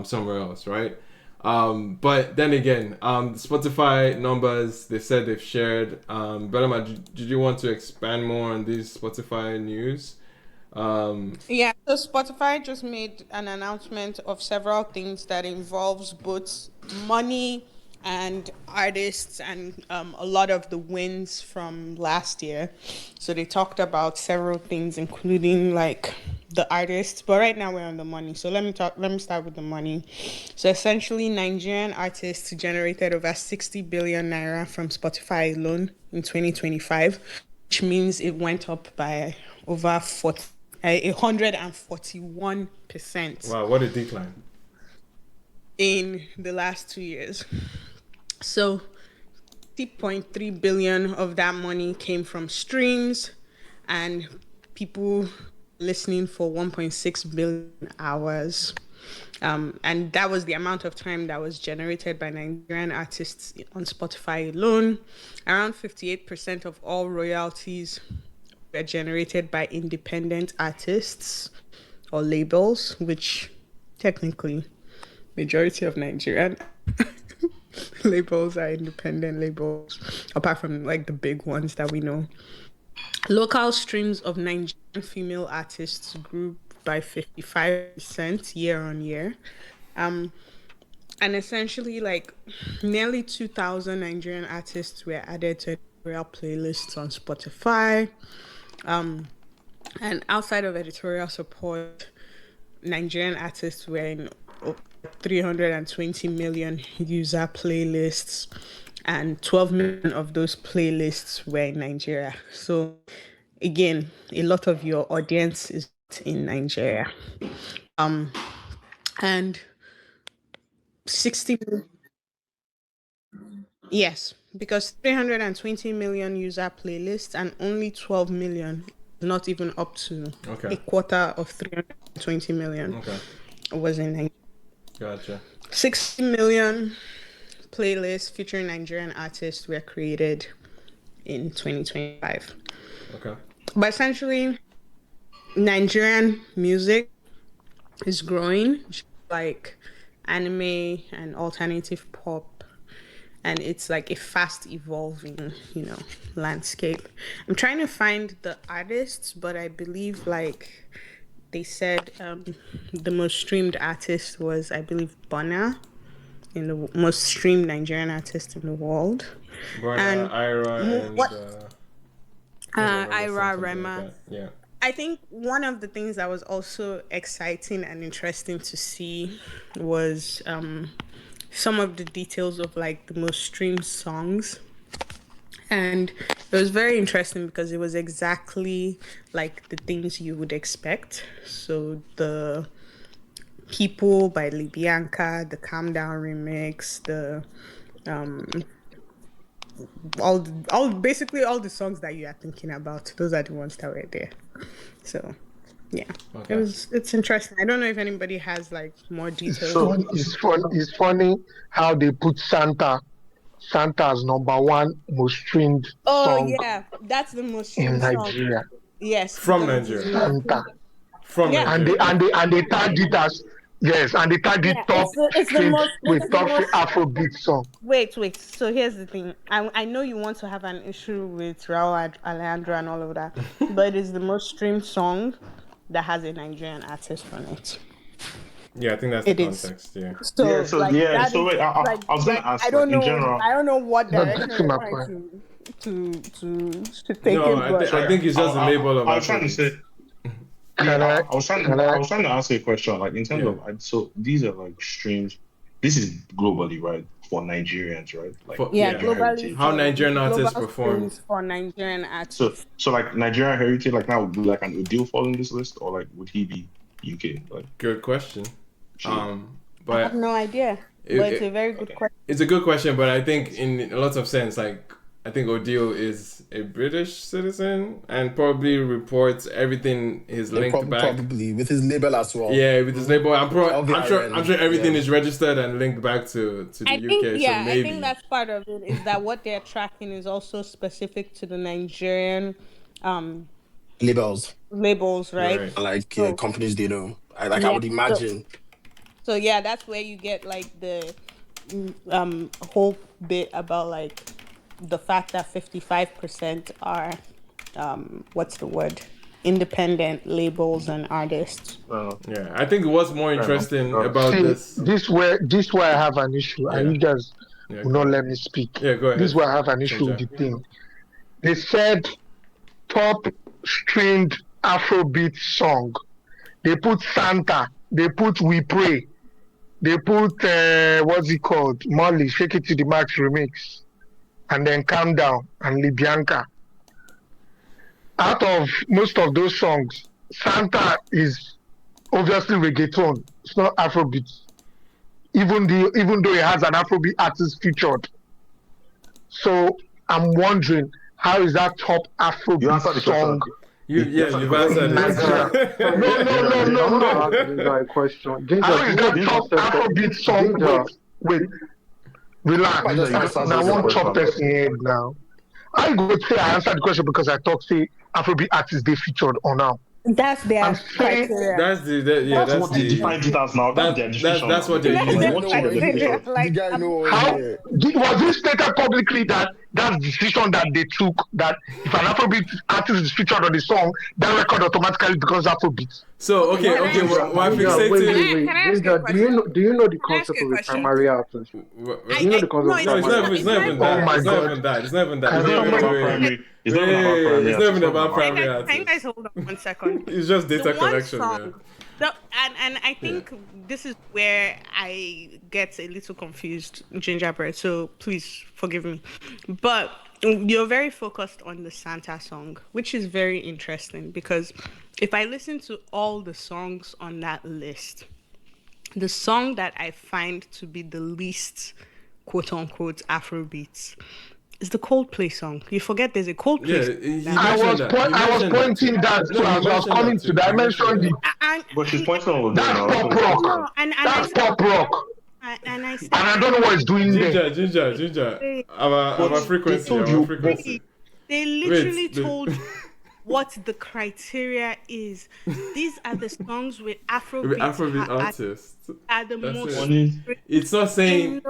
somewhere else, right? But then again, Spotify numbers, they said they've shared. Belema, did you want to expand more on these Spotify news? Yeah, so Spotify just made an announcement of several things that involves both money and artists and a lot of the wins from last year. So they talked about several things, including like the artists. But right now we're on the money. So let me start with the money. So essentially, Nigerian artists generated over 60 billion naira from Spotify alone in 2025, which means it went up by over 141%. Wow, what a decline. In the last 2 years. So 3.3 billion of that money came from streams and people listening for 1.6 billion hours. And that was the amount of time that was generated by Nigerian artists on Spotify alone. Around 58% of all royalties were generated by independent artists or labels, which technically majority of Nigerian labels are independent labels, apart from like the big ones that we know. Local streams of Nigerian female artists grew by 55% year on year. And essentially, like, nearly 2,000 Nigerian artists were added to editorial playlists on Spotify. And outside of editorial support, Nigerian artists were in 320 million user playlists, and 12 million of those playlists were in Nigeria. So again, a lot of your audience is in Nigeria. And 60, yes, because 320 million user playlists and only 12 million, not even up to a quarter of 320 million was in Nigeria. Gotcha. 60 million playlists featuring Nigerian artists were created in 2025. Okay. But essentially, Nigerian music is growing, like anime and alternative pop, and it's like a fast evolving, landscape. I'm trying to find the artists, but I believe like they said the most streamed artist was, I believe, Burna, in the most streamed Nigerian artist in the world. Burna, Ira, and Ira, Rema. Like yeah. I think one of the things that was also exciting and interesting to see was some of the details of like the most streamed songs. And it was very interesting because it was exactly like the things you would expect. So the People by Libyanka, the Calm Down remix, the basically all the songs that you are thinking about, those are the ones that were there. So yeah, okay. It's interesting. I don't know if anybody has like more details. So it's funny how they put Santa as number one most streamed song. Oh yeah, that's the most streamed in Nigeria. Song. Yes, from Nigeria. Santa. From Nigeria. And they tagged it as and they tagged it top streamed with top Afrobeat song. Wait. So here's the thing. I know you want to have an issue with Raul Alejandro and all of that, but it is the most streamed song that has a Nigerian artist on it. Yeah, I think that's the context. Yeah. So wait, I was gonna ask. I don't know. In general, I don't know what direction you're trying to take it. No, I think it's just a label of. I was trying to say. I was trying to ask you a question, like in terms of so these are like streams. This is globally, right? For Nigerians, right? Like globally. How Nigerian artists perform for Nigerian artists. So like Nigerian heritage, like now would be like an Udil fall in this list, or like would he be UK? Like good question. But I have no idea. But it's a very good question. It's a good question, but I think in a lot of sense, like I think Odile is a British citizen and probably reports everything is linked back. Probably with his label as well. Yeah, with his label. I'm sure everything is registered and linked back to the UK. Yeah, so maybe. I think that's part of it. Is that what they're tracking is also specific to the Nigerian labels, right? Like companies they know. I would imagine. So yeah, that's where you get like the whole bit about like the fact that 55% are what's the word? Independent labels and artists. Yeah, I think what's more interesting about this. This where I have an issue, and you guys will not let me speak. Yeah, go ahead. This is where I have an issue with the thing. They said top streamed Afrobeat song. They put Santa. They put We Pray. They put what's it called? Molly, Shake It to the Max remix. And then Calm Down and Libyanka. Out of most of those songs, Santa is obviously reggaeton. It's not Afrobeat. Even though it has an Afrobeat artist featured. So I'm wondering, how is that top Afrobeat song? You've answered it. No. This is a question. How is that top Afrobeat song? Wait. Relax. I want chop person head now. I go say I answered the question because I thought say Afrobeat artists they featured on now. That's their criteria. That's what they defined it as now. That's their decision. That's what they're using. How was it stated publicly that that's the decision that they took, that if an Afrobeat artist is featured on the song, that record automatically becomes Afrobeat? So okay, why fixating? Wait. Do you know the concept of a primary artist? Do you know the concept of it's not even that. It's not even that. It's not even about primary artists. Can you guys hold on 1 second? It's just data collection, man. So, and I think this is where I get a little confused, Gingerbread, so please forgive me. But you're very focused on the Santa song, which is very interesting because if I listen to all the songs on that list, the song that I find to be the least quote-unquote Afrobeats is the Coldplay song. You forget there's a Coldplay song. I was pointing that to as I was coming to that. I mentioned it. But she's pointing on that's pop rock. That's pop rock. And I don't know what it's doing there. Ginger. Our frequency. They literally told what the criteria is. These are the songs with Afrobeat artists. Are the That's most it. It's not saying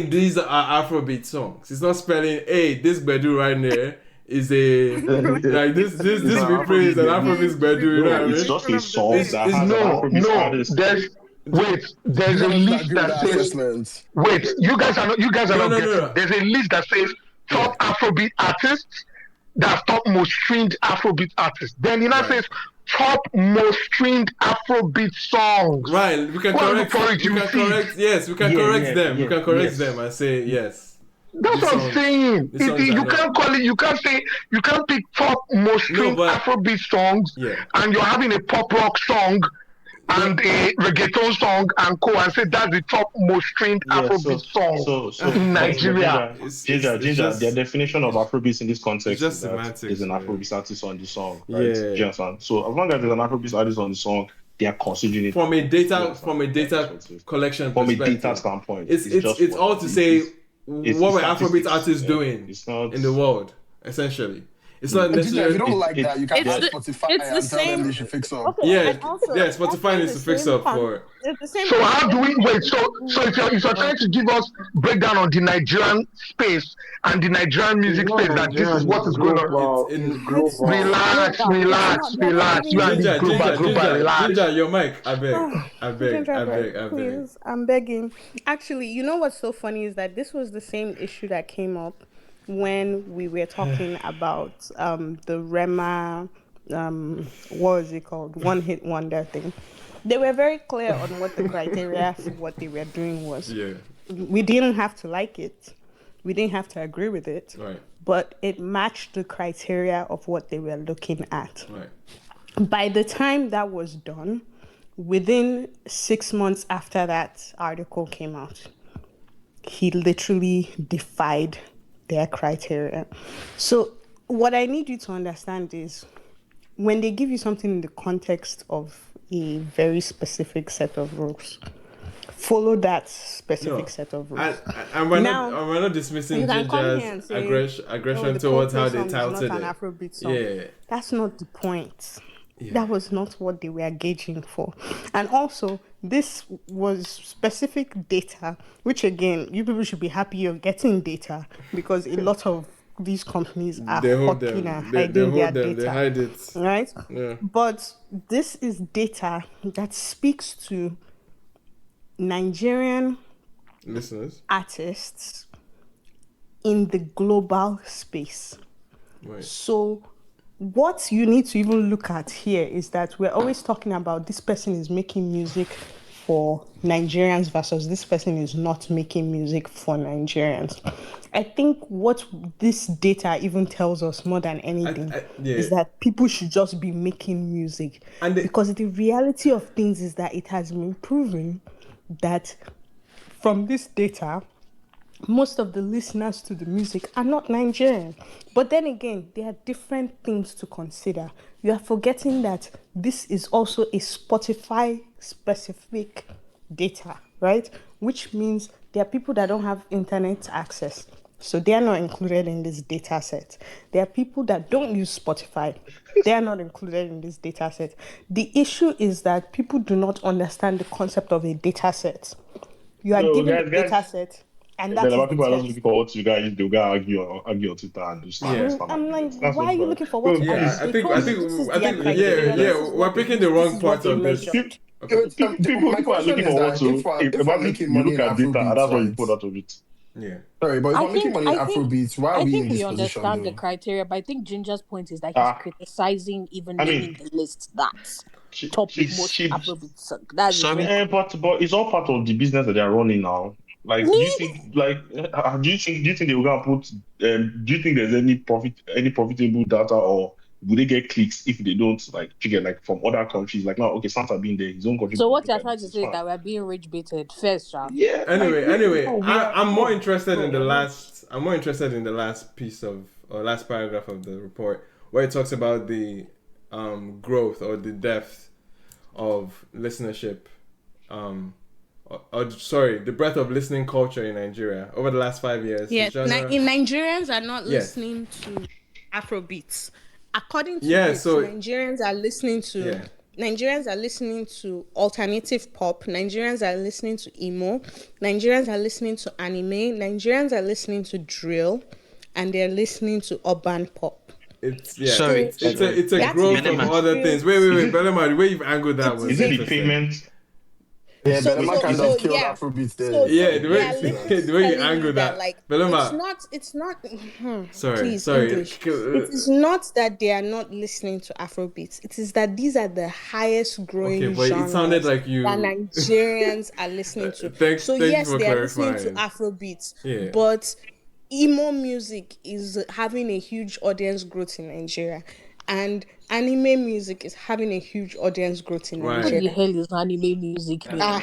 these are Afrobeat songs. It's not spelling, hey, this Bedu right there is a like this we praise an Afrobeat Bedu. You know what I mean? It's just a song that has an Afrobeat artist. There's a list that says. Wait, you guys are not getting. No. There's a list that says top Afrobeat artists. That's top most streamed Afrobeat artists. Then it now says top most streamed Afrobeat songs. Right, we can correct. Yes, we can correct them. We can correct them and say yes. That's what I'm saying. You can't call it. You can't say. You can't pick top most streamed Afrobeat songs, and you're having a pop rock song and a reggaeton song and and say that's the top most streamed Afrobeat song in Nigeria. Ginger, their definition of Afrobeat in this context is that there's an Afrobeat artist on the song, right? Do you understand? So as long as there's an Afrobeat artist on the song, they are considering it from a data collection from perspective. A data standpoint. It's all to say what were Afrobeat artists doing in the world, essentially. It's not necessarily. If you don't like that, you can get Spotify and tell them they should fix up. Spotify needs to fix up for. So how do we wait? So if you're trying to give us breakdown on the Nigerian space and the Nigerian music space, that this is what is going on. Relax. You are the global. Relax. Ginger, your mic. I beg. Please, I'm begging. Actually, you know what's so funny is that this was the same issue that came up when we were talking about the Rema, what is it called? One hit wonder thing. They were very clear on what the criteria for what they were doing was. Yeah. We didn't have to like it. We didn't have to agree with it. Right. But it matched the criteria of what they were looking at. Right. By the time that was done, within 6 months after that article came out, he literally defied their criteria. So what I need you to understand is when they give you something in the context of a very specific set of rules, follow that specific set of rules. And we're not dismissing Ginger's aggression towards how they touted it. Yeah. That's not the point. Yeah. That was not what they were gauging for. And also, this was specific data, which again, you people should be happy you're getting data because a lot of these companies are hiding their data. They hide it. Right? Yeah. But this is data that speaks to Nigerian listeners, artists in the global space. Right. So what you need to even look at here is that we're always talking about this person is making music for Nigerians versus this person is not making music for Nigerians. I think what this data even tells us more than anything is that people should just be making music. Because the reality of things is that it has been proven that from this data, most of the listeners to the music are not Nigerian. But then again, there are different things to consider. You are forgetting that this is also a Spotify specific data, right? Which means there are people that don't have internet access. So they are not included in this data set. There are people that don't use Spotify. They are not included in this data set. The issue is that people do not understand the concept of a data set. You are given a data set. And that's people are just looking for what you guys do. Argue on Twitter and do stuff. I'm like, why are you looking for what? I think, we're picking the wrong part of this. People are looking for what to. If I'm making money, look at data, and that's what you put out of it. Yeah. Sorry, but if I'm making money in Afrobeats, why are we in this position? I think we understand the criteria, but I think Ginger's point is that he's criticizing even naming the list that's top most Afrobeat song. That's but it's all part of the business that they are running now. Like, do you think they were gonna put? Do you think there's any profitable data, or would they get clicks if they don't like from other countries? Like now, okay, Santa being there, his own country. So what you're trying to say is that we're being rich baited first, right? Yeah. Anyway, I'm more interested in the last. I'm more interested in the last piece or last paragraph of the report where it talks about the growth or the depth of listenership. The breadth of listening culture in Nigeria over the last 5 years. Yeah, Nigerians are not listening to Afrobeats. According to Yeah, this, so Nigerians are listening to alternative pop. Nigerians are listening to emo. Nigerians are listening to anime. Nigerians are listening to drill, and they're listening to urban pop. It's Sorry. it's a growth of other things. Wait, Belema, the way you've angled that was Is it the interesting. payment? Yeah, So, Belema so, kind so of killed yeah. Afrobeats there. So Yeah, they are literally the way you telling angled that, like Belema. it's not Sorry. please English. It is not that they are not listening to Afrobeats. It is that these are the highest growing But genres it sounded like you that Nigerians are listening to. Thank Yes, you for they are listening to clarifying. Afrobeats, Yeah. but emo music is having a huge audience growth in Nigeria, and anime music is having a huge audience growth in Right. What Nigeria. the hell is anime music? No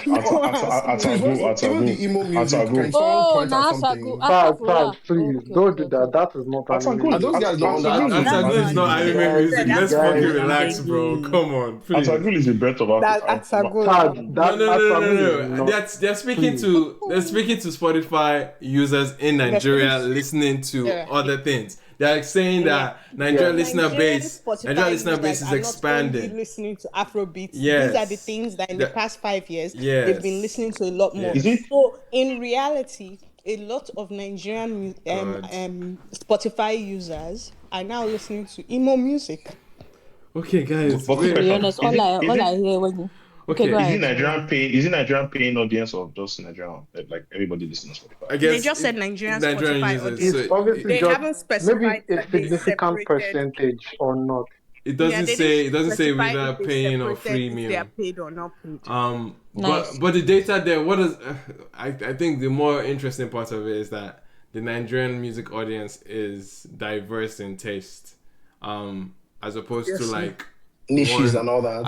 Even the emo music, can someone Oh, point out Nasago. something? Fad, Oh, please okay, don't okay, do okay. that. That is not anime And those music. guys don't understand That's That's good. not It's not anime. anime music. Let's Guys, fucking I'm relax, bro. begging. Come on, please. Atagul is the breath of That's Atagul. Fad, that Atagul is No. not. They're speaking to Spotify users in Nigeria listening to other things. They're saying that Nigerian listener base is expanding. Only listening to Afrobeats. Yes. These are the things that in the past 5 years Yes. they've been listening to a lot more. Yes. So in reality, a lot of Nigerian Spotify users are now listening to emo music. Okay, guys. To be honest, all I hear when Okay, go Is ahead. it Nigerian paying? Is it Nigerian paying audience or just Nigerian? Like everybody listening to Spotify? I guess They just said Nigerian Spotify users. audience. It's obviously They just haven't specified maybe a that they significant separated. percentage or not. It doesn't say specify whether if they paying or separated if they are freemium. paid or not paid. Nice. But the data there, what is? I think the more interesting part of it is that the Nigerian music audience is diverse in taste, as opposed to like niches and all that.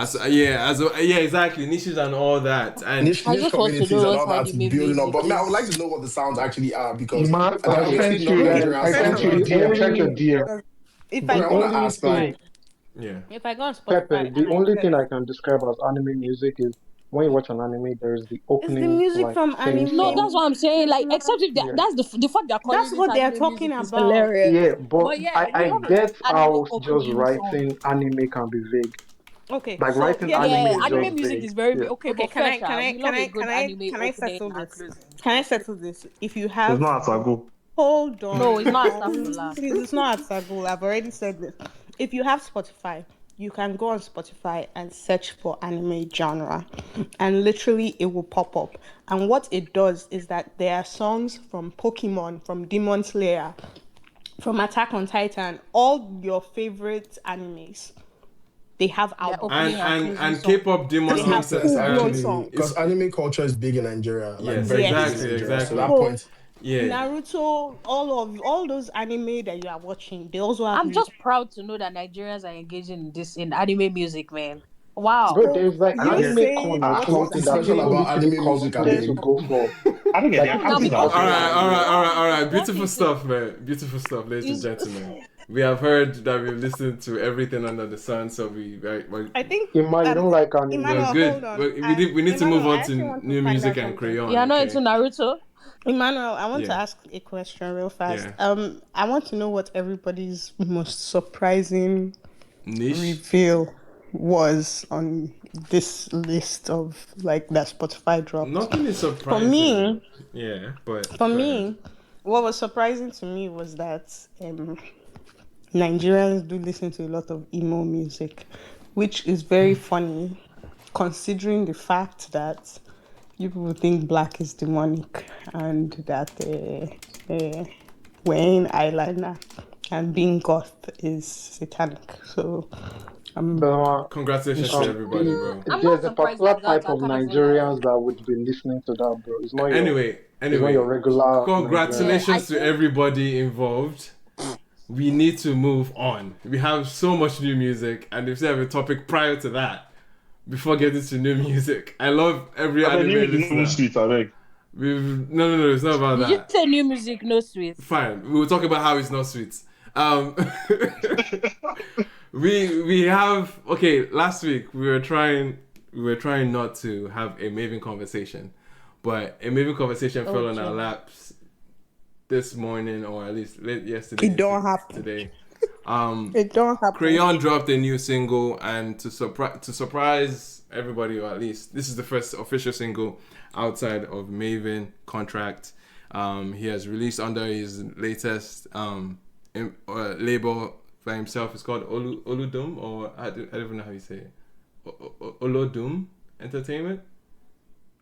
Exactly, niches and all that, and niche just want to communities know and what all that anime building up. music But I would is. like to know what the sounds actually are because Iman, I I obviously sent know you Nigerian sounds. the DM. Check your DM. If But I I want to only ask, like, if I go on Pepe, Spotify the and only thing I can describe as anime music is when you watch an anime, there's the it's the opening music like from theme anime. No, song. that's what I'm saying. Like, except if Yeah. that's the fact they're calling That's it what they are anime talking music is about. hilarious. Yeah, but yeah, we I have get anime how just opening song. writing anime can be vague. Okay, Like so writing here's the anime Yeah, is anime just music vague. is very Yeah. okay. okay. But Can I we love a good anime can I opening settle and this? closing. Can I settle this? If you It's have not Atagul. hold on, No, it's not no, Astaghfirullah. please, it's not Atsagul. I've already said this. If you have Spotify, you can go on Spotify and search for anime genre, and literally it will pop up. And what it does is that there are songs from Pokemon, from Demon Slayer, from Attack on Titan, all your favorite animes. They have albums. opening and K-pop Demon They have Hunters full-blown actually songs. because anime culture is big in Nigeria. Like Yes, very big in exactly, Nigeria. exactly. So that So, point. Yeah. Naruto, all those anime that you are watching, they also have I'm just proud to know that Nigerians are engaging in this in anime music, man. Wow. But there's like you anime saying con or what What's something the is that special people about literally anime music and cosplay to go for. I don't get Like their people Now, parties because are All right. Beautiful stuff, man. Beautiful stuff, ladies and gentlemen. We have heard that we've listened to everything under the sun, so I think Ima, you don't like anime. Emmanuel, we're good. hold on. We need to move Emmanuel, I on actually to want new find music out and something. crayon. you're not okay? into Naruto? Emmanuel, I want to Yeah. ask a question real fast. Yeah. I want to know what everybody's most surprising Niche. reveal was on this list of like that Spotify dropped. Nothing is surprising. For me, yeah, but for me, what was surprising to me was that Nigerians do listen to a lot of emo music, which is very funny considering the fact that you people think black is demonic and that wearing eyeliner and being goth is satanic. So, congratulations to everybody, bro. I'm there's not a surprised particular at that. type I of can't even lie. Nigerians that would be listening to that, bro. It's not Anyway, your regular congratulations Yeah, I to think- everybody involved. We need to move on. We have so much new music, and if we have a topic prior to that, before getting to new music, I love every anime listener. Sweet, I beg. No, it's not about Did you that. say new music, no sweet? Fine, we will talk about how it's not sweet. We have last week we were trying not to have a Maven conversation, but a Maven conversation fell on our laps this morning, or at least late yesterday. It don't happen today. It don't happen. Crayon dropped a new single, and to surprise everybody, or at least this is the first official single outside of Maven contract. He has released under his latest label by himself. It's called Oludum, or I don't even know how you say it. Olodum Entertainment.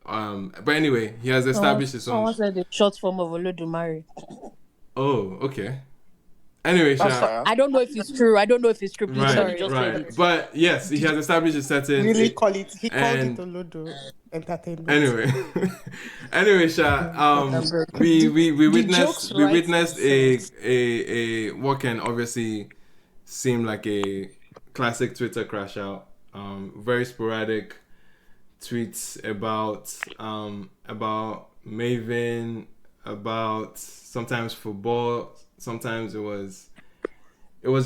But anyway, he has established his own. Someone said the short form of Olodumare. Oh, okay. Anyway, I don't know if it's true. Please, right, just right. said it. But yes, he has established a certain. Really call it. He called it Olodo Entertainment. Anyway, Sha. We witnessed a what can obviously seem like a classic Twitter crash out. Very sporadic tweets about Maven, about sometimes football. Sometimes it was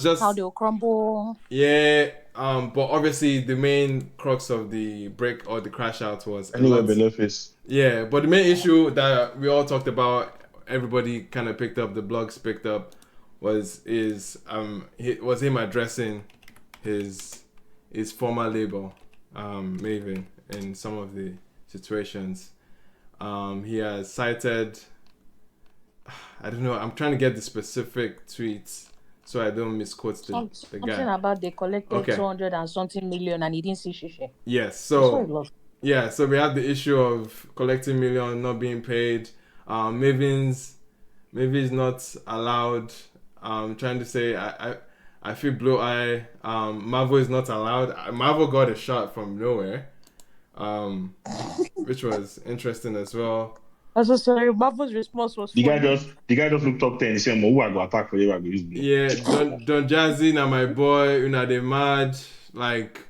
just how they'll crumble. Yeah, but obviously the main crux of the break or the crash out was Benefice. Yeah, but the main issue that we all talked about, everybody kind of picked up, the blogs picked up, was him addressing his former label, Maven, in some of the situations. He has cited, I don't know, I'm trying to get the specific tweets so I don't misquote the guy. Something about they collected 200 and something million and he didn't see shisha. Yes, so we have the issue of collecting million not being paid. Maven's not allowed. Trying to say I feel blue eye. Marvel is not allowed. Marvel got a shot from nowhere, which was interesting as well. I'm so sorry. Marvel's response was the guy just looked up there and said, "Who I go attack for you? I go use blue." Yeah, Don Jazzy, now my boy, they mad. Like,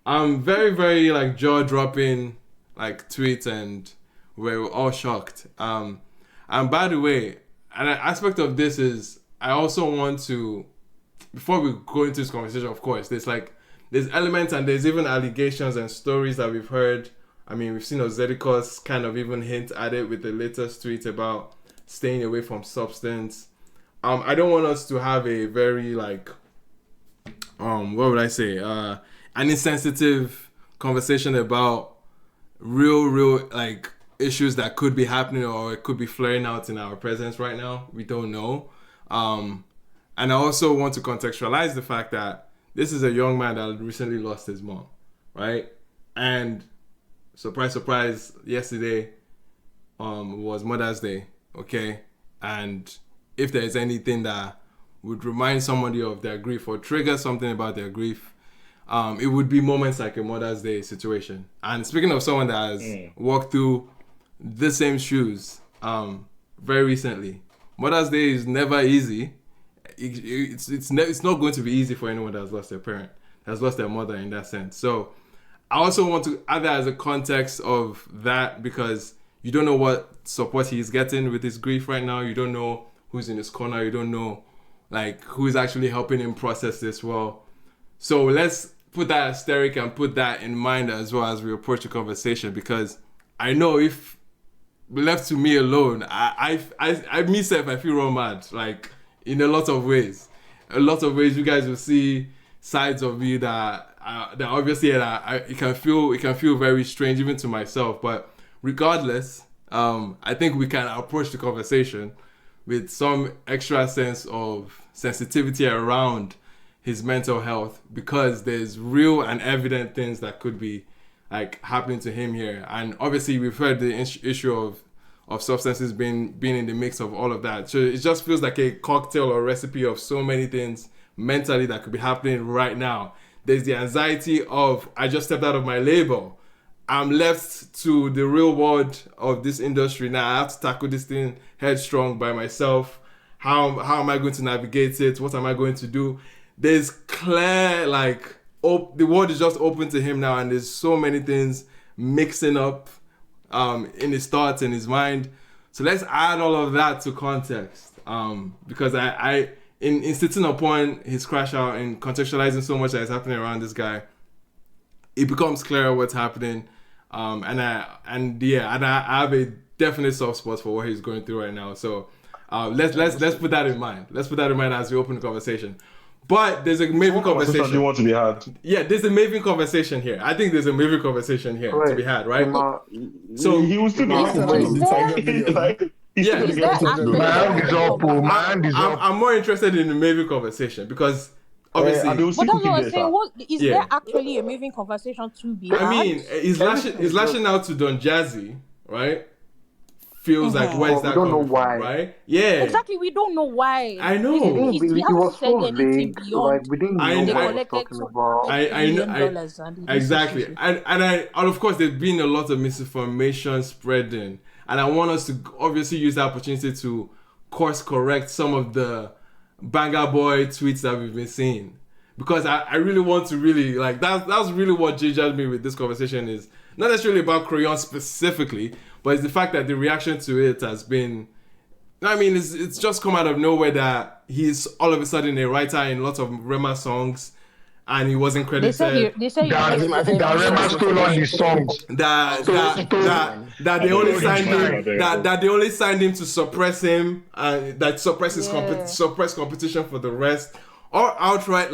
I'm very, very like jaw dropping like tweets, and we're all shocked. And by the way, an aspect of this is I also want to, before we go into this conversation, of course, there's elements and there's even allegations and stories that we've heard. I mean, we've seen Ozedikos kind of even hint at it with the latest tweet about staying away from substance. I don't want us to have a very what would I say? An insensitive conversation about real like issues that could be happening or it could be flaring out in our presence right now. We don't know. And I also want to contextualize the fact that this is a young man that recently lost his mom, right? And surprise, surprise, yesterday was Mother's Day, okay? And if there is anything that would remind somebody of their grief or trigger something about their grief, it would be moments like a Mother's Day situation. And speaking of someone that has walked through the same shoes very recently, Mother's Day is never easy. It's not going to be easy for anyone that has lost their parent, has lost their mother in that sense. So I also want to add that as a context of that, because you don't know what support he's getting with his grief right now. You don't know who's in his corner. You don't know who's actually helping him process this well. So let's put that asterisk and put that in mind as well as we approach the conversation, because I know if left to me alone, I myself, I feel real mad, in a lot of ways. You guys will see sides of me that obviously it can feel very strange even to myself. But regardless, I think we can approach the conversation with some extra sense of sensitivity around his mental health, because there's real and evident things that could be happening to him here. And obviously we've heard the issue of substances being in the mix of all of that. So it just feels like a cocktail or recipe of so many things mentally that could be happening right now. There's the anxiety of, I just stepped out of my label. I'm left to the real world of this industry now. I have to tackle this thing headstrong by myself. How am I going to navigate it? What am I going to do? There's clear, the world is just open to him now, and there's so many things mixing up in his thoughts and his mind. So let's add all of that to context, because I in sitting upon his crash out and contextualizing so much that is happening around this guy, it becomes clearer what's happening, and I have a definite soft spot for what he's going through right now. So let's put that in mind. Let's put that in mind as we open the conversation. But there's a Maven conversation. Do you want to be had? Yeah, there's a Maven conversation here. I think there's a Maven conversation here to be had, right? So he will still be Is there actually My hand is up. I'm more interested in the Maven conversation because obviously. But that's what I'm saying. What is there actually a moving conversation to be had? I mean, he's lashing out to Don Jazzy, right? Feels like where's that coming from, right? Yeah. Exactly, we don't know why. I know. He was so vague. Like we didn't know what he was talking about. I know. Exactly. And of course, there's been a lot of misinformation spreading, and I want us to obviously use the opportunity to course correct some of the Banger Boy tweets that we've been seeing, because I really want to really like that's really what gingered me with this conversation is not necessarily about Crayon specifically, but it's the fact that the reaction to it has been, I mean, it's just come out of nowhere that he's all of a sudden a writer in lots of Rema songs, and he wasn't credited. They say that Rema stole all his songs. That they only signed him. That they only signed him to suppress him, and that suppress competition for the rest, or outright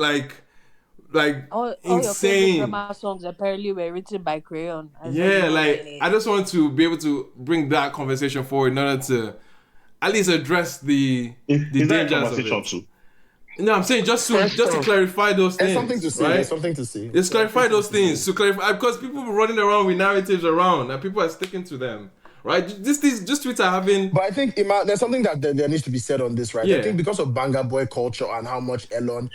all insane. Your Rema songs apparently were written by Crayon. I just want to be able to bring that conversation forward in order to at least address the dangers of it. Too? No, I'm saying just to clarify those things. There's something to see. Let's clarify those things to clarify, because people are running around with narratives around and people are sticking to them. Right, just tweets are having. But I think there's something that there needs to be said on this, right? Yeah. I think because of Banger Boy culture and how much Elon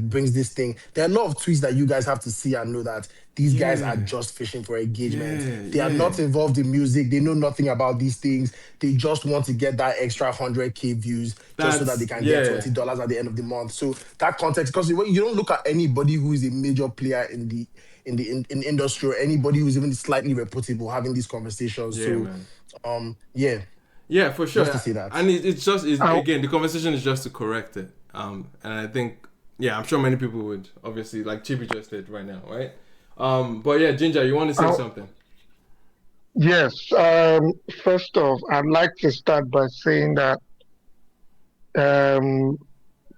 brings this thing, there are a lot of tweets that you guys have to see and know that these guys are just fishing for engagement. They are not involved in music. They know nothing about these things. They just want to get that extra 100K views just so that they can get $20 at the end of the month. So that context, because you don't look at anybody who is a major player in the industry or anybody who's even slightly reputable having these conversations. Yeah, for sure. Just to see that. And again, the conversation is just to correct it. And I think, I'm sure many people would, obviously, like Chibi just did right now, right? But yeah, Ginger, you want to say something? Yes. First off, I'd like to start by saying that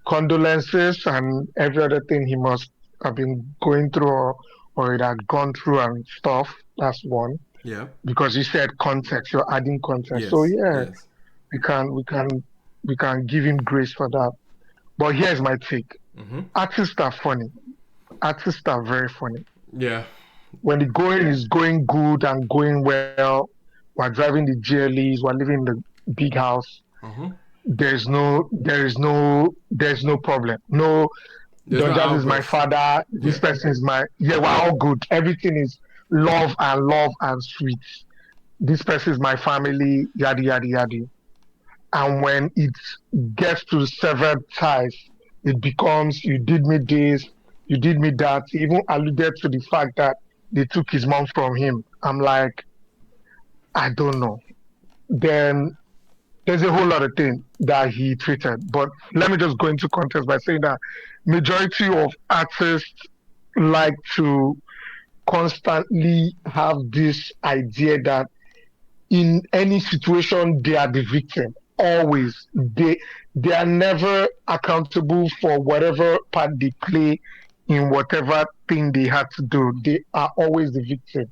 condolences and every other thing he must have been going through or it had gone through and stuff. That's one. Yeah. Because you said context, you're adding context. Yes, so we can give him grace for that. But here's my take. Mm-hmm. Artists are funny. Artists are very funny. Yeah. When the going is going good and going well, we're driving the GLEs, we're living in the big house. Mm-hmm. There's no problem. No, Don Jazzy is my father. This person is we're all good. Everything is love and sweet. This person is my family, yada, yada, yada. And when it gets to severed ties, it becomes, you did me this, you did me that. He even alluded to the fact that they took his mom from him. I'm like, I don't know. Then there's a whole lot of things that he tweeted. But let me just go into context by saying that majority of artists like to constantly have this idea that in any situation they are the victim. Always. They are never accountable for whatever part they play in whatever thing they had to do. They are always the victim.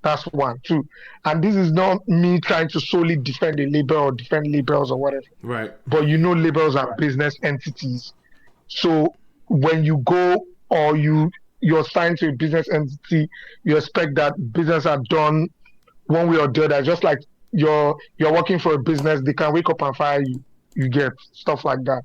That's one. Two. And this is not me trying to solely defend a label or defend labels or whatever. Right. But labels are business entities. So when you go or you're signed to a business entity, you expect that business are done one way or the other. Just like you're working for a business, they can wake up and fire you. You get stuff like that.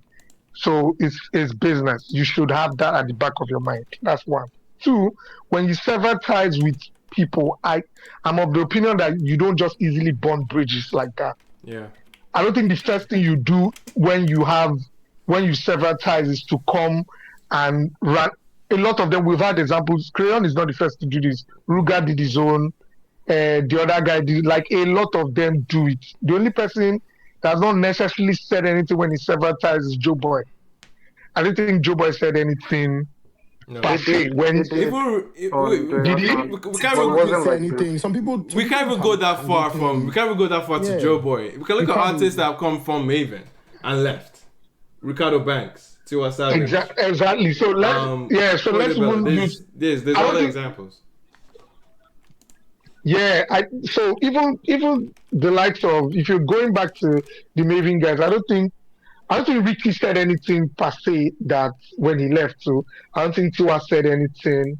So it's business. You should have that at the back of your mind. That's one. Two, when you sever ties with people, I'm of the opinion that you don't just easily burn bridges like that. Yeah. I don't think the first thing you do when you sever ties is to come and run. A lot of them, we've had examples. Crayon is not the first to do this. Ruga did his own. The other guy did, a lot of them do it. The only person that has not necessarily said anything when he severed ties is Joe Boy. I don't think Joe Boy said anything. No. We can't even say anything. Some people. We can't even go that far to Joe Boy. We can look at artists that have come from Maven and left. Ricardo Banks Tiwa Savage. Exactly. So let's even use. There's other examples. Yeah, so even the likes of, if you're going back to the Maven guys, I don't think Ricky said anything per se that when he left. So I don't think Tiwa said anything.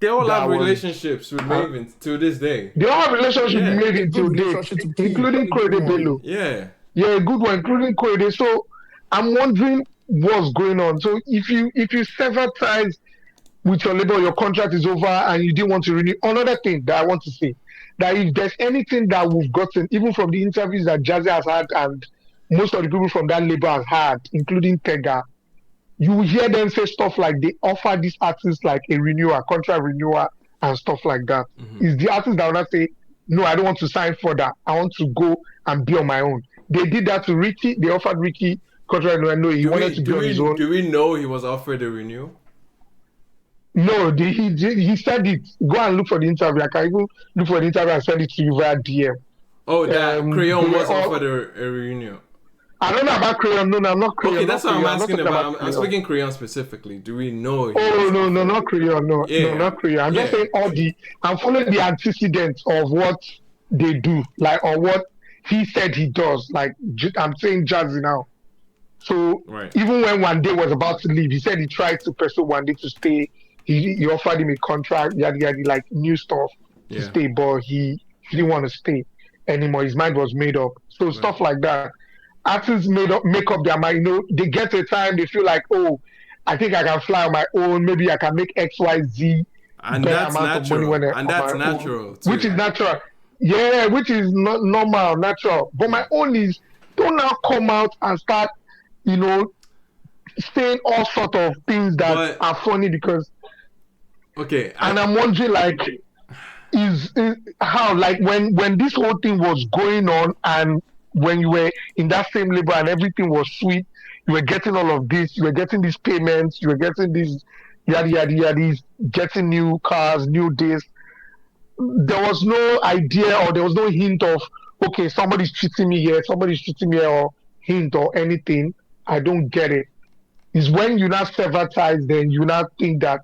They all have relationships with Maven to this day. They all have relationships with Maven till date, including Korede Bello. Yeah, a good one, including Korede. So I'm wondering what's going on. So if you sever ties with your label, your contract is over and you didn't want to renew. Another thing that I want to say, that if there's anything that we've gotten, even from the interviews that Jazzy has had and most of the people from that label has had, including Tega, you will hear them say stuff like they offer these artists like a renewal, contract renewal, and stuff like that. It's the artists that will not say, no, I don't want to sign for that. I want to go and be on my own. They did that to Ricky. They offered Ricky contract renewal. No, he wanted to be on his own. Do we know he was offered a renewal? No, he said it. Go and look for the interview. I can even look for the interview and send it to you via DM. Oh, that Crayon was offered a renewal. I don't know about Crayon. No, I'm not Crayon. Okay, that's what I'm asking about. I'm speaking Crayon specifically. Do we know? No, not Crayon. No, not Crayon. I'm just saying I'm following the antecedents of what they do, like, or what he said he does. Like, I'm saying Jazzy now. So even when one day was about to leave, he said he tried to pursue one day to stay. He offered him a contract, yada yada, like new stuff to stay, but he didn't want to stay anymore. His mind was made up. So stuff like that. Artists make up their mind. You know, they get to a time they feel like, oh, I think I can fly on my own. Maybe I can make X, Y, Z. And that's natural. And that's natural too. Which is natural. Yeah, which is not normal, natural. But my own is, don't now come out and start, saying all sort of things that are funny because. Okay. And I'm wondering, like, is how, like, when this whole thing was going on and when you were in that same label and everything was sweet, you were getting all of this, you were getting these payments, you were getting these yada yada yada, getting new cars, new days. There was no idea or there was no hint of, okay, somebody's cheating me here, or hint or anything. I don't get it. It's when you now sever ties, then you now think that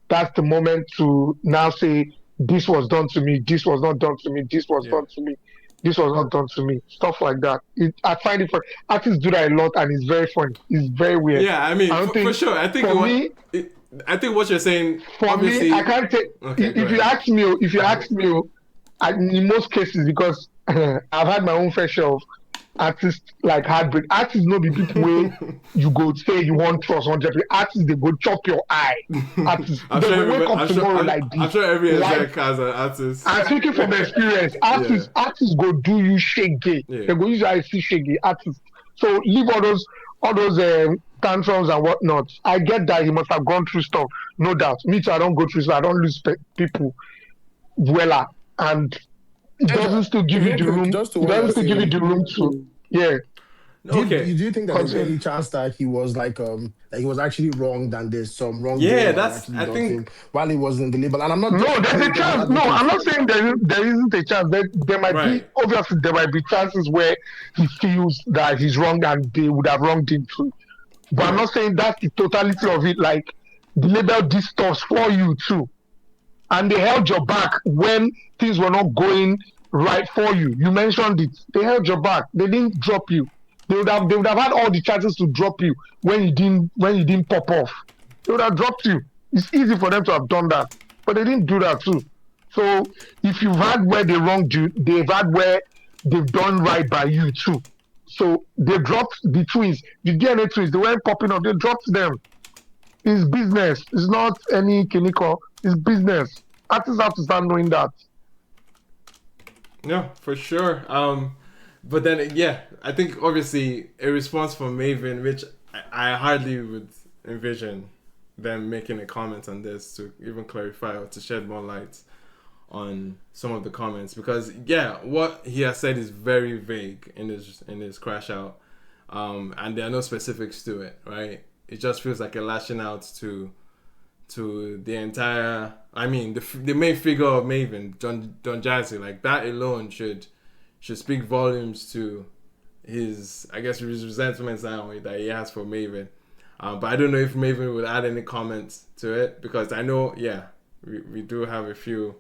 that's the moment to now say, this was done to me, this was not done to me, this was done to me, this was not done to me. Stuff like that. I find it funny. Artists do that a lot and it's very funny. It's very weird. Yeah, I mean, for sure. I think what you're saying, for me, I can't take, if you ask me, in most cases, because I've had my own fair share of artists like heartbreak. Artists no be people where you go say you want trust 100%. Artists they go chop your eye. Artists they will wake up tomorrow like this. I'm sure every exec has an artist. I'm speaking from experience. Artists go do you shaggy. They go use I see shaggy artists. So leave all those tantrums and whatnot. I get that he must have gone through stuff, no doubt. Me too, I don't go through stuff. I don't lose people well, and it doesn't still give you the room. It doesn't still give you the room to, Do you think that there's any chance that he was like that he was actually wrong, and there's some wrong? That's I think him while he was in the label, and I'm not. No, there's a chance. No, I'm not saying there isn't a chance. There might be, obviously there might be chances where he feels that he's wrong and they would have wronged him too. But I'm not saying that's the totality of it. Like the label did stuff for you too. And they held your back when things were not going right for you. You mentioned it. They held your back. They didn't drop you. They would have had all the chances to drop you when you didn't pop off. They would have dropped you. It's easy for them to have done that, but they didn't do that too. So if you've had where they wronged you, they've had where they've done right by you too. So they dropped the twins, the DNA twins. They weren't popping up. They dropped them. It's business. It's not any clinical. It's business. Artists have to start knowing that. Yeah, for sure. But then, I think obviously a response from Maven, which I hardly would envision them making a comment on this to even clarify or to shed more light on some of the comments, because what he has said is very vague in his crash out, and there are no specifics to it, right? It just feels like a lashing out to the entire, I mean, the main figure of Maven, Don Jazzy. Like that alone should speak volumes to his resentments now that he has for Maven. But I don't know if Maven would add any comments to it, because I know, we do have a few,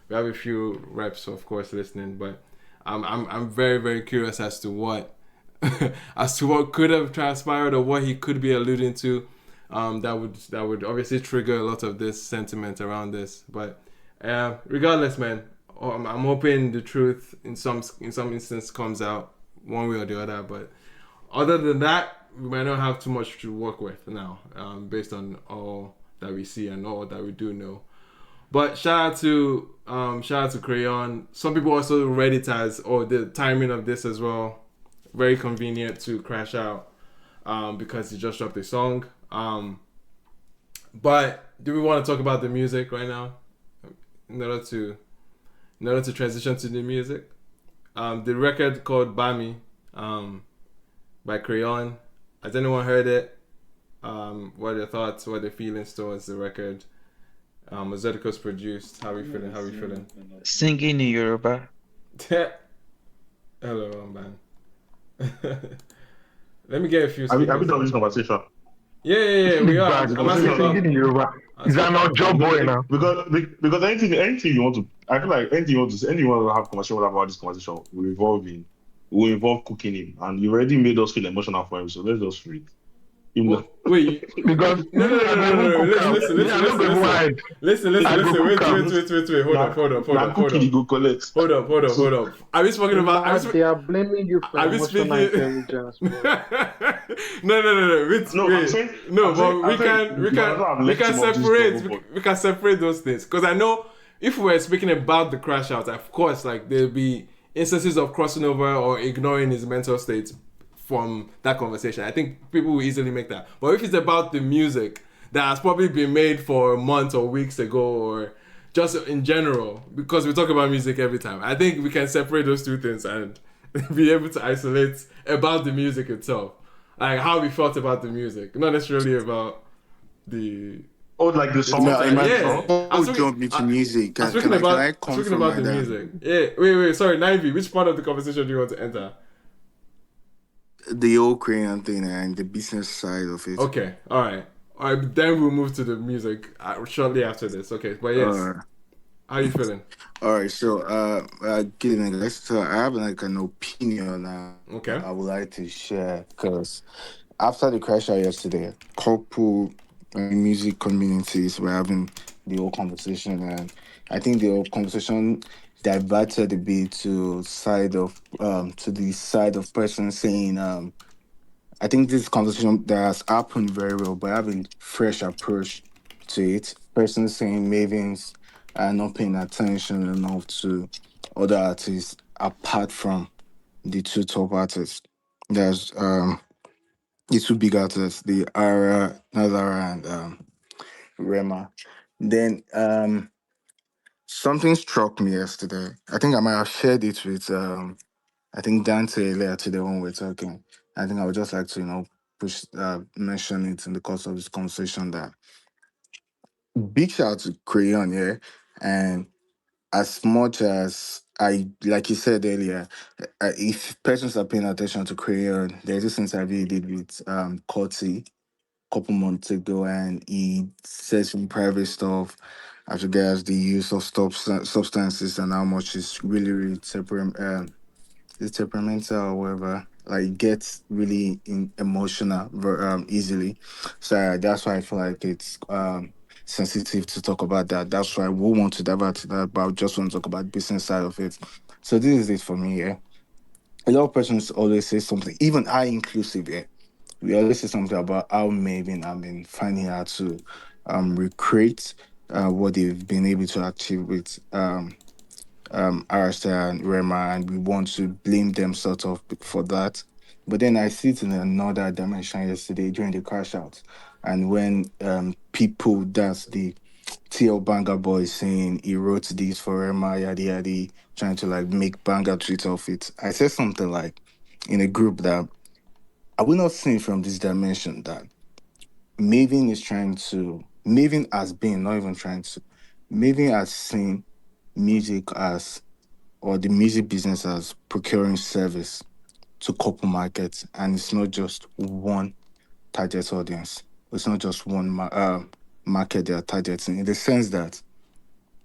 reps, of course, listening. But I'm very, very curious as to what could have transpired, or what he could be alluding to. That would obviously trigger a lot of this sentiment around this. But regardless, man, I'm hoping the truth in some instance comes out one way or the other. But other than that, we might not have too much to work with now, based on all that we see and all that we do know. But shout out to Crayon. Some people also read it as, the timing of this as well, very convenient to crash out, because he just dropped a song. But do we want to talk about the music right now, in order to transition to the music? The record called Bami, by Crayon. Has anyone heard it? What are your thoughts? What are the feelings towards the record? Zedekos produced. How are we feeling? Singing in Yoruba. Hello, man. Let me get a few. Have we done this conversation? Yeah, we are. I'm asking about singing in Yoruba. Is that not job boy now? Because anything you want to, I feel like anything you want to say, anyone will have conversation about this conversation will involve cooking him, and you already made us feel emotional for him, so let's just read. Wait, because no. Listen. Wait. Hold up. Are we speaking about? They are blaming you for emotional intelligence. No. We can separate those things, because I know if we're speaking about the crash out, of course, like there'll be instances of crossing over or ignoring his mental state from that conversation. I think people will easily make that. But if it's about the music that has probably been made for months or weeks ago, or just in general, because we talk about music every time, I think we can separate those two things and be able to isolate about the music itself, like how we felt about the music, not necessarily about the like the song. I'm speaking music. Can I about the music. Yeah, wait. Sorry, Nivy. Which part of the conversation do you want to enter? The whole Korean thing and the business side of it. Okay, all right. Then we'll move to the music shortly after this. Okay, but yes, how are you feeling? All right, so good evening, guys. So I have like an opinion. Okay. I would like to share, because after the crash out yesterday, couple music communities were having the whole conversation, and I think the whole conversation diverted a bit to the side of person saying, I think this conversation that has happened very well, but having fresh approach to it. Person saying Mavens are not paying attention enough to other artists apart from the two top artists. There's the two big artists, the Ara, Nazara, and Rema. Then something struck me yesterday. I think I might have shared it with I think Dante earlier today when we were talking. I think I would just like to, mention it in the course of this conversation that big shout out to Crayon, yeah. And as much as like you said earlier, if persons are paying attention to Crayon, there's this interview he did with Coty a couple months ago, and he said some private stuff as regards the use of substances and how much it's really, really it's temperamental or whatever. Like it gets really emotional easily. So that's why I feel like it's sensitive to talk about that. That's why we want to divert to that, but I just want to talk about the business side of it. So this is it for me, yeah. A lot of persons always say something, even I inclusive, yeah. We always say something about how Maven have been finding out to recreate what they've been able to achieve with Arista and Rema, and we want to blame them sort of for that. But then I see it in another dimension yesterday during the crash out. And when people, that's the TL Banga boy saying he wrote this for Rema, yada yada, trying to like make Banga tweet off it. I said something like in a group that I will not see from this dimension that Maven has been, not even trying to, Maven has seen music as, or the music business as procuring service to couple markets, and it's not just one target audience. It's not just one market they are targeting, in the sense that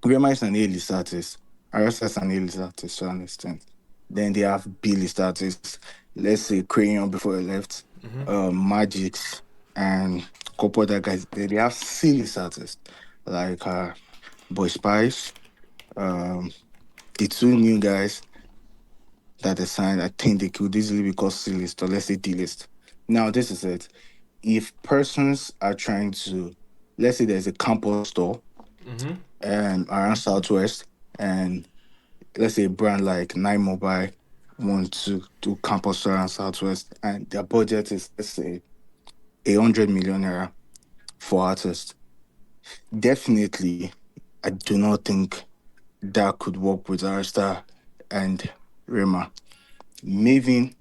Rema is an A-list artist. Arasta is an A-list artist to an extent. Then they have B-list artists. Let's say Crayon before he left, Magix, and a couple other guys. Then they have C-list artists like Boy Spice, the two new guys that they signed. I think they could easily be called C-list or let's say D-list. Now, this is it. If persons are trying to, let's say there's a campus store and around Southwest, and let's say a brand like Nine Mobile want to do campus store around Southwest, and their budget is, let's say, 100 million naira for artists. Definitely, I do not think that could work with Arista and Rema. Maven,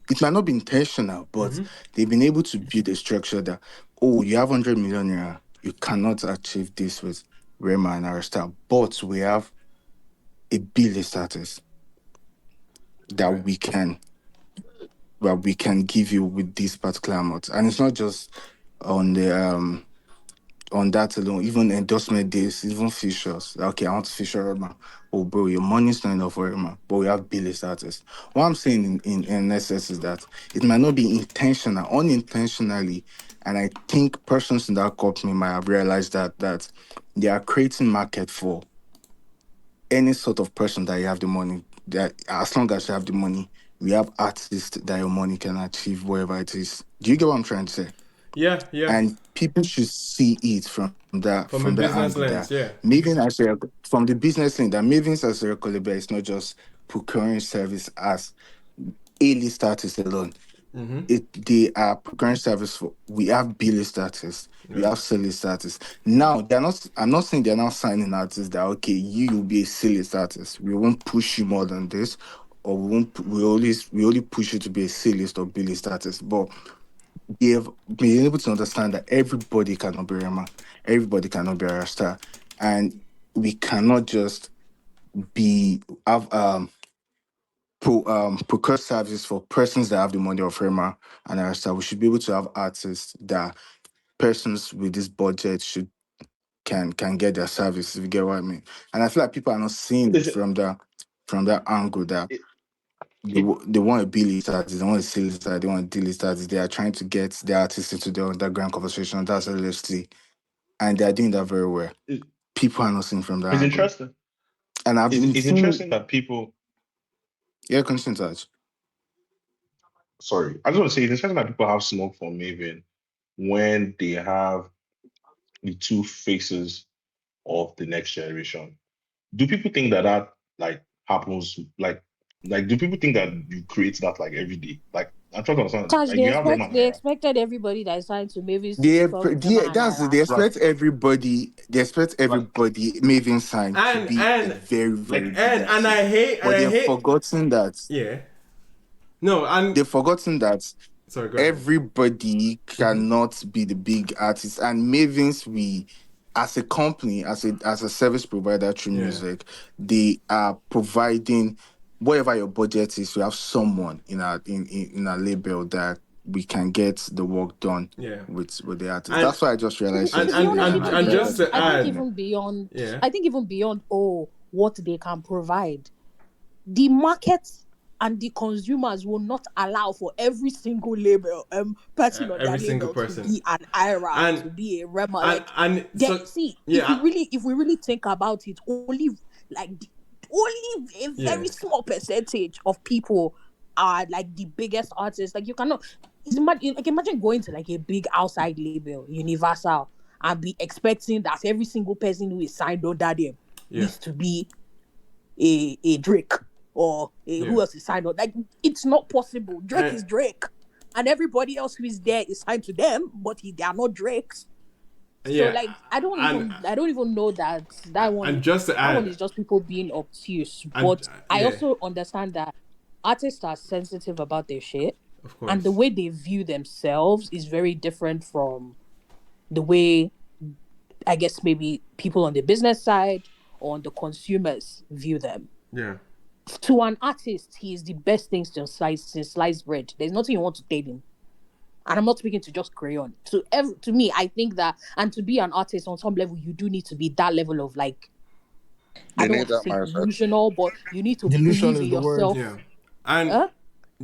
it might not be intentional, but they've been able to build a structure that, oh, you have 100 million naira, you cannot achieve this with Rema and Arista, but we have a B-list artist that we can give you with this particular amount. And it's not just on the on that alone, even endorsement days, even features. Okay, I want to feature Rema. Oh bro, your money's not enough for Rema, but we have B-list artists. What I'm saying in essence is that it might not be intentional, unintentionally, and I think persons in that company might have realized that they are creating market for any sort of person that you have the money. That as long as you have the money, we have artists that your money can achieve wherever it is. Do you get what I'm trying to say? Yeah. And people should see it from a the business angle lens, that Maven from the business lens that Maven's as a record label is not just procuring service as A-list artists alone. They are procuring service for. We have B-list artists, we have C-list artists. Now they're not. I'm not saying they're now signing artists that okay, you will be a C-list artist. We won't push you more than this, or we won't. We only push you to be a C-list or B-list artist. But they have been able to understand that everybody cannot be Rema, everybody cannot be a star, and we cannot just have procure services for persons that have the money of Rema and Arista. We should be able to have artists that persons with this budget should can get their service, if you get what I mean. And I feel like people are not seeing it from that angle that they want a B-list artist, they want a C-list artist, they want a D-list artist. They are trying to get their artists into the underground conversation. That's LST. And they are doing that very well. People are not seeing from that It's angle. interesting. And I've been It's interesting that people. Yeah, continue, Taj. Sorry, I just want to say it's interesting that people have smoke for Maven when they have the two faces of the next generation. Do people think that like happens like do people think that you create that like every day? Like I'm trying to understand. Touch, Like you have Rema they Naira. expected everybody that is signed to Mavis to They, keep up with them they, and that's Naira. they expect everybody. They expect everybody Maven sign to be a very, very big artist. And I hate, but they've forgotten that. Yeah. No, and they've forgotten that. Sorry, go ahead. Everybody cannot be the big artist, and Mavens, we as a company, as a service provider through music, they are providing whatever your budget is. We have someone in our label that we can get the work done with the artist. That's why I just realized. And just to add, I think even beyond what they can provide, the market and the consumers will not allow for every single label person on their label to be an IRA, to be a Rema. If we really think about it, only a very small percentage of people are like the biggest artists. Like you cannot imagine going to like a big outside label, Universal, and be expecting that every single person who is signed under them needs to be a Drake or who else is signed on. Like it's not possible. Drake is Drake, and everybody else who is there is signed to them, but they are not Drakes. So like I don't even know that one. And just to add, that one is just people being obtuse. But I also understand that artists are sensitive about their shit, of course, and the way they view themselves is very different from the way I guess maybe people on the business side or on the consumers view them. Yeah. To an artist, he is the best thing since sliced bread. There's nothing you want to tell him. And I'm not speaking to just Crayon. To me, I think that, and to be an artist on some level, you do need to be that level of like, I You don't need want to that say mindset. delusional, but you need to Delusion believe in is the word. yourself. Yeah, and Huh?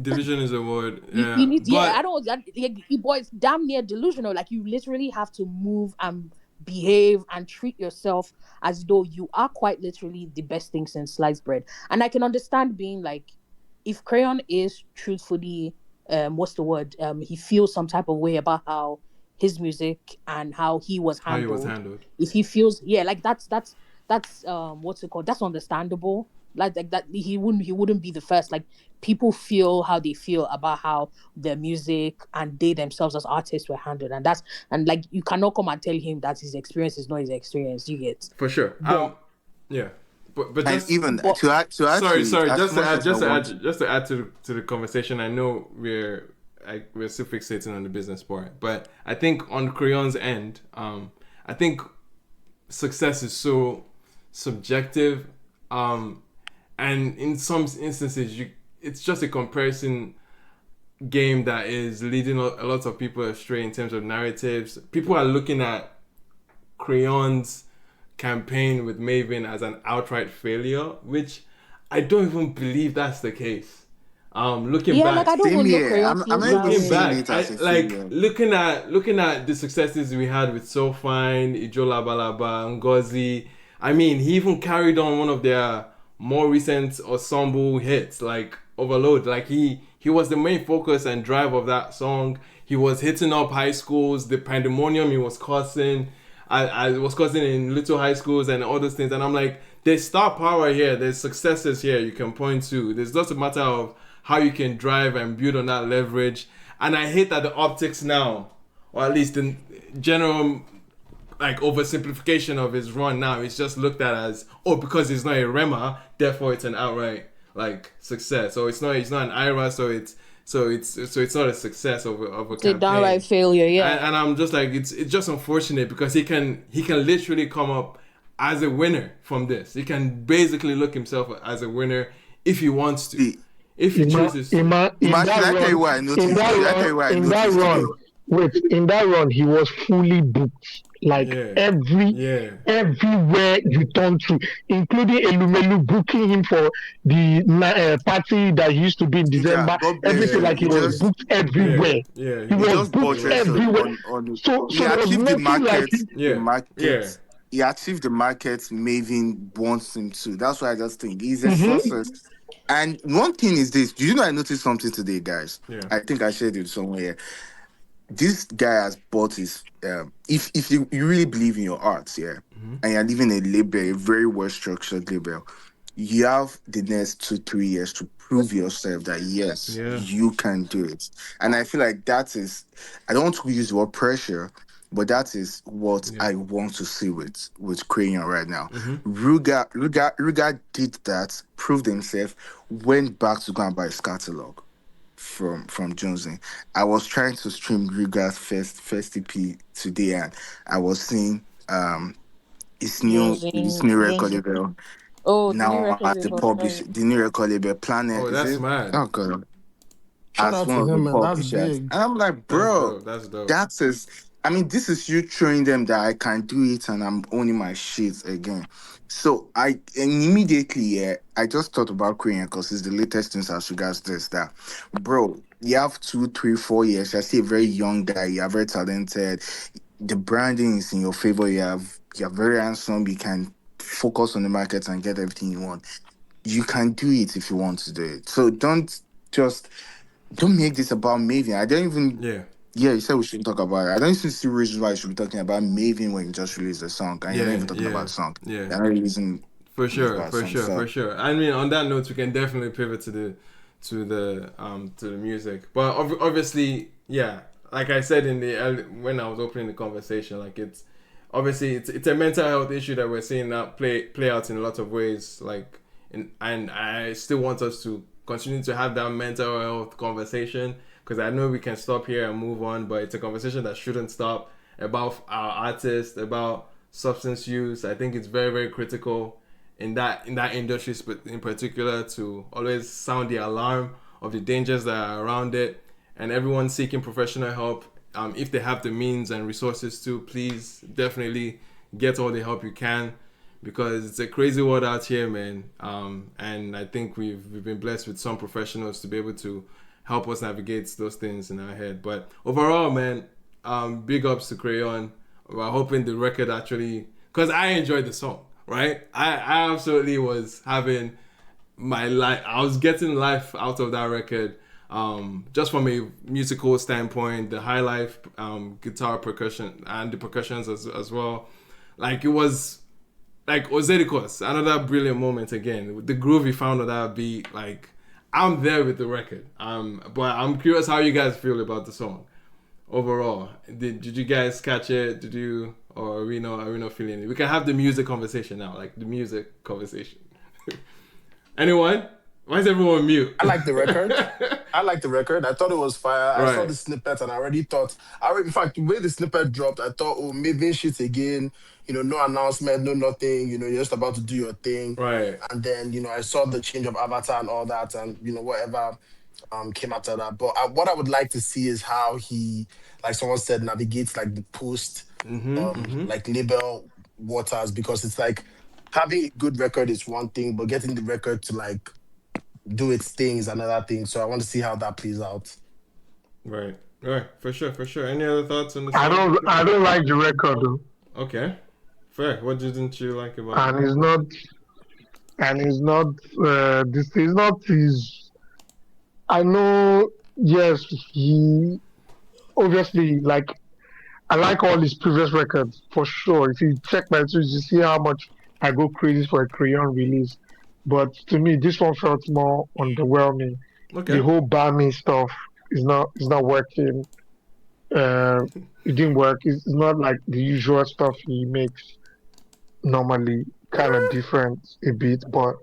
delusion is a word. You Yeah, need, yeah, I but don't like, boy, it's damn near delusional. Like, you literally have to move and behave and treat yourself as though you are quite literally the best thing since sliced bread. And I can understand being like, if Crayon is truthfully, what's the word, he feels some type of way about how his music and how he was how he was handled. handled. If he feels, yeah, like that's what's it called, that's understandable. Like that, he wouldn't be the first. Like, people feel how they feel about how their music and they themselves as artists were handled, and like, you cannot come and tell him that his experience is not his experience. You get? For sure. But Yeah, but And just even but to add to it, sorry. as Just to much add, as I want to, to the conversation. I know we're still fixating on the business part, but I think on Crayon's end, I think success is so subjective, and in some instances, it's just a comparison game that is leading a lot of people astray in terms of narratives. People are looking at Crayon's campaign with Maven as an outright failure, which I don't even believe that's the case. Looking yeah, like, back, I don't same even know here. Crayon I'm feels not that even looking way. seeing back, it I as a like failure. looking at the successes we had with So Fine, Ijola Balaba, Ngozi. I mean, he even carried on one of their more recent ensemble hits, like Overload. Like, he was the main focus and drive of that song. He was hitting up high schools, the pandemonium he was causing. I was causing in little high schools and all those things. And I'm like, there's star power here. There's successes here you can point to. There's just a matter of how you can drive and build on that leverage. And I hate that the optics now, or at least the general like oversimplification of his run now, it's just looked at as, oh, because he's not a Rema, therefore it's an outright like success. So it's not an IRA, so it's not a success of a It's a downright campaign. failure. Yeah. And I'm just like, it's just unfortunate because he can literally come up as a winner from this. He can basically look himself as a winner if he wants to, See, if he chooses to. In should that I tell you run, what I noticed? Should I tell you what I in that noticed run, though? wait, in that run, he was fully booked. Like, Yeah, yeah, everywhere you turn to, including Elumelu booking him for the party that used to be in Ginger, December. God bless Everything, yeah, you. like, he He was just booked yeah, everywhere. yeah. He He he was was, just he booked buttressed was. everywhere. on So he there was achieved the nothing like market Yeah, yeah, he achieved the market Maven wants him to. That's why I just think he's a Mhm. success. And one thing is this, do you know I noticed something today, guys? yeah. I think I shared it somewhere. This guy has bought his if you really believe in your arts, yeah, Mm-hmm. and you're living a label, a very well structured label, you have the next 2-3 years to prove yourself that yes, Yeah, you can do it. And I feel like that is, I don't want to use the word pressure, but that is what yeah. I want to see with Crayon right now. Mm-hmm. Ruga did that, proved himself, went back to go and buy his catalog from Jonesy. I was trying to stream Ruga's first EP today, and I was seeing his new record Jonesy. label Oh, the new now record as the label. publish Sorry. the new record label Planet. Oh, Is that's it? mad. Oh god, Shout as out one to of the him, man. That's publishers, big. and I'm like, That's bro, dope. That's dope. that is. I mean, this is you showing them that I can do it, and I'm owning my shit again. So and immediately, yeah, I just thought about Korean because it's the latest news as regards this. That, bro, you have 2, 3, 4 years. I see a very young guy. You are very talented. The branding is in your favor. You're very handsome. You can focus on the market and get everything you want. You can do it if you want to do it. So just don't make this about Maven. I don't even. Yeah, Yeah, you said we shouldn't talk about it. I don't even see reasons why you should be talking about Maven when you just released a song and you're not yeah, even talking about yeah, the song. yeah. You're not releasing For music sure, about the for song. sure, So for sure. I mean, on that note, we can definitely pivot to the music. But obviously, yeah, like I said in the when I was opening the conversation, like it's obviously it's a mental health issue that we're seeing now play out in a lot of ways. Like, and I still want us to continue to have that mental health conversation because I know we can stop here and move on, but it's a conversation that shouldn't stop about our artists, about substance use. I think it's very, very critical in that industry in particular to always sound the alarm of the dangers that are around it and everyone seeking professional help, if they have the means and resources to, please definitely get all the help you can, because it's a crazy world out here, man. And I think we've been blessed with some professionals to be able to help us navigate those things in our head. But overall, man, big ups to Crayon. We're hoping the record actually, because I enjoyed the song, right? I absolutely was having my life. I was getting life out of that record. Just from a musical standpoint, the high life guitar percussion and the percussions as well. Like, it was like Ozedikos, another brilliant moment again. The groove he found on that beat, like, I'm there with the record. But I'm curious how you guys feel about the song overall. Did you guys catch it? Did you, or are we not feeling it? We can have the music conversation now, like the music conversation. Anyone? Why is everyone mute? I like the record. I thought it was fire. Right. I saw the snippet and I already thought, in fact, the way the snippet dropped, I thought, oh, maybe shit again. No announcement, no nothing. You're just about to do your thing. Right. And then, I saw the change of avatar and all that, and whatever came after that. But what I would like to see is how he, like someone said, navigates like the post, like label waters, because it's like having a good record is one thing, but getting the record to like do its thing is another thing. So I want to see how that plays out. Right, for sure. Any other thoughts on this? I don't like the record though. Okay, fair. What didn't you like about it? This is not his. I know. Yes, he obviously like. I like all his previous records for sure. If you check my tweets, you see how much I go crazy for a Crayon release. But to me, this one felt more underwhelming. Okay. The whole Bami stuff is not working. It didn't work. It's not like the usual stuff he makes normally. Kind of different a bit, but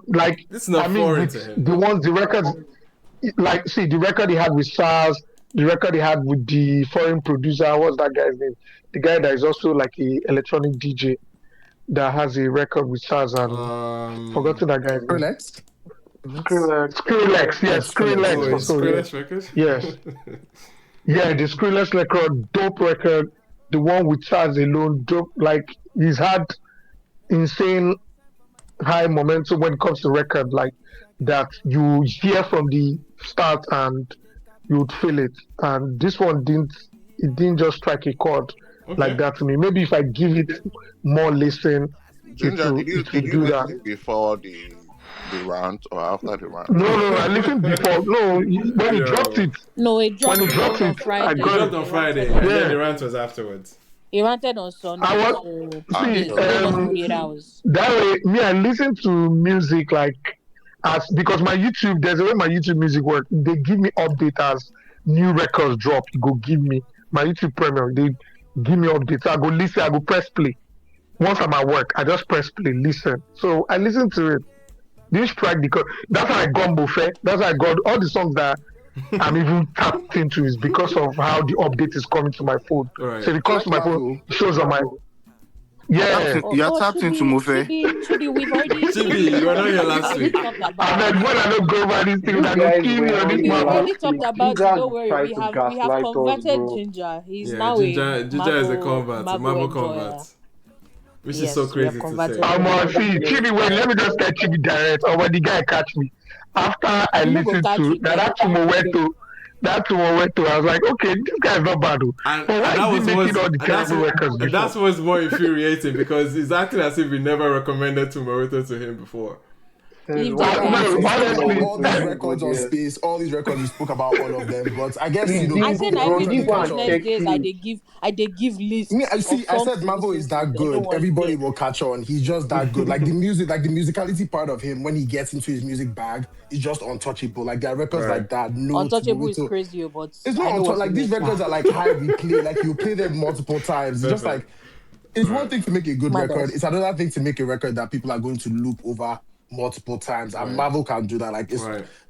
like It's not foreign to him. The records, like see the record he had with SARS, the record he had with the foreign producer. What's that guy's name? The guy that is also like a electronic DJ that has a record with SARS and forgotten that guy's name. Skrillex, yes, Skrillex record? Yes. Yeah, the Skrillex record, dope record. The one with SARS alone, dope. Like, he's had insane high momentum when it comes to record, like that you hear from the start and you would feel it. And this one didn't just strike a chord like that to me. Maybe if I give it more listen, Ginger, did you do that before the rant or after the rant? No, I listened before. No, when he dropped it. No, it dropped, on Friday. It dropped on Friday, and then the rant was afterwards. He ranted on Sunday. That way, me, I listen to music like because my YouTube, there's a way my YouTube music works. They give me updates as new records drop. You go give me my YouTube Premium. They give me updates. I go listen. I go press play. Once I'm at work, I just press play, listen. So I listen to it. This track, because that's how I got Buffet. That's how I got all the songs that I'm even tapped into is because of how the update is coming to my phone. Right. So if it comes to my phone, it shows on my. Yeah. You're tapped into Mufe. Chibi, we've already. Chibi, you were not here last week. And then when I don't go over these things, I don't kill me on this We map. already talked about it. Don't worry. We have converted Ginger. He's now Ginger is a convert, a Marvel convert. Which is so crazy to say. I'm on Chibi, wait, let me just get Chibi direct. Or when the guy catch me. After I listened to that Tumoweto, I was like, okay, this guy's not bad. And that's what's more infuriating, because it's acting as if we never recommended Tumoweto to him before. All these records on space, all these records, we spoke about all of them, but I guess I said every days I give lists. Me, I said Marvel is that good. Everybody will catch on. He's just that good. Like the music, like the musicality part of him, when he gets into his music bag, is just untouchable. Like there are records like that. No, untouchable is crazy, but it's not untouchable. Like these records are like high replay. Like you play them multiple times. It's just like it's one thing to make a good record. It's another thing to make a record that people are going to loop over multiple times, and Marvel can do that. Like,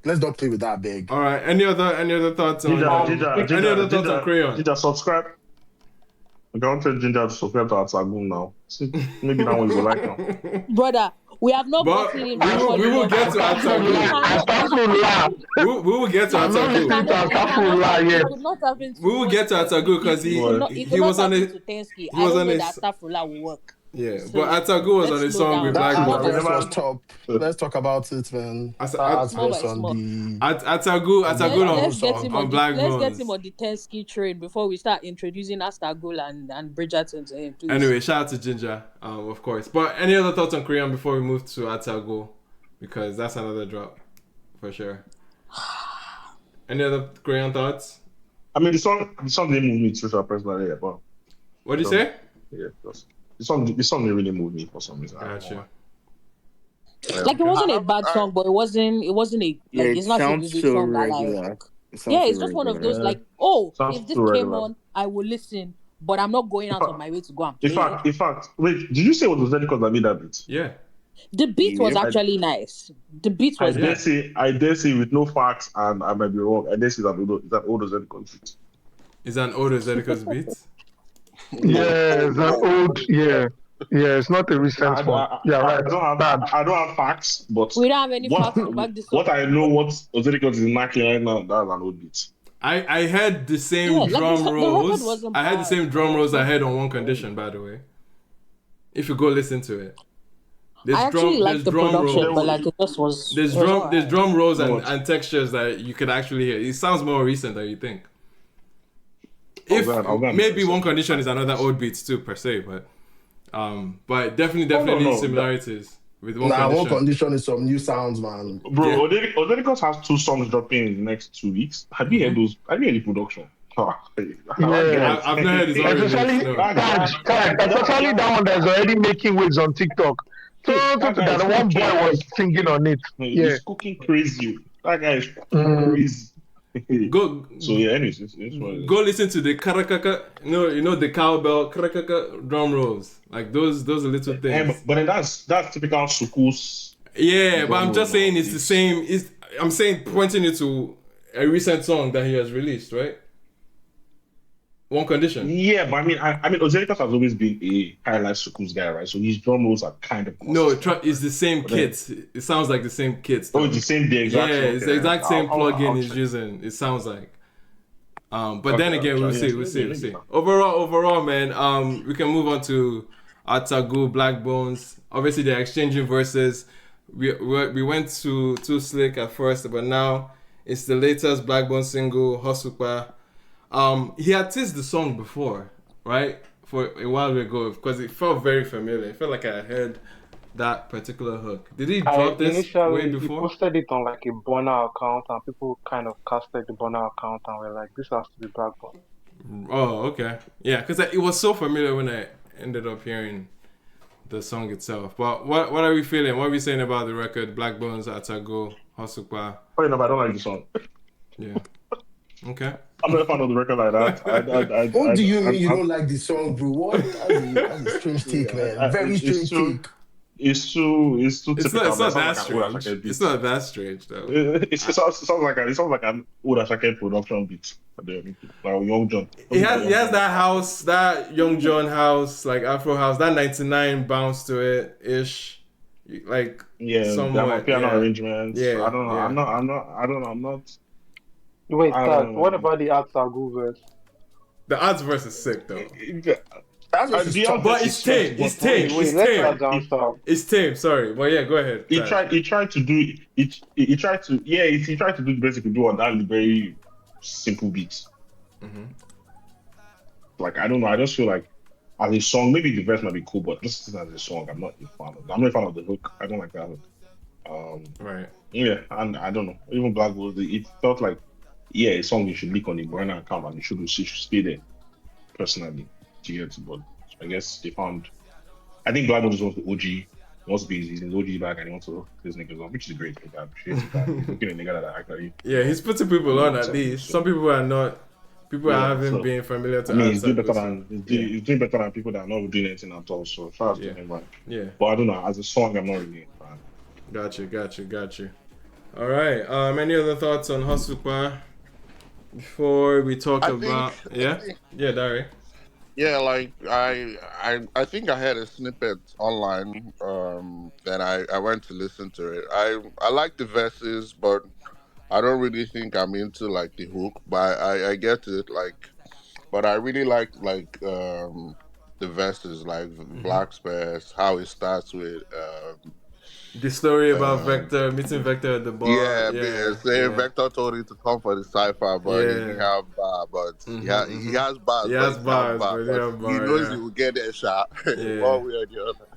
let's not play with that big. All right. Any other thoughts on? Thoughts on Crayon? Ginger, subscribe. I don't tell Ginger to subscribe to our Sagoon now. See, maybe that one is like now. Brother, We have not But gotten him we to fall will in love get with to Davido. We Atago. cannot. We will get to I'm not Atago. listening to Astaghfirullah He yet. could not have been We too will much. get to Atago because He could not. He could he not was have on been it. to Tensky. He I was don't on know his that Astaghfirullah will work. yeah, So but Atago was on let's a slow song with down. That Black Small by advert was Bones. small. top. Let's talk about it, man. That Small advert by on small. the Atago Let's Black get him song. on on the Black let's get him Bones. on the Tensky train before we start introducing Astagol and Bridgerton to him, please. Anyway, shout out to Ginger, of course. But any other thoughts on Korean before we move to Atago? Because that's another drop for sure. Any other Korean thoughts? I mean, the song didn't move me too personally, but what do you say? Yeah, the song didn't really move me for some reason. Gotcha. Like it wasn't a bad song, but it wasn't a like it it's not a sounds music so song that like regular. yeah, it's just one of those like sounds if this too came regular. on, I will listen, but I'm not going out of my way to go and play In fact, wait, did you say it was Zedikos that made that beat? Yeah. The beat was actually nice. The beat was I dare say with no facts, and I might be wrong. I dare say that older Zedikos beat. Is that an older Zedekos beat? Yeah, it's an old, yeah, it's not a recent one. Yeah, right. I don't have facts, but we don't have any facts to back this up. What I know, what Zedekos is knocking right now, that's an old beat. I had the same drum rolls. I had the same drum rolls I had on One Condition, by the way. If you go listen to it. I actually like the production, but like it just was. There's drum rolls and textures that you could actually hear. It sounds more recent than you think. Maybe One Condition is another old beat too per se, but definitely similarities with One Condition. One Condition is some new sounds, man. Bro, Odenikos has 2 songs dropping in the next 2 weeks. Have you heard those? Have you heard the production? I've not heard his own especially that one that's already making waves on TikTok. So that one boy was singing on it. He's cooking crazy. That guy is crazy. Anyways, go listen to the karakaka. The cowbell karakaka drum rolls. Like those are little things. But that's typical Sukus. Yeah, but I'm just saying it's the same. I'm saying pointing it to a recent song that he has released, right? One Condition. Yeah, but I mean, Ozerikas has always been a highlight Sukus guy, right? So his drum rolls are kind of consistent. It's the same kit. It sounds like the same kit. Oh, it's the same exact. Yeah, it's the exact same plugin he's using. It sounds like. But then again, we'll see. Overall, man. We can move on to Atagu, Black Bones. Obviously, they're exchanging verses. We went to Too Slick at first, but now it's the latest Black Bones single, Hosupa. He had teased the song before, right? For a while ago, because it felt very familiar. It felt like I heard that particular hook. Did he drop this way before? He posted it on like a burner account, and people kind of casted the burner account and were like, "This has to be Black Bones." Oh, okay, yeah, because it was so familiar when I ended up hearing the song itself. But what are we feeling? What are we saying about the record? Black Bones, Atago, Hosupa. Oh, no, but I don't like the song. Yeah. Okay. I'm not a fan of the record like that. What do you mean you don't like the song, bro? What? That's a strange take, man. Very strange take. It's too typical. It's not that strange. It's not that strange though. It sounds like an old Ashake production beat. Like Young John. He has that house, that Young John house, like Afro house, that 99 bounce to it ish. Like somewhat piano arrangements. Yeah. I don't know. I'm not. Wait, what about the Atagu verse? The Arts verse is sick though. But it's tame. It's tame. Sorry, but yeah, go ahead. He tried to do basically do on that very simple beat. Mm-hmm. Like I don't know. I just feel like as a song, maybe the verse might be cool, but just as a song, I'm not a fan of. I'm not a fan of the hook. I don't like that hook. Right. Yeah, and I don't know. Even Black Gold, it felt like a song you should leak on the burner account and it should stay there. Personally, but I guess they found. I think Black Gold is also the OG. He wants to be his OG back and he wants to hook his niggas on, which is great. I appreciate it. He's looking at a nigga that actually. Yeah, he's putting people on at least. Some people are not. People haven't been familiar to. He's doing better than people that are not doing anything at all. So shout out to him, man. Yeah. But I don't know. As a song, I'm not really a fan. Got you. All right. Any other thoughts on Hosupa before we talk about? Yeah, Dari. Yeah, like I think I had a snippet online. Then I went to listen to it. I like the verses, but I don't really think I'm into like the hook. But I get it. Like, but I really like the verses, like Black Spares, how it starts with The story about um Vector meeting Vector at the bar. yeah, Yeah, saying yeah, Vector told him to come for the cipher, but he didn't yeah. have bar. But he has He bars, but he has didn't have bars, bar. but he But have he bar. knows he Yeah, will get that shot yeah, one way or the other.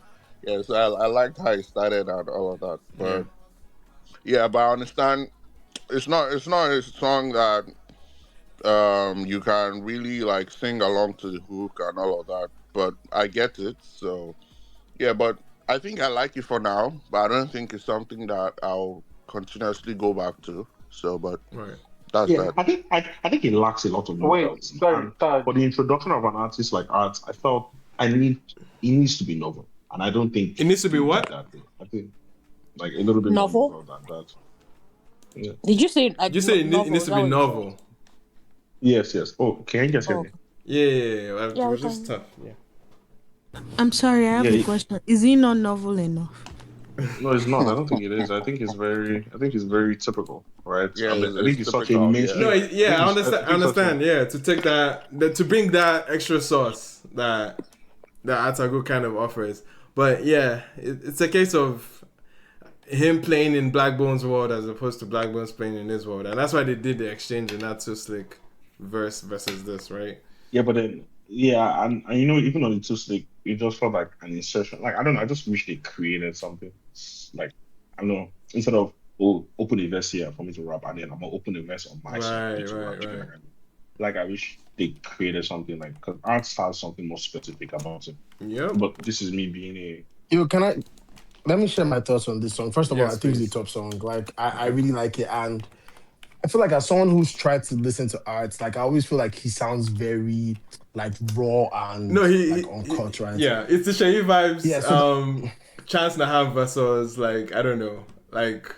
Yeah, so I liked how it started and all of that. yeah. But yeah, but I understand it's not a song that you can really like sing along to the hook and all of that. But I get it. So yeah, but I think I like it for now, but I don't think it's something that I'll continuously go back to. So but Right. that's Yeah, that. I think it lacks a lot of Wait, novelty. sorry, And Taj. for the introduction of an artist like Art, I felt it needs to be novel. And I don't think It needs to be he did what? that though. I think like a little bit more Novel? novel than that. Yeah. Did you say You say it novel? needs Is to that be what you said? novel. Yes, yes. Oh, can you guys hear Oh, me? okay. Yeah, yeah, yeah. It Yeah, we was just can. tough. Yeah. I'm sorry, I have a Yeah, question. Is he not novel enough? no, it's not. I don't think it is. I think it's very typical, right? Yeah, I mean, I it's think it's such a typical. Yeah. No, mainstream. I yeah, think I it's I understand. I think it's such a understand. Yeah, to take that to bring that extra sauce that Atago kind of offers. But yeah, it's a case of him playing in Blackbone's world as opposed to Blackbone's playing in his world, and that's why they did the exchange and not too slick verse versus this, right? yeah, but then yeah, and even on the two stick, it just felt like an insertion. Like I don't know, I just wish they created something like I don't know, instead of open a verse here for me to rap and then I'm gonna open a verse on my side for Right, you to rap right, together. right. Like I wish they created something like because art has something more specific about it. Yep. But this is me being a Can I let me share my thoughts on this song? First of all, I Yes, think it's a please. top song. Like I Okay. really like it, and I feel like as someone who's tried to listen to arts, like I always feel like he sounds very like raw No, and like uncut, right? yeah, it's the Shay Yeah. vibes. So Chance Naham versus like I don't know, like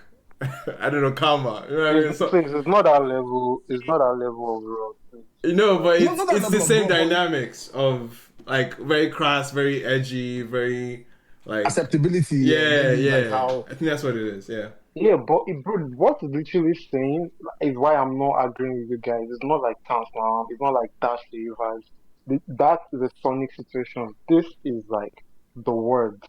I don't know, Karma. You know what I Please, mean? So please, it's not that level. It's not that level of rock. Please. you know, but no, not that it's the level of same raw, but dynamics of like very crass, very edgy, very like acceptability. Yeah, yeah, maybe like yeah. how I think that's what it is. Yeah. Yeah, but bro, what it's literally saying is why I'm not agreeing with you guys. It's not like Towns now. It's not like Dash for you guys. That is a sonic situation. This is like the word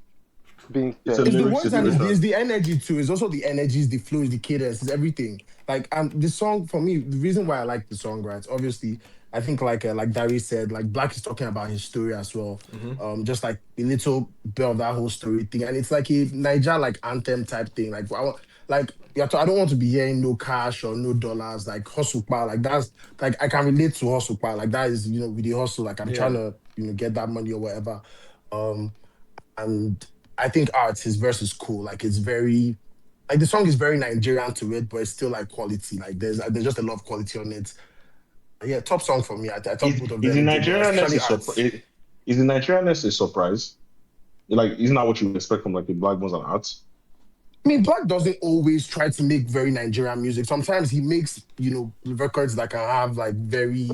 being it's a said. it's the lyric words and it's situation. the energy too. It's also the energies, the flows, the cadence, it's everything. Like the song for me, the reason why I like the song, right? Obviously, I think like Darius said, like Black is talking about his story as well. Mm-hmm. Just like a little bit of that whole story thing, and it's like a Niger like anthem type thing. Like like I don't want to be hearing no cash or no dollars. Like hustle power, like that's like I can relate to hustle power. Like that is with the hustle. Like I'm trying Yeah. to get that money or whatever. Um, and I think arts his verse is cool. Like it's very like the song is very Nigerian to it, but it's still like quality. Like there's just a lot of quality on it. Yeah, top song for me. I thought Is both of is the them did well, Nigerianness especially a surprise? arts. Is the Nigerianness a surprise? Like, isn't that what you would expect from like the Black Bones and Arts? I mean, Black doesn't always try to make very Nigerian music. Sometimes he makes, records that can have like very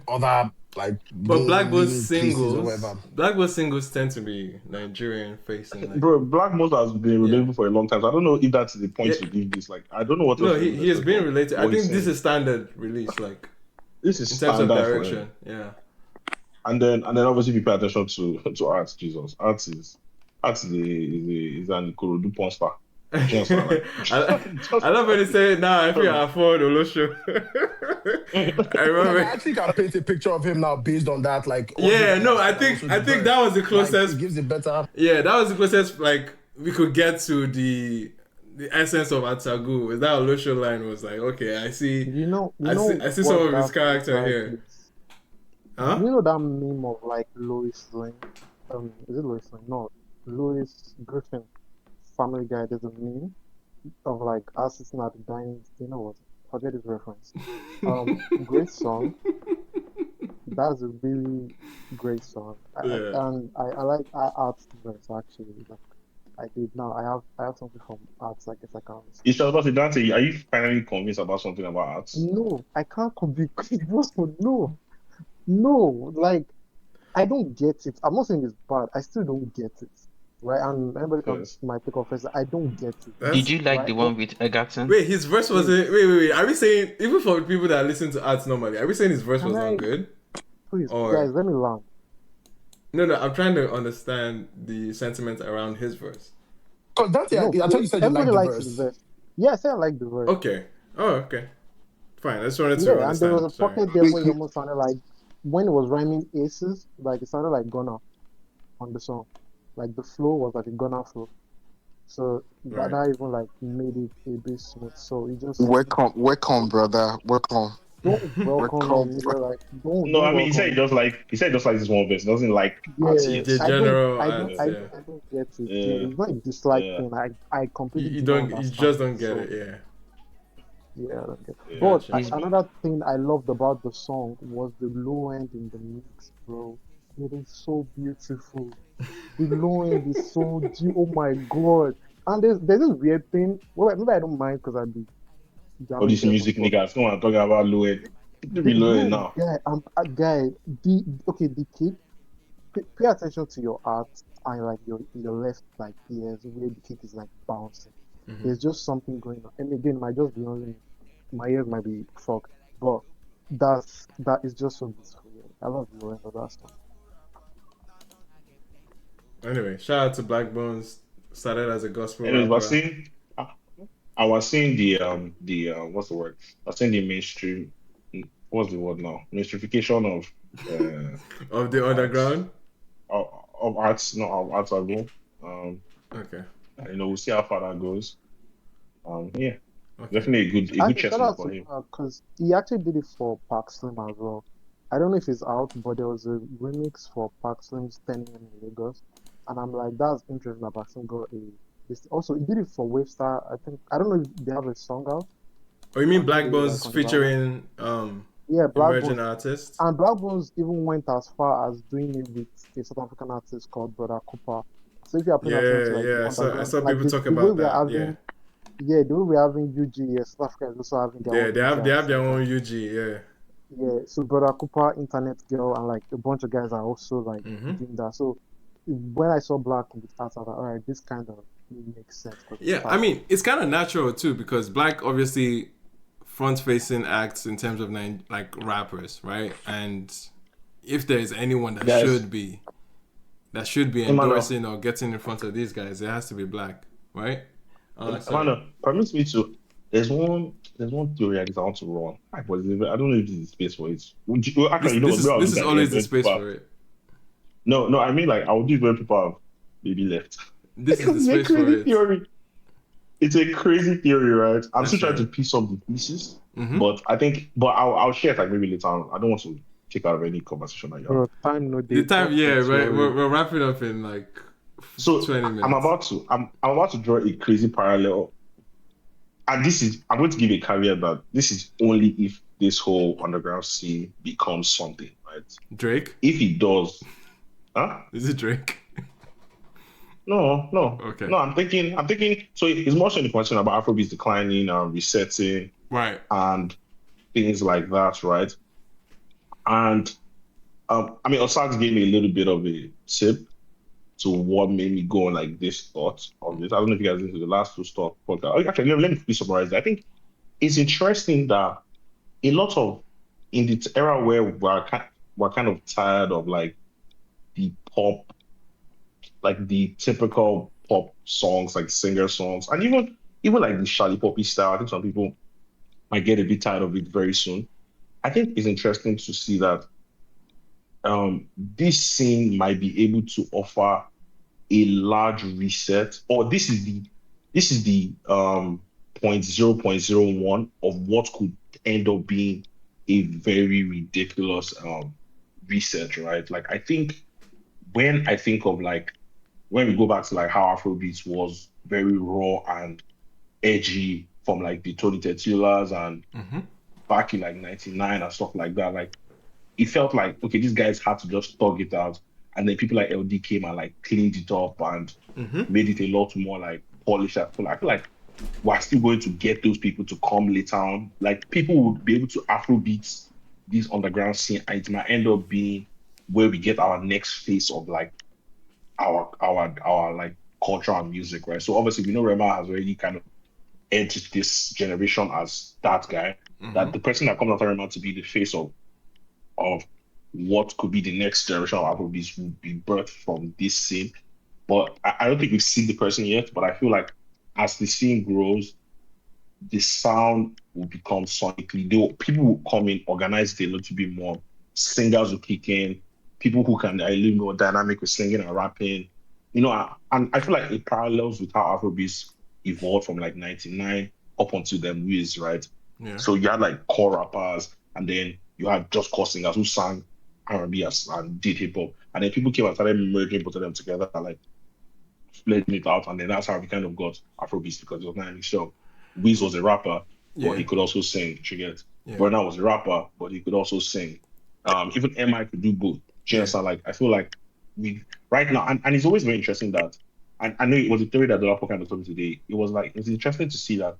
other like But leaning places or whatever. Black Bones singles tend to be Nigerian facing. Like Bro, Black Bones has been yeah, relatable for a long time. So I don't know if that's the point yeah. to give this. Like, I don't know what else No, to even he has expect been from related. I what he's think this saying. is standard release. Like This is in terms of standard for him. direction. Yeah. And then obviously if you pay attention to Arts, Jesus. Arts is an Ikorodu porn star. Do you understand? Like, I love when they say now if you afford Olosho. I No, but remember. I think I paint a picture of him now based on that. Like, Yeah, no, I also think the verse. that was the Like, closest. it gives it better. Yeah, that was the closest like we could get to the essence of Atagu. That Olosho line was like, okay, I see I see some What of his that character vibe here. is. Do Huh? you know that meme of like Lois Lane? Is it Lois Lane? No, Louis Griffin. Family Guy. There's a meme of like us sitting at the dining. You know what? Forget this reference. Great song. That's a really great song. Yeah. I like Art's verse actually. Like I did now. I have something from Arts. I guess I can listen it's to. just about to Dante, are you finally convinced about something about Arts? No, I can't be. No, no. Like I don't get it. I'm not saying it's bad. I still don't get it. Right? And anybody might take offense. I don't get it. Did you like Right? the one with Egerton? Wait, his verse wasn't. Wait. Are we saying, even for people that listen to arts normally, are we saying his verse Can was I not good? please, Or guys, let me land. no, I'm trying to understand the sentiment around his verse. Because that's No, I thought you said you everybody liked the likes his verse. verse. Yeah, I said I like the verse. Okay. Oh, okay. Fine. I just wanted to Yeah, and there was understand. a Sorry. pocket there where it almost sounded like when it was rhyming aces, like it sounded like Gunna on the song. Like the flow was like a Gunna flow. So Right. that even like made it a bit smooth. So it just Welcome, brother. Welcome. don't welcome me, Welcome. nigga. Like don't No, I mean, he welcome said me. he said just like this one verse. Doesn't like arts Yeah, yet. The general arts, yeah. I don't get it. Yeah, Yeah, it's not a dislike yeah, thing. I completely You do not don't. You understand. just don't get So it. Yeah. yeah, I don't get. yeah. But Gotcha. another thing I loved about the song was the low end in the mix, bro. It is so beautiful. The low end is so deep. Oh my god! And there's this weird thing. Well, maybe I don't mind because I be All jamming these devils, music but niggas. No one talking about low end. Give me low end no now. guy, guy. The kick. Pay attention to your art and like your left like ears where the kick is like bouncing. Mm-hmm. There's just something going on. And again, might just be only me. My ears might be fucked, but that is just so beautiful. Yeah. I love the end of that song. Anyway, shout out to Black Bones. Started as a gospel Anyways, but rapper. seeing I was seeing the what's the word? I was seeing the mainstream. What's the word now? Mainstreamification Of the of arts underground. of arts, not of arts as well. Okay. We'll see how far that goes. Yeah, Okay. definitely a good Actually, shout chestnut out for to him. because he actually did it for Park Slim as well. I don't know if it's out, but there was a remix for Park Slim's 10 a.m. in Lagos, and I'm like, that's interesting that Park Slim got a. This also, he did it for Wavestar. I think I don't know if they have a song out. Oh, you mean On Black the Bones on his album. featuring Yeah, Black emerging Bones. artists? And Black Bones even went as far as doing it with a South African artist called Brother Cooper. So if you are paying attention to like the Yeah. I underground, saw like people talk the way about we are that. having, yeah, the way we're having UG, South Africa is also having their Yeah, own UG they at the have their same time. own UG. Yeah. Yeah, so Brother Cooper, Internet Girl, and like a bunch of guys are also like Mm-hmm. doing that. So when I saw Black in the start, I was like, all right, this kind of makes sense because it's Yeah, I fast. mean, it's kind of natural too because Black obviously front-facing acts in terms of like rappers, right? And if there is anyone that Guys, should be Emmanuel, endorsing or getting in front of these guys, it has to be Black, right? Sorry. Emmanuel, permit me to. There's one theory I want to run. I don't know if this is space for it. Actually, This you know this what? Maybe is I'll do this is that always the when space people for it. no, I mean like I'll do it when people have maybe left. This is the Because it's a space for crazy it. theory. It's a crazy theory, right? I'm That's still trying right. to piece up the pieces, Mm-hmm. but I'll share it like maybe later on. I don't want to take out of any conversation that you have. Bro, time no The day. time, What's yeah, the right. theory? We're wrapping up in like So 20 I'm minutes. about to draw a crazy parallel, and I'm going to give a caveat that this is only if this whole underground scene becomes something, right? Drake? If it does, huh? Is it Drake? No. Okay. No, I'm thinking. So it's more so the question about Afrobeats declining and resetting, Right. and things like that, right? And I mean, Osaks gave me a little bit of a tip to what made me go on like this thought of this. I don't know if you guys listened to the last two stock podcast. Actually, let me quickly summarize it. I think it's interesting that a lot of in the era where we're kind of tired of like the pop, like the typical pop songs, like singer songs, and even like the Shally Poppy style. I think some people might get a bit tired of it very soon. I think it's interesting to see that this scene might be able to offer a large reset, or this is the 0.0.01 of what could end up being a very ridiculous reset, right? Like I think of like when we go back to like how Afrobeats was very raw and edgy from like the Tony Tetulas and Mm-hmm. back in like 99 and stuff like that, like it felt like okay, these guys had to just thug it out, and then people like LD came and like cleaned it up and Mm-hmm. made it a lot more like polished. I feel like we're still going to get those people to come later on. Like people would be able to Afrobeats this underground scene, and it might end up being where we get our next phase of like our like culture and music, right? So obviously we know Rema has already kind of entered this generation as that guy, that the person that comes after Rema to be the face of what could be the next generation of Afrobeats will be birthed from this scene. But I don't think we've seen the person yet, but I feel like as the scene grows, the sound will become sonically. People will come in, organize it a little bit more. Singers will kick in. People who can a little more dynamic with singing and rapping. And I feel like it parallels with how Afrobeats evolved from like 99 up until them Wiz, right? Yeah. So you had like core rappers, and then you had just core singers who sang R&B and did hip hop. And then people came and started merging both of them together, like splitting it out, and then that's how we kind of got Afrobeats because it was not show. Wiz was a rapper, but he could also sing. You get. Burna was a rapper, but he could also sing. Even MI could do both. Like I feel like we right now, and it's always very interesting that, and I know it was a theory that Dolapo kind of told me today. It's interesting to see that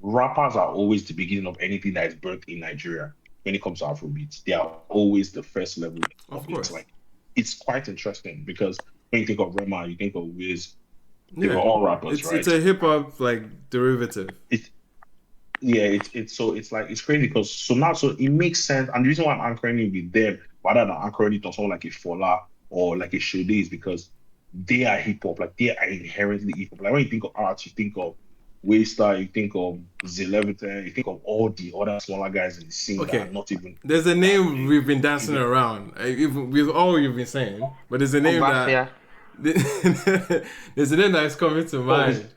rappers are always the beginning of anything that is birthed in Nigeria when it comes to Afrobeats. They are always the first level of it. Like it's quite interesting because when you think of Rema, you think of Wiz. They were all rappers, right? It's a hip hop like derivative. It's crazy because so it makes sense, and the reason why I'm anchoring it with them rather than anchoring it on someone like a Fola or like a Shade is because they are hip hop, like they are inherently hip hop. Like when you think of art, you think of Waystar, you think of ZaylevelOneThousand, you think of all the other smaller guys in the scene that are not even. There's a name we've been dancing around, with all you've been saying, but there's a name that there's a name that is coming to mind.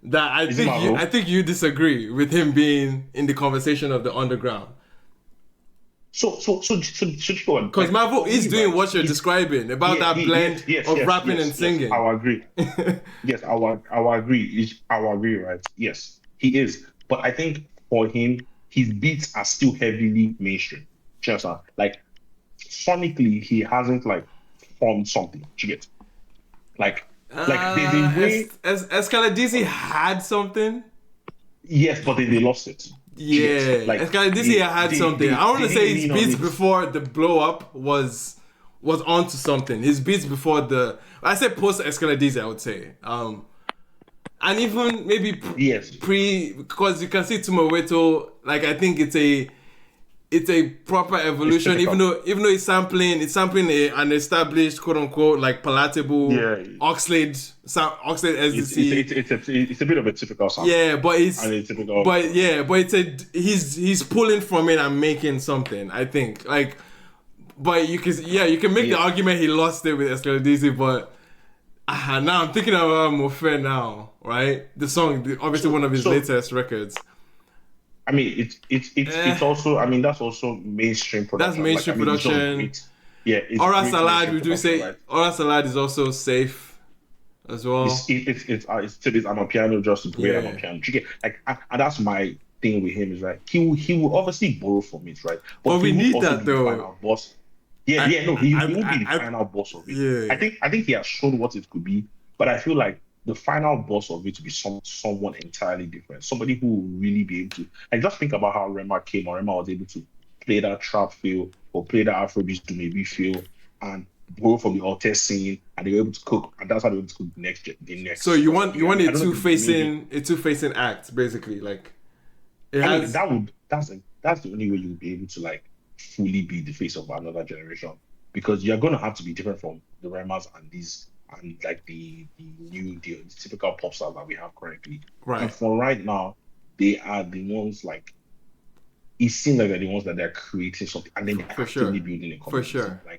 That I think you disagree with him being in the conversation of the underground. So because Marvel is doing what you're describing about that blend of rapping and singing. I will agree. Yes, I will agree. I will agree, right? Yes, he is. But I think for him, his beats are still heavily mainstream. Just like sonically, he hasn't like formed something. You get like there's a way. Escaladisi had something. Yes, but they lost it. Yeah, like Escaladisi had something. I want to say his beats before the blow up was onto something. His beats before I said post Escaladisi, I would say. And even maybe pre because you can see Tumaweto, like I think it's a proper evolution, even though it's sampling an established quote unquote like palatable Oxlade SDC. It's a bit of a typical sound. Yeah, but he's pulling from it and making something. I think but you can make the argument he lost it with Escaladisi, but now I'm thinking about Mofe now, right? The song, obviously one of his latest records. I mean, it's also. I mean, that's also mainstream production. That's mainstream production. Aura Salad. We do say right? Aura Salad is also safe as well. It's to this. I'm a piano just to play. I'm a piano. And that's my thing with him is like he will obviously borrow from it, right? But we need that though. Final boss. He will be the final boss of it. Yeah. I think he has shown what it could be, but I feel like the final boss of it to be someone entirely different, somebody who will really be able to just think about how Rema was able to play that trap feel or play that Afrobeat to maybe feel and borrow from the alter scene, and they were able to cook, and that's how they were able to cook the next. So you want a two-facing act basically, like that's the only way you'll be able to like fully be the face of another generation, because you're gonna have to be different from the Remas and these. And like the typical pop stars that we have currently. Right. And for right now, they are the ones like it seems like they're the ones that they're creating something, and then they're actively building a community.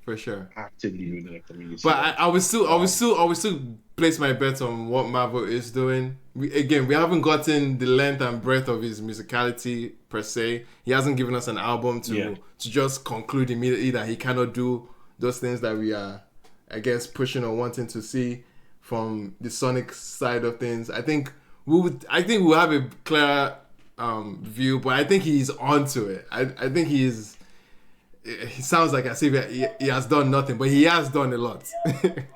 For sure. Actively building a community. But I would still place my bet on what Marvel is doing. We haven't gotten the length and breadth of his musicality per se. He hasn't given us an album to just conclude immediately that he cannot do those things that we are, I guess, pushing or wanting to see from the sonic side of things. I think we'll have a clear view, but I think he's onto it. I think he sounds like as if he has done nothing, but he has done a lot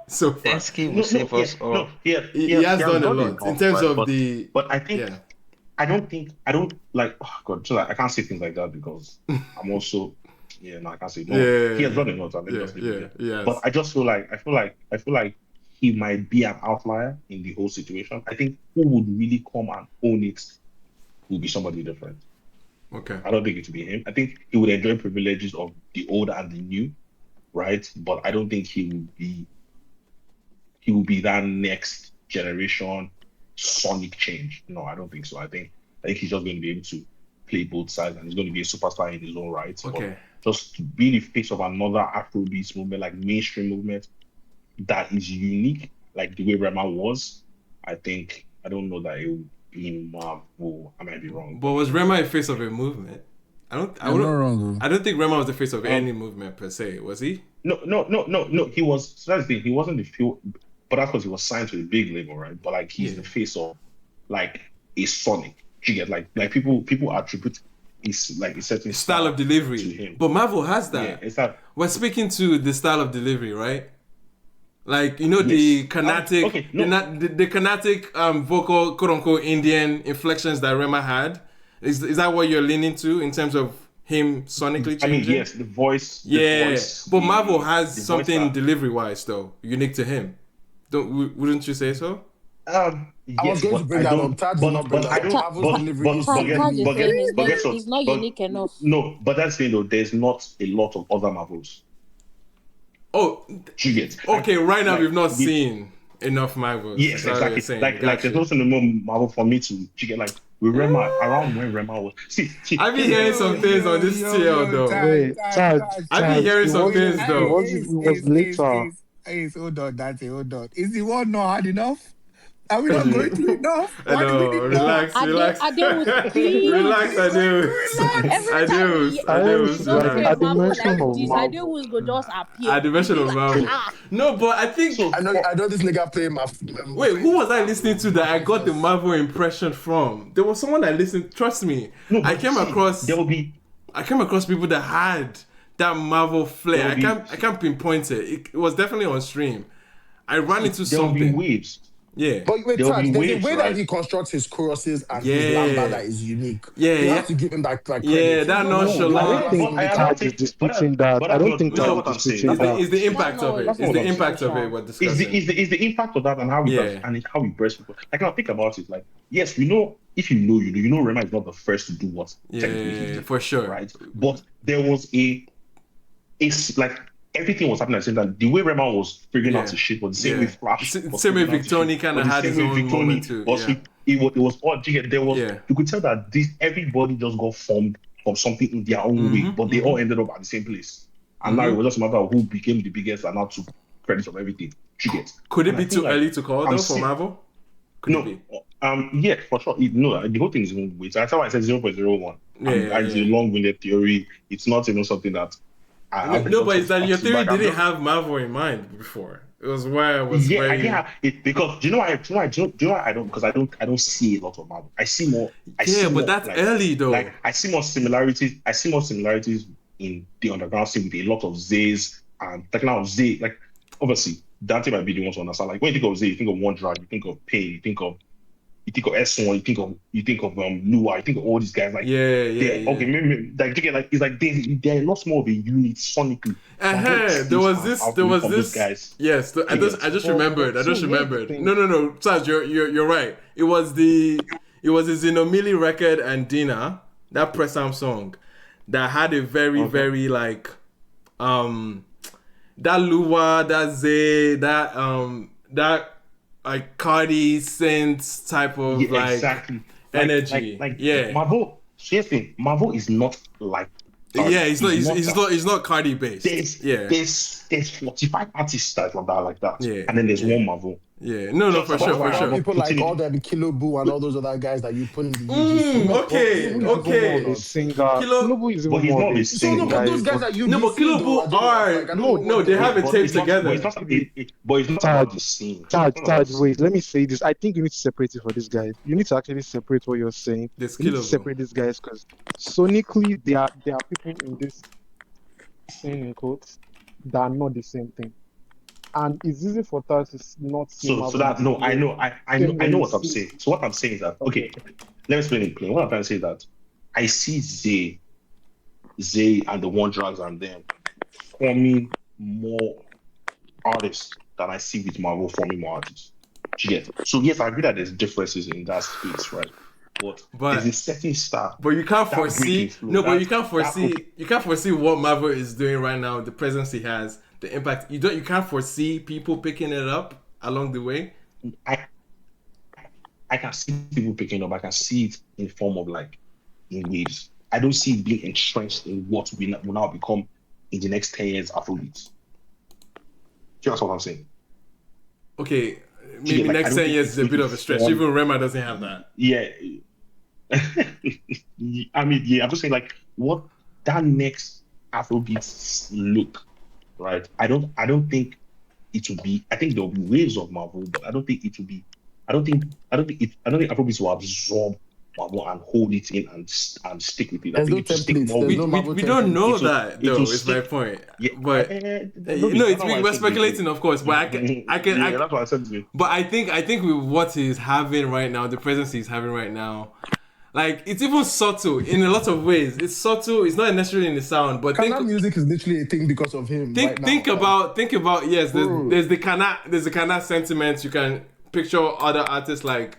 so far. Eski will save us all. He has done a lot in terms of the. But I think I don't like. Oh God, so like, I can't say things like that because I'm also Yeah, no, I can't say no. He has done a lot. Let me just leave it there. But I just feel like he might be an outlier in the whole situation. I think who would really come and own it will be somebody different. Okay. I don't think it would be him. I think he would enjoy privileges of the old and the new, right? But I don't think he will be that next generation sonic change. No, I don't think so. I think he's just going to be able to play both sides, and he's going to be a superstar in his own right. Okay. But just to be the face of another Afrobeats movement, like mainstream movement, that is unique, like the way Rema was, I don't know that it would be Marvel. I might be wrong. But was Rema a face of a movement? I don't think Rema was the face of any movement per se. Was he? No. He was. So that's the thing. He wasn't the few, but that's because he was signed to a big label, right? But like he's the face of like a Sonic. You get like people attribute his like a certain style of delivery to him. But Marvel has that. Yeah, it's that. We're speaking to the style of delivery, right? Like the kinetic, the kinetic vocal, quote unquote, Indian inflections that Rema had. Is that what you're leaning to in terms of him sonically changing? I mean, yes, the voice. But Marvel has something delivery wise though, unique to him. Wouldn't you say so? I was going to bring that up. Taj did not bring that up. Marvel's delivery is not unique enough. No, but that's the thing though. There's not a lot of other Marvels. Oh, okay. Right now, we've not seen enough Marvels. Yes, exactly. Like there's also no more Marvel for me to get like with Rema around when Rema was. See, I've been hearing some things on this TL though. I've been hearing some things though. It was later. Hold on. Is the one not hard enough? Are we not going through enough? I know. Relax. Relax, Adeus. At the mention of Marvel. Adeus go just appear. At the mention of Marvel. No, but I think I know this nigga playing my. Wait, who was I listening to that I got the Marvel impression from? There was someone I listened. Trust me, I came across people that had that Marvel flair. I can't pinpoint it. It was definitely on stream. I ran into something. There will be waves. Yeah, but wait, there's a way that he constructs his choruses and his lamba that is unique. Yeah, you have to give him that credit. Yeah, that nonchalant. I don't think Taj is disputing that. I don't think Taj is disputing that. It's the impact of it. It's the impact of it we're discussing. It's the impact of that and how he does and how he breaks people. Like now think about it. Like yes, we know if you know Rema is not the first to do what technically he did, for sure, right? But there was like. Everything was happening at the same time. The way Rema was figuring out his shit was the same way Flash. Same way Victoni kind of had his own moment too. It was all there was you could tell that everybody just got formed from something in their own way, but they all ended up at the same place. And now it was just a matter of who became the biggest and now took credit of everything. Could it be too early to call though for Marvel? Yeah, for sure. The whole thing is even weird. So that's why I said 0.01. It's a long-winded theory. It's not even something that no, but it's that your theory didn't have Marvel in mind before. It was where I was. Yeah, I didn't have it because do you know why I don't because I don't see a lot of Marvel. I see more. But that's early though. Like I see more similarities. In the underground scene with a lot of Zays and talking about Zay. Like obviously Dante might be the one to understand. Like when you think of Zay, you think of One Drag, you think of Pain, you think of S1, you think of Lua, you think of all these guys like okay, maybe like it's like they're a lot more of a unit sonically. There was this guys. Yes, I just remembered. No, Saj, you're right. It was the Zinomili record and Dina, that press arm song that had a very like that Lua, that Zay, that like Cardi synth type of energy. Marvel. Seriously, Marvel is not like. He's not Cardi based. There's 45 artists that like that. Yeah, and then there's one Marvel. Yeah, no, for sure. People like all the Kilo Boo and all those other guys that you put in the okay. Kilo Boo is even more of a singer. But those guys that you but Kilo Boo are no, they have a tape together. But it's not about the scene. Taj, wait, let me say this. I think you need to separate it for this guy. You need to actually separate what you're saying. You need to separate these guys because sonically there are people in this scene in quotes that are not the same thing. And it's easy for Taj to not see. So that I know what I'm saying. So what I'm saying is that okay, let me explain it plain. What I'm trying to say is that I see Zay Zay and the One Drugs and them forming more artists than I see with Marvel forming more artists. Yes. So yes, I agree that there's differences in that space, right? But there's a certain style. But you can't foresee. No, but you can't foresee. You can't foresee what Marvel is doing right now. The presence he has, the impact. You can't foresee people picking it up along the way. I can see people picking up. I can see it in form of like in waves. I don't see it being entrenched in what will now become in the next 10 years Afrobeats. That's what I'm saying. Okay, maybe like, next 10 years is a bit of a stretch. Even Rema doesn't have that. Yeah. I mean, yeah, I'm just saying like what that next Afrobeats look, right? I don't think it will be. I think there will be waves of Marvel, but I don't think it will be. I don't think Afrobeats will absorb Marvel and hold it in and stick with it. There's no template. We don't know that though. Is my point. Yeah, but we're speculating, of course. But I can. That's what I said to you. But I think with what he's having right now, the presence he's having right now, like it's even subtle in a lot of ways. It's subtle. It's not necessarily in the sound, but music is literally a thing because of him. Think about yes. There's the Kana sentiment. You can picture other artists like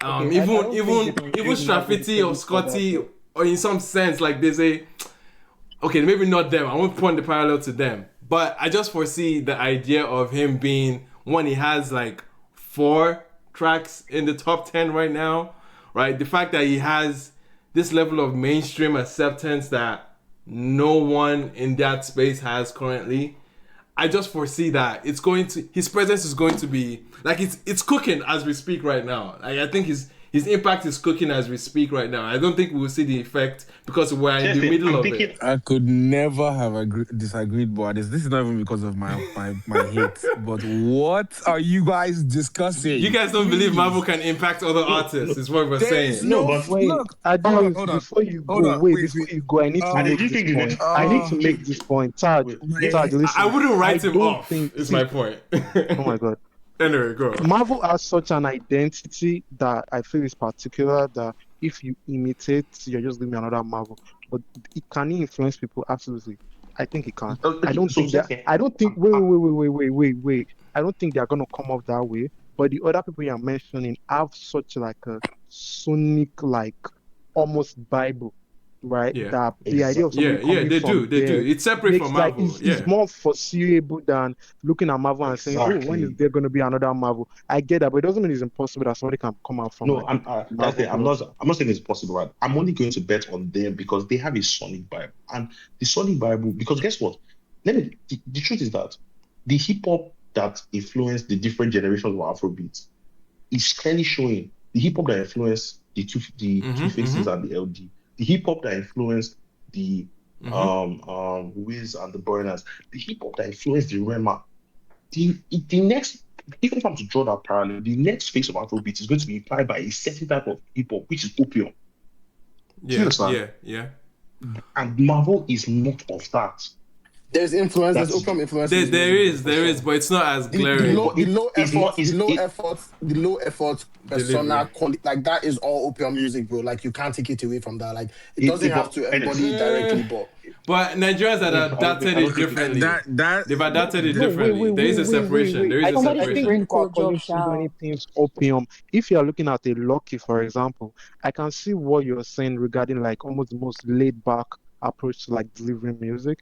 even Straffiti or Scotty, or in some sense like there's okay, maybe not them. I won't point the parallel to them, but I just foresee the idea of him being one. He has like 4 tracks in the top 10 right now, right? The fact that he has this level of mainstream acceptance that no one in that space has currently. I just foresee that his presence is going to be like it's cooking as we speak right now. Like, I think his impact is cooking as we speak right now. I don't think we will see the effect because we're in the middle of it. I could never have disagreed, but this is not even because of my hate. But what are you guys discussing? You guys don't believe Marvel can impact other artists, is what we're saying. Before you go, I need to make this point. I need to make this point. Taj, listen. I wouldn't write him off, is my point. Oh my God. Anyway, go. Marvel has such an identity that I feel is particular that if you imitate, you're just giving me another Marvel. But can he influence people? Absolutely. I think it can. I don't think wait. I don't think they're gonna come off that way. But the other people you're mentioning have such like a sonic, like almost Bible. Right, that the idea of something they do. It's separate from Marvel. It's more foreseeable than looking at Marvel and saying, "Oh, when is there going to be another Marvel?" I get that, but it doesn't mean it's impossible that somebody can come out from. No, I'm not saying it's possible. Right? I'm only going to bet on them because they have a Sonic Bible, and the Sonic Bible. Because guess what? The truth is that the hip hop that influenced the different generations of Afrobeat is clearly showing the hip hop that influenced the Two Faces and the LD. The hip hop that influenced the Wiz and the Burners, the hip hop that influenced the Rema, the next, even if I'm to draw that parallel, the next phase of Afrobeat is going to be implied by a certain type of hip hop, which is opium. Yeah. And Marvel is not of that. There's influence. There's opium influence. There is, but it's not as glaring. The low effort, persona quality, like that is all opium music, bro. Like you can't take it away from that. Like it doesn't have to embody it directly, but Nigerians have adapted it differently. They've adapted it differently. There is a separation. There is a separation. Opium. If you are looking at a Lucky, for example, I can see what you're saying regarding like almost the most laid back approach to like delivering music.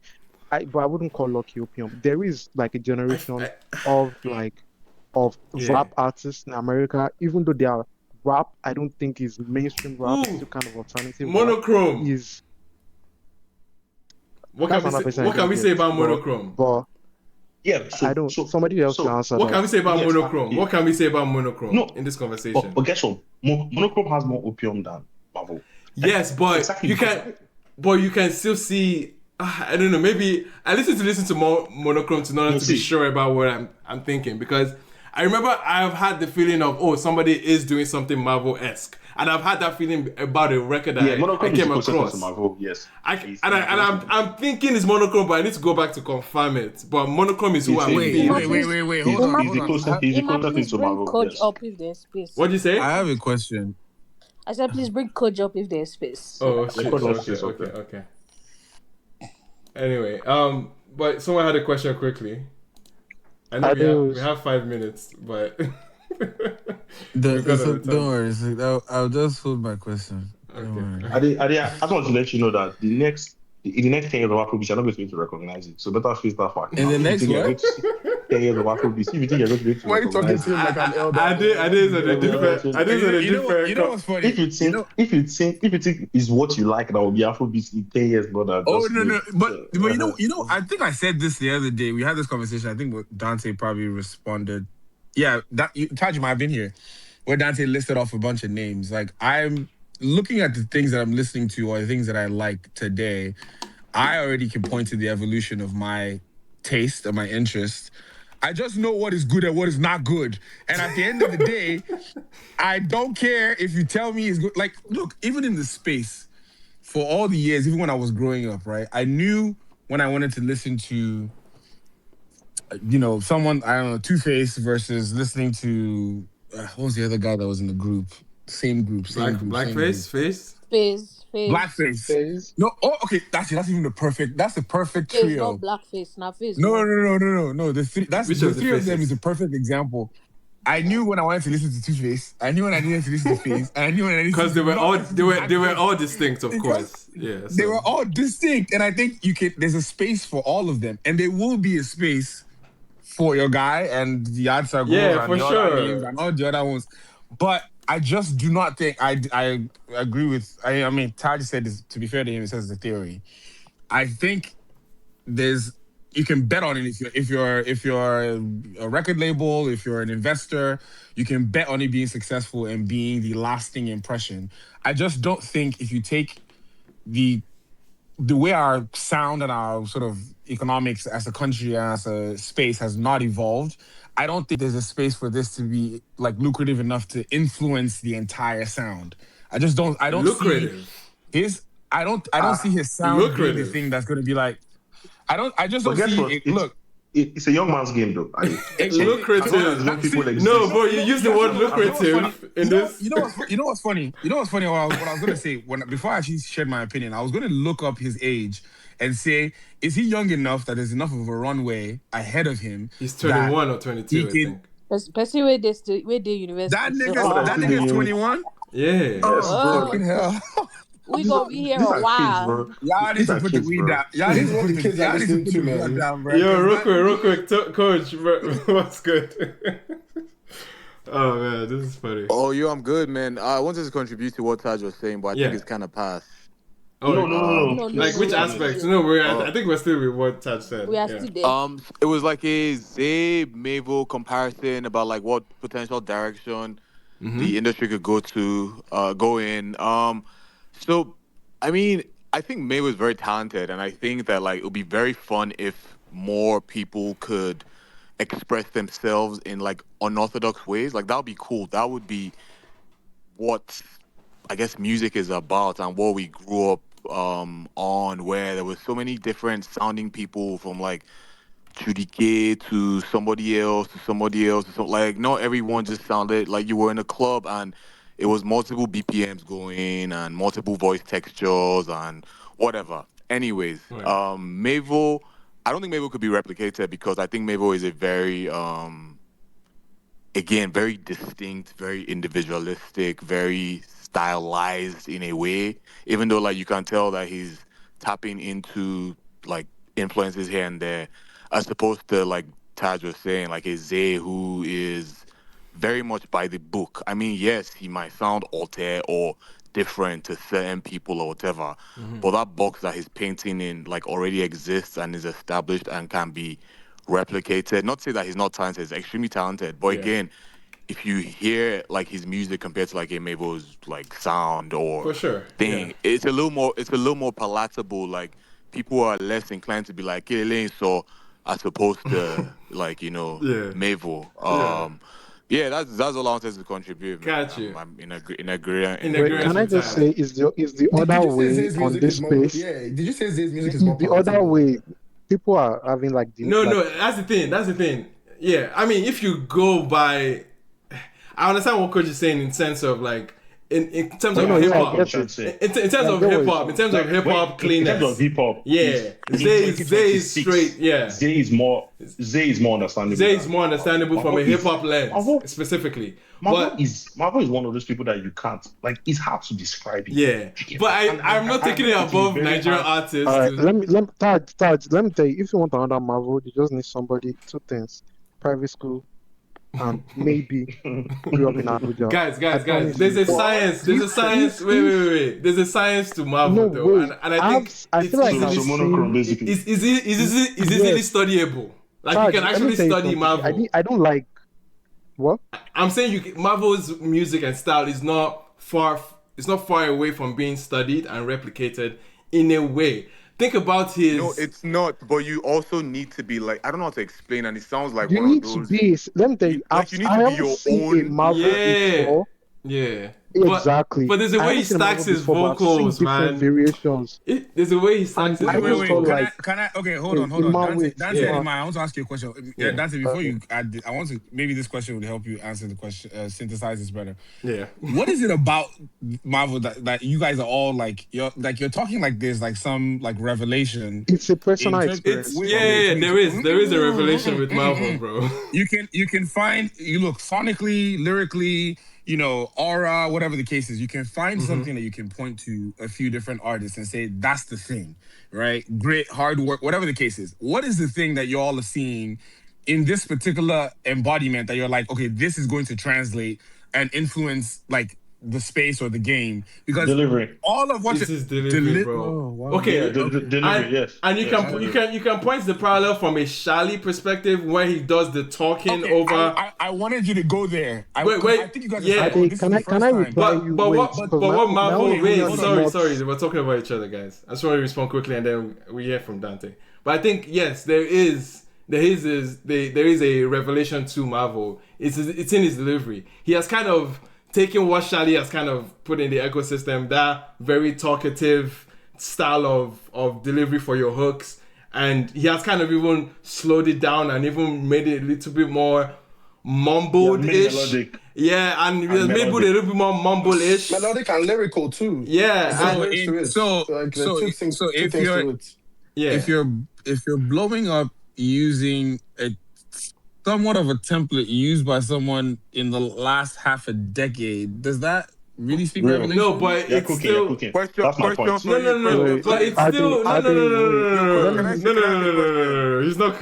But I wouldn't call Lucky opium. There is like a generation of rap artists in America. Even though they are rap, I don't think is mainstream rap. It's still kind of alternative. Monochrome is. What can we say about Monochrome? But I don't. Somebody else can answer. What can we say about Monochrome? What can we say about Monochrome in this conversation? But guess what? Monochrome has more opium than Marvel. Yes, but you can still see. I don't know. Maybe I listen to more Monochrome to not to be sure about what I'm thinking, because I remember I've had the feeling of somebody is doing something Marvel-esque, and I've had that feeling about a record that I came across. Marvel, yes. I'm thinking it's Monochrome, but I need to go back to confirm it. But Monochrome is who I'm thinking. Wait. Hold on. He's closer to Marvel. Coach up if there's space. What do you say? I have a question. I said, please bring Coach up if there's space. Oh, shit. Okay. Anyway, but someone had a question quickly. I know we have 5 minutes, but don't worry. I'll just hold my question. Okay. I just want to let you know that in the next 10 years of Afrobeat, you're not going to be able to recognize it. So better face that fact. In the next what? 10 years of Afrobeat, if you think you're going to be able to Why are you talking recognize to him like an elder? I did a different. You know what's funny? If you think is what you like, that will be Afrobeat in 10 years, brother. Oh no, but I think I said this the other day. We had this conversation. I think Dante probably responded. Yeah, Taj might have been here, where Dante listed off a bunch of names. Like, I'm looking at the things that I'm listening to or the things that I like today. I already can point to the evolution of my taste and my interest. I just know what is good and what is not good. And at the end of the day, I don't care if you tell me it's good. Like, look, even in the space, for all the years, even when I was growing up, right, I knew when I wanted to listen to, someone, I don't know, Two-Face versus listening to, what was the other guy that was in the group? Same group. Blackface? Face. Blackface. No, okay, that's even the perfect trio. Face, not blackface, not face. No. The three of them is a perfect example. I knew when I wanted to listen to Two-Face. I knew when I needed to listen to Face. I knew when I needed to because they were all distinct, of course. Yeah, they were all distinct, and I think there's a space for all of them, and there will be a space for your guy and the answer goes and for the other names and all the other ones. But I just do not think I agree with. I mean, Taj said this. To be fair to him, he says the theory. I think you can bet on it if you're a record label, if you're an investor, you can bet on it being successful and being the lasting impression. I just don't think if you take the way our sound and our sort of economics as a country, as a space has not evolved, I don't think there's a space for this to be like lucrative enough to influence the entire sound. I just don't. I don't lucrative. See his. I don't see his sound lucrative. Being the thing that's going to be like. I just don't see it. Look. It's a young man's game, though. Lucrative. No, but you use the word lucrative in this. You know what's funny? You know what's funny? What I was gonna say before I actually shared my opinion, I was gonna look up his age and say, is he young enough that there's enough of a runway ahead of him? He's 21 or 22, I think. Especially where they university. That nigga's 21. Yeah. Oh, fucking hell. We gonna be here a while. Y'all need to put the weed down. Y'all need to put the kids down, bro. Yo, real quick, coach, what's good? Oh man, this is funny. Oh, I'm good, man. I wanted to contribute to what Taj was saying, but I think it's kind of past. Oh no. Like which aspects? No, I think we're still with what Taj said. We are still there. It was like a Zay Mavo comparison about like what potential direction the industry could go in. So, I mean, I think May was very talented, and I think that like it would be very fun if more people could express themselves in like unorthodox ways. Like that would be cool. That would be what I guess music is about and what we grew up on, where there was so many different sounding people from like Chudike to somebody else to somebody else. So like not everyone just sounded like you were in a club and it was multiple BPMs going and multiple voice textures and whatever. Anyways, Mavo, I don't think Mavo could be replicated because I think Mavo is a very, again, very distinct, very individualistic, very stylized in a way. Even though like you can tell that he's tapping into like influences here and there, as opposed to like Taj was saying, like a Zay who is very much by the book. I mean, yes, he might sound alter or different to certain people or whatever, but that box that he's painting in like already exists and is established and can be replicated. Not to say that he's not talented, he's extremely talented, but again, if you hear like his music compared to like a Mabel's like sound or thing, it's a little more palatable. Like people are less inclined to be like, hey, so as opposed to like, Mavo. Yeah, that's all I wanted to contribute. Got you. I'm in agreement. Can I just say, is the other way on this space? Yeah, did you say Zay's music is more the other way? People are having like no, that's the thing. Yeah, I mean, if you go by, I understand what coach is saying in sense of like in terms of hip hop. In terms of hip hop, in terms of hip hop cleanness. In terms of hip hop, yeah. Zay is straight. Yeah. Zay is more understandable. Zay is more understandable from a hip hop lens, specifically. Marvel is one of those people that you can't, like, it's hard to describe it. Yeah, but I'm not taking it above Nigerian artists. All right, let me Taj, let me tell you, if you want another Marvel, you just need somebody, two things: private school and maybe grew up in Abuja. Guys, there's a science. Wait. There's a science to Marvel, though, and I think I feel like it's monochrome, basically. It's easily studyable. Like, Taj, you can actually study Marvel. I don't like what I'm saying. Marvel's music and style is not far away from being studied and replicated in a way. Think about his. No, it's not. But you also need to be like, I don't know how to explain, and it sounds like you one need of those. To be. Let me tell you, like you need to be your own Marvel before. Yeah. Exactly. But there's a way he stacks his vocals, man. Variations. There's a way he stacks his vocals. Can I? Okay, hold on. Dante, I want to ask you a question. Dante, before you add, I want to, maybe this question would help you answer the question, synthesize this better. Yeah. What is it about Marvel that you guys are all like? You're talking like there's like some like revelation. It's a personal experience. There is a revelation with Marvel, bro. You can find, you look phonically, lyrically, aura, whatever the case is, you can find something that you can point to a few different artists and say, that's the thing, right? Grit, hard work, whatever the case is. What is the thing that you all are seeing in this particular embodiment that you're like, okay, this is going to translate and influence like the space or the game? Because delivery. All of what this is delivery, bro. Oh, wow. Okay, delivery, yes. And you can point the parallel from a Shally perspective where he does the talking over. I wanted you to go there. I think you guys. Yeah. Can I reply you? But what Marvel? Wait, sorry. We're talking about each other, guys. I just want to respond quickly, and then we hear from Dante. But I think yes, there is a revelation to Marvel. It's in his delivery. He has kind of taking what Shally has kind of put in the ecosystem, that very talkative style of delivery for your hooks, and he has kind of even slowed it down and even made it a little bit more mumbled-ish. Yeah, and he has made it a little bit more mumble-ish. Melodic and lyrical too. Yeah. If you're blowing up using a somewhat of a template used by someone in the last half a decade, does that really speak revelation? No, but it's still question. That's my point. No. But it's still no. He's not.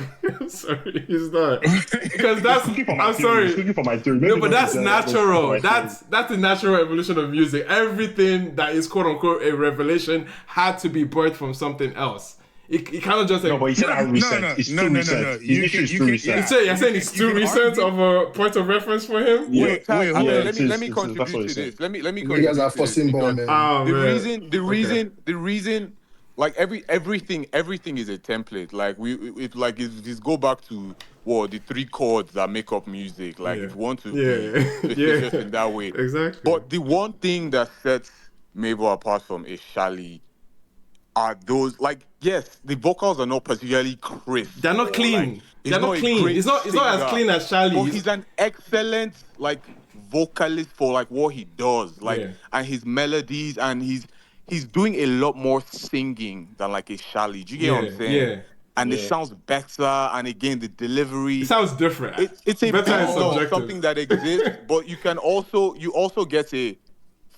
Sorry, he's not. Because that's. I'm sorry. Speaking for my theory. No, but that's natural. That's the natural evolution of music. Everything that is quote unquote a revelation had to be birthed from something else. It cannot just. No, but he said how recent. It's too recent. His issue is too recent. You're saying it's too recent of a point of reference for him? Wait, let me contribute to this. Let me contribute. You guys are forcing bomb, man. The reason, like everything is a template. Like it's go back to the three chords that make up music. Like if you want to be just in that way. Exactly. But the one thing that sets Mabel apart from a Shally are those, like, yes, the vocals are not particularly crisp. They're not clean. They're not clean. It's not as clean as Shally. But he's an excellent, like, vocalist for, like, what he does. Like, and his melodies, and he's doing a lot more singing than, like, a Shally. Do you get what I'm saying? Yeah. And it sounds better, and again, the delivery. It sounds different. It's a bit of something that exists, but you also get a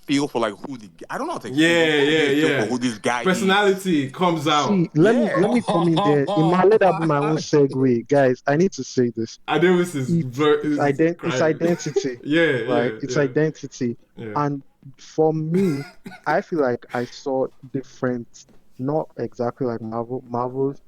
feel for like who I don't know how to explain for who this guy personality comes out. See, let me come in there. Let that be my own segue, guys. I need to say this. I know this is it's identity. It's identity. Yeah. And for me, I feel like I saw different, not exactly like Marvel's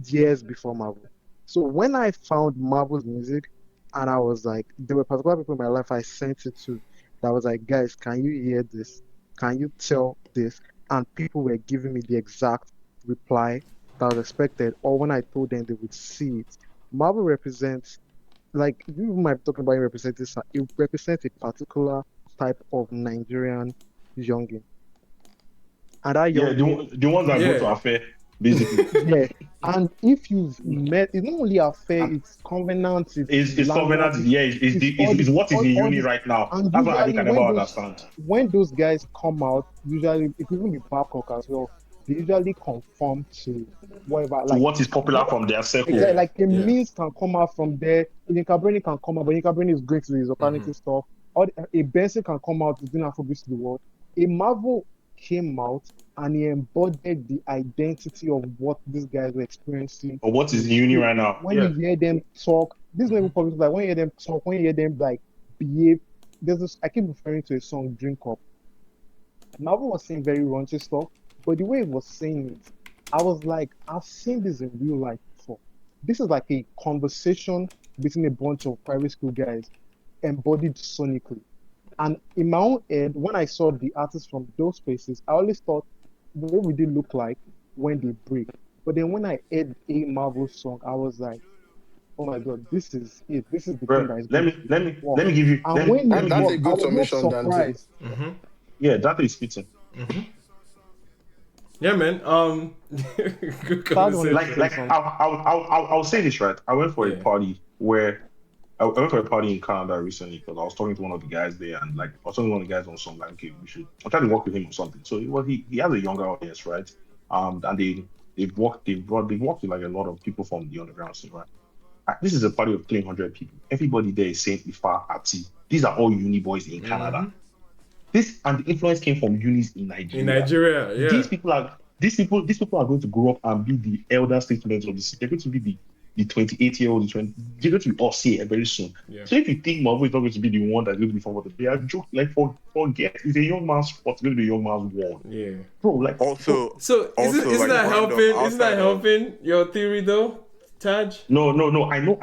years before Marvel. So when I found Marvel's music, and I was like, there were particular people in my life I sent it to. I was like, guys, can you hear this? Can you tell this? And people were giving me the exact reply that was expected, or when I told them they would see it. Marvel represents, like, you might be talking about it represents a particular type of Nigerian youngin. And that the ones that go to affair, basically. And if you've met, it's not only affair, it's covenants, It's landmarks, covenant. Yeah, it's what is in uni this. right now. And That's what I usually think I never understand. when those guys come out, usually if even the Babcock as well, they usually conform to whatever. To Like what is popular from their circle. exactly, like a means can come out from there. Yinka Brainy can come out, but Yinka Brainy is going to his alternative stuff. Or a Benson can come out to doing Afrobeats to the world. A Marvel came out and he embodied the identity of what these guys were experiencing. Or what is in uni right now. When you hear them talk, this is not even public, like when you hear them talk, when you hear them like behave, there's this, I keep referring to a song, Drink Up. Marvel was saying very raunchy stuff, but the way it was saying it, I was like, I've seen this in real life before. This is like a conversation between a bunch of private school guys embodied sonically. And in my own head, when I saw the artists from those places, I always thought, what would they look like when they break? But then when I heard a Marvel song, I was like, oh my god, this is it. This is the thing that is let me give you. And when That's a good I was not submission, Dante. surprised. Yeah, that is fitting. Yeah, man. Good conversation. Like I'll say this right. I went for a party I went for a party in Canada recently because I was talking to one of the guys there, and like I was talking to one of the guys on something like, okay, I'm trying to work with him or something. So he has a younger audience, right? And they've worked with like a lot of people from the underground scene, right? This is a party of 300 people. Everybody there is saying Ifa, Ati. These are all uni boys in Canada. This and the influence came from unis in Nigeria. In Nigeria, yeah. These people are going to grow up and be the elder statesmen of the city. They're going to be the 28-year-old, they're going to be us here very soon. Yeah. So if you think Marvel is not going to be the one that's going to be forwarded, they are joking. Like forget, it's a young man's sport. It's going to be a young man's war. Yeah, bro. Like so isn't that helping? Isn't that helping your theory though? Taj? No. I know.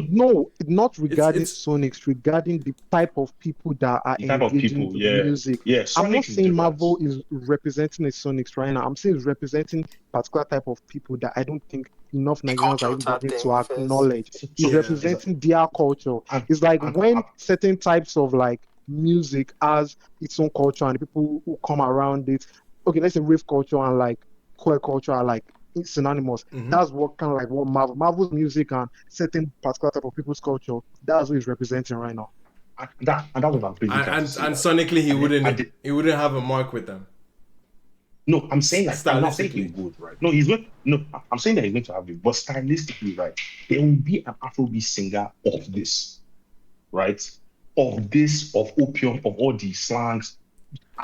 No, not regarding Sonics, regarding the type of people that are engaging in music. Yeah, I'm not saying Marvel is representing a Sonics right now. I'm saying it's representing particular type of people that I don't think enough Nigerians are even getting to acknowledge. It's representing their culture. It's like when certain types of like music has its own culture and the people who come around it. Okay, let's say rave culture and like queer culture are like synonymous. That's what kind of like what Marvel's music and certain particular type of people's culture. That's what he's representing right now. And that's what I'm thinking. And sonically, he wouldn't have a mark with them. No, I'm saying like I'm not saying he would, right? No, I'm saying that he's going to have it, but stylistically, right? There will be an Afrobeat singer of this, right? Of opium, of all these slangs.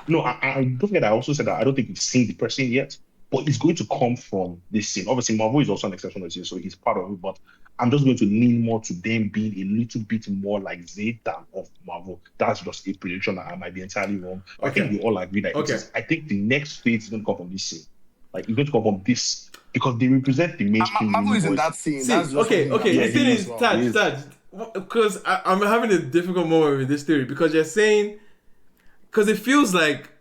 No, I don't forget. I also said that I don't think we've seen the person yet. But it's going to come from this scene. Obviously, Marvel is also an exceptional scene, so he's part of it. But I'm just going to lean more to them being a little bit more like Zay than of Marvel. That's just a prediction. I might be entirely wrong. I think we all agree that I think the next phase is going to come from this scene. Like, it's going to come from this because they represent the mainstream. Marvel is in that scene. That's just okay. The thing is, Taj, because I'm having a difficult moment with this theory because you're saying, because it feels like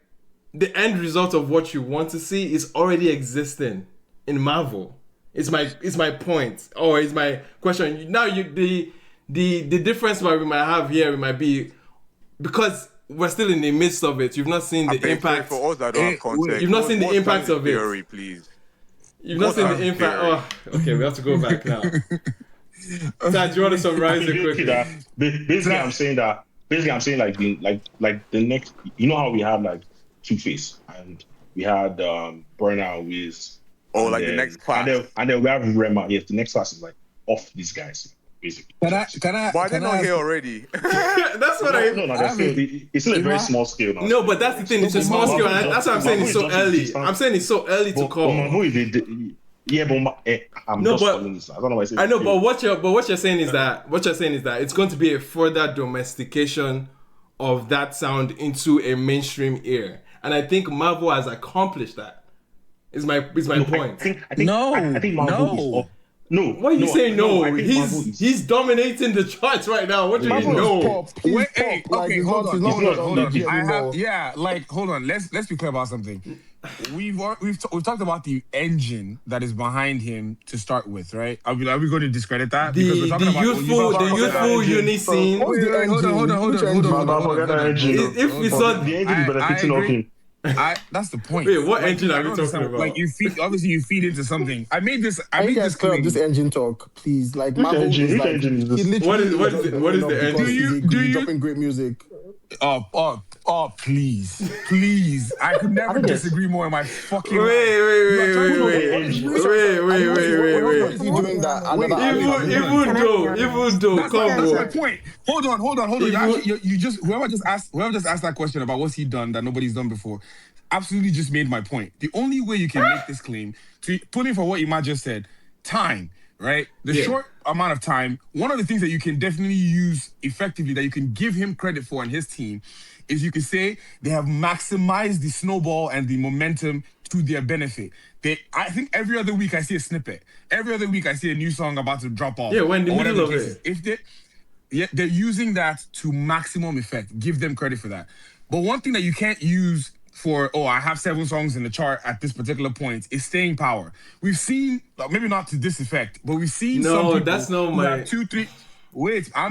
the end result of what you want to see is already existing in Marvel. It's my point, or it's my question. Now the difference we might have here, it might be because we're still in the midst of it. You've not seen the impact. For us that don't have context, you've not seen the impact of it. Theory, please. You've not seen the impact. Oh, okay, we have to go back now. Dad, you want to summarize it quickly? Basically, I'm saying like the next. You know how we have like Two-Face and we had Burnout with the next class, and then we have Rema. Yes, the next class is like off these guys basically. Can I? But they're not here already. That's what it's still a very small scale now. No, but that's the thing. It's a small scale. And that's what I'm saying. It's so early. I'm saying it's so early to call. Yeah, but I'm just following this. I don't know why I say. I know, but what you're saying is that it's going to be a further domestication of that sound into a mainstream ear. And I think Marvel has accomplished that. Is my point. I think Marvel is up. No. What are you saying? No, he's dominating the charts right now. What do you mean? No. Okay, hold on. Let's be clear about something. We've talked about the engine that is behind him to start with, right? Are we going to discredit that? Because we're talking the youthful uni scene. Hold on. If we saw the engine benefits of him. That's the point. Wait, what like, engine are we talking about? Like you feed into something. I made this claim. This engine talk, please. Like which Marvel engine? is Which like engine is this? What is the engine? Do you dropping great music? Please. I could never disagree more in my fucking life. Wait. What is he doing that? Even though, that's my point. Hold on. Whoever just asked that question about what's he done that nobody's done before, absolutely just made my point. The only way you can make this claim, to put in for what Ima just said, time, right? The short amount of time, one of the things that you can definitely use effectively, that you can give him credit for and his team, is you can say they have maximized the snowball and the momentum to their benefit. I think every other week I see a snippet. Every other week I see a new song about to drop off. Yeah, we're in the middle of it. If they're using that to maximum effect. Give them credit for that. But one thing that you can't use for, I have 7 songs in the chart at this particular point, is staying power. We've seen, maybe not to this effect, but we've seen some people that's not my 2, 3. Wait, I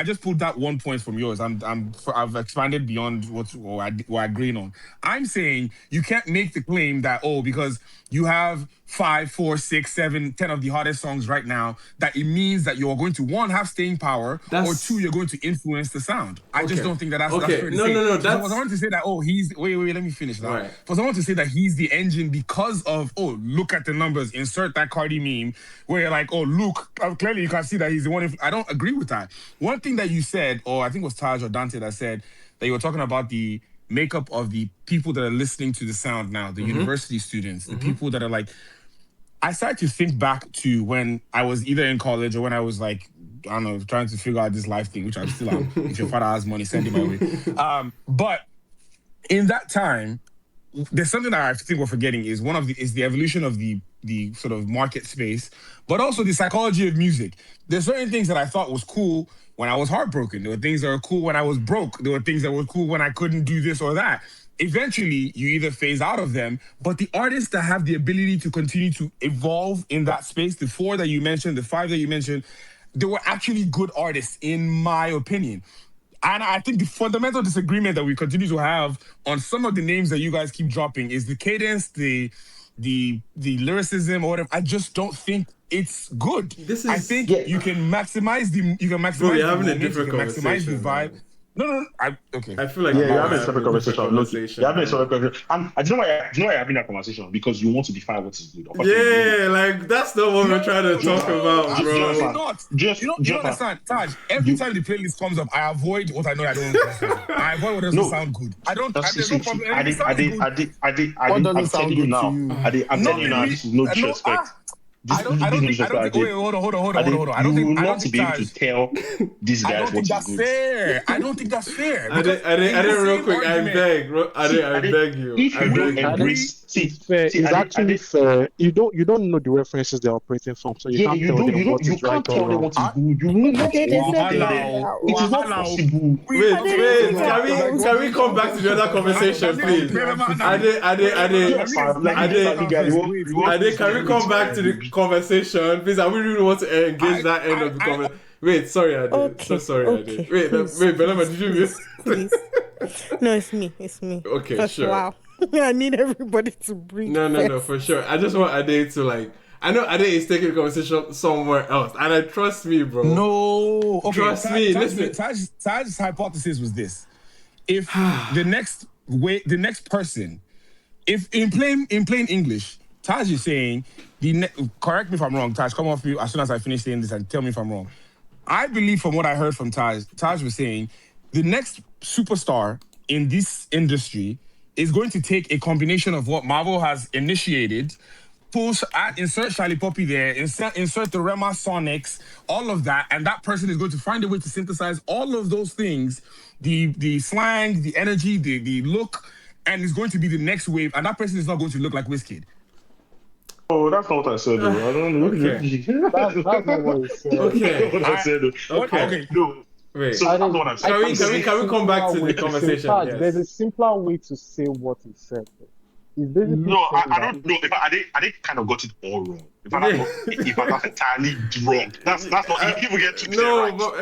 just pulled that 1 point from yours. I've expanded beyond what we're agreeing on. I'm saying you can't make the claim that because you have 5, 4, 6, 7, 10 of the hottest songs right now, that it means that you're going to, 1, have staying power, or 2, you're going to influence the sound. I just don't think that's fair to say. No. For someone to say that, he's wait, let me finish that. Right. For someone to say that he's the engine because of, look at the numbers, insert that Cardi meme where you're like, look, clearly you can see that he's the one. I don't agree with that. One thing that you said, or I think it was Taj or Dante that said that you were talking about the makeup of the people that are listening to the sound now, the university students, the people that are like, I started to think back to when I was either in college or when I was like, I don't know, trying to figure out this life thing, which I still am. If your father has money, send him my way. But in that time, there's something that I think we're forgetting is the evolution of the sort of market space, but also the psychology of music. There's certain things that I thought was cool when I was heartbroken. There were things that were cool when I was broke. There were things that were cool when I couldn't do this or that. Eventually, you either phase out of them, but the artists that have the ability to continue to evolve in that space, the 4 that you mentioned, the 5 that you mentioned, they were actually good artists, in my opinion. And I think the fundamental disagreement that we continue to have on some of the names that you guys keep dropping is the cadence, the lyricism or whatever. I just don't think it's good. I think you can maximize the Bro, you're having a different maximize the vibe. Man. No. Okay. I feel like you're having a separate conversation. Look, you're having a separate conversation. And I know why you're having that conversation, because you want to define what is good. Yeah, like that's not what we're trying to talk about, bro. You understand, Taj? Every time the playlist comes up, I avoid what I know I don't understand. I avoid what doesn't sound good. I don't. There's no problem. I'm telling you now. I'm telling you now. This is no disrespect. I don't think. Wait, hold on. I don't think. You want to be able to tell these guys what is good. I don't think that's fair. I didn't real quick. I beg you. If you don't embrace, it's actually fair. You don't know the references they're operating from, so you can't tell them what is right or wrong. What is good. You won't know. It is not possible. Wait. Can we come back to the other conversation, please? Ade, can we come back to the conversation, please? I really want to engage that end of the conversation. Wait, sorry, I did. Okay, So sorry, I did. Wait, Belema, did you miss? Please. No, it's me. Okay, sure. Wow. I need everybody to breathe. No, for sure. I just want Ade to I know Ade is taking the conversation somewhere else, and I trust me, bro. No, okay. Trust me. Listen, Taj's hypothesis was this: if the next person, if in plain English, Taj is saying correct me if I'm wrong, Taj. Come off you as soon as I finish saying this and tell me if I'm wrong. I believe from what I heard from Taj was saying the next superstar in this industry is going to take a combination of what Marvel has initiated, insert Charlie Poppy there, insert the Rema Sonics, all of that, and that person is going to find a way to synthesize all of those things, the slang, the energy, the look, and is going to be the next wave, and that person is not going to look like Wizkid. Oh, that's not what I said, though. I don't know. Okay. That's not what he said. Okay. What I said, though. Okay. No. Wait. So that's what I'm saying. Can we come back to the conversation? Yes. There's a simpler way to say what he said. No, I don't know. I didn't kind of got it all wrong. If I got entirely wrong, that's not. People get to no, but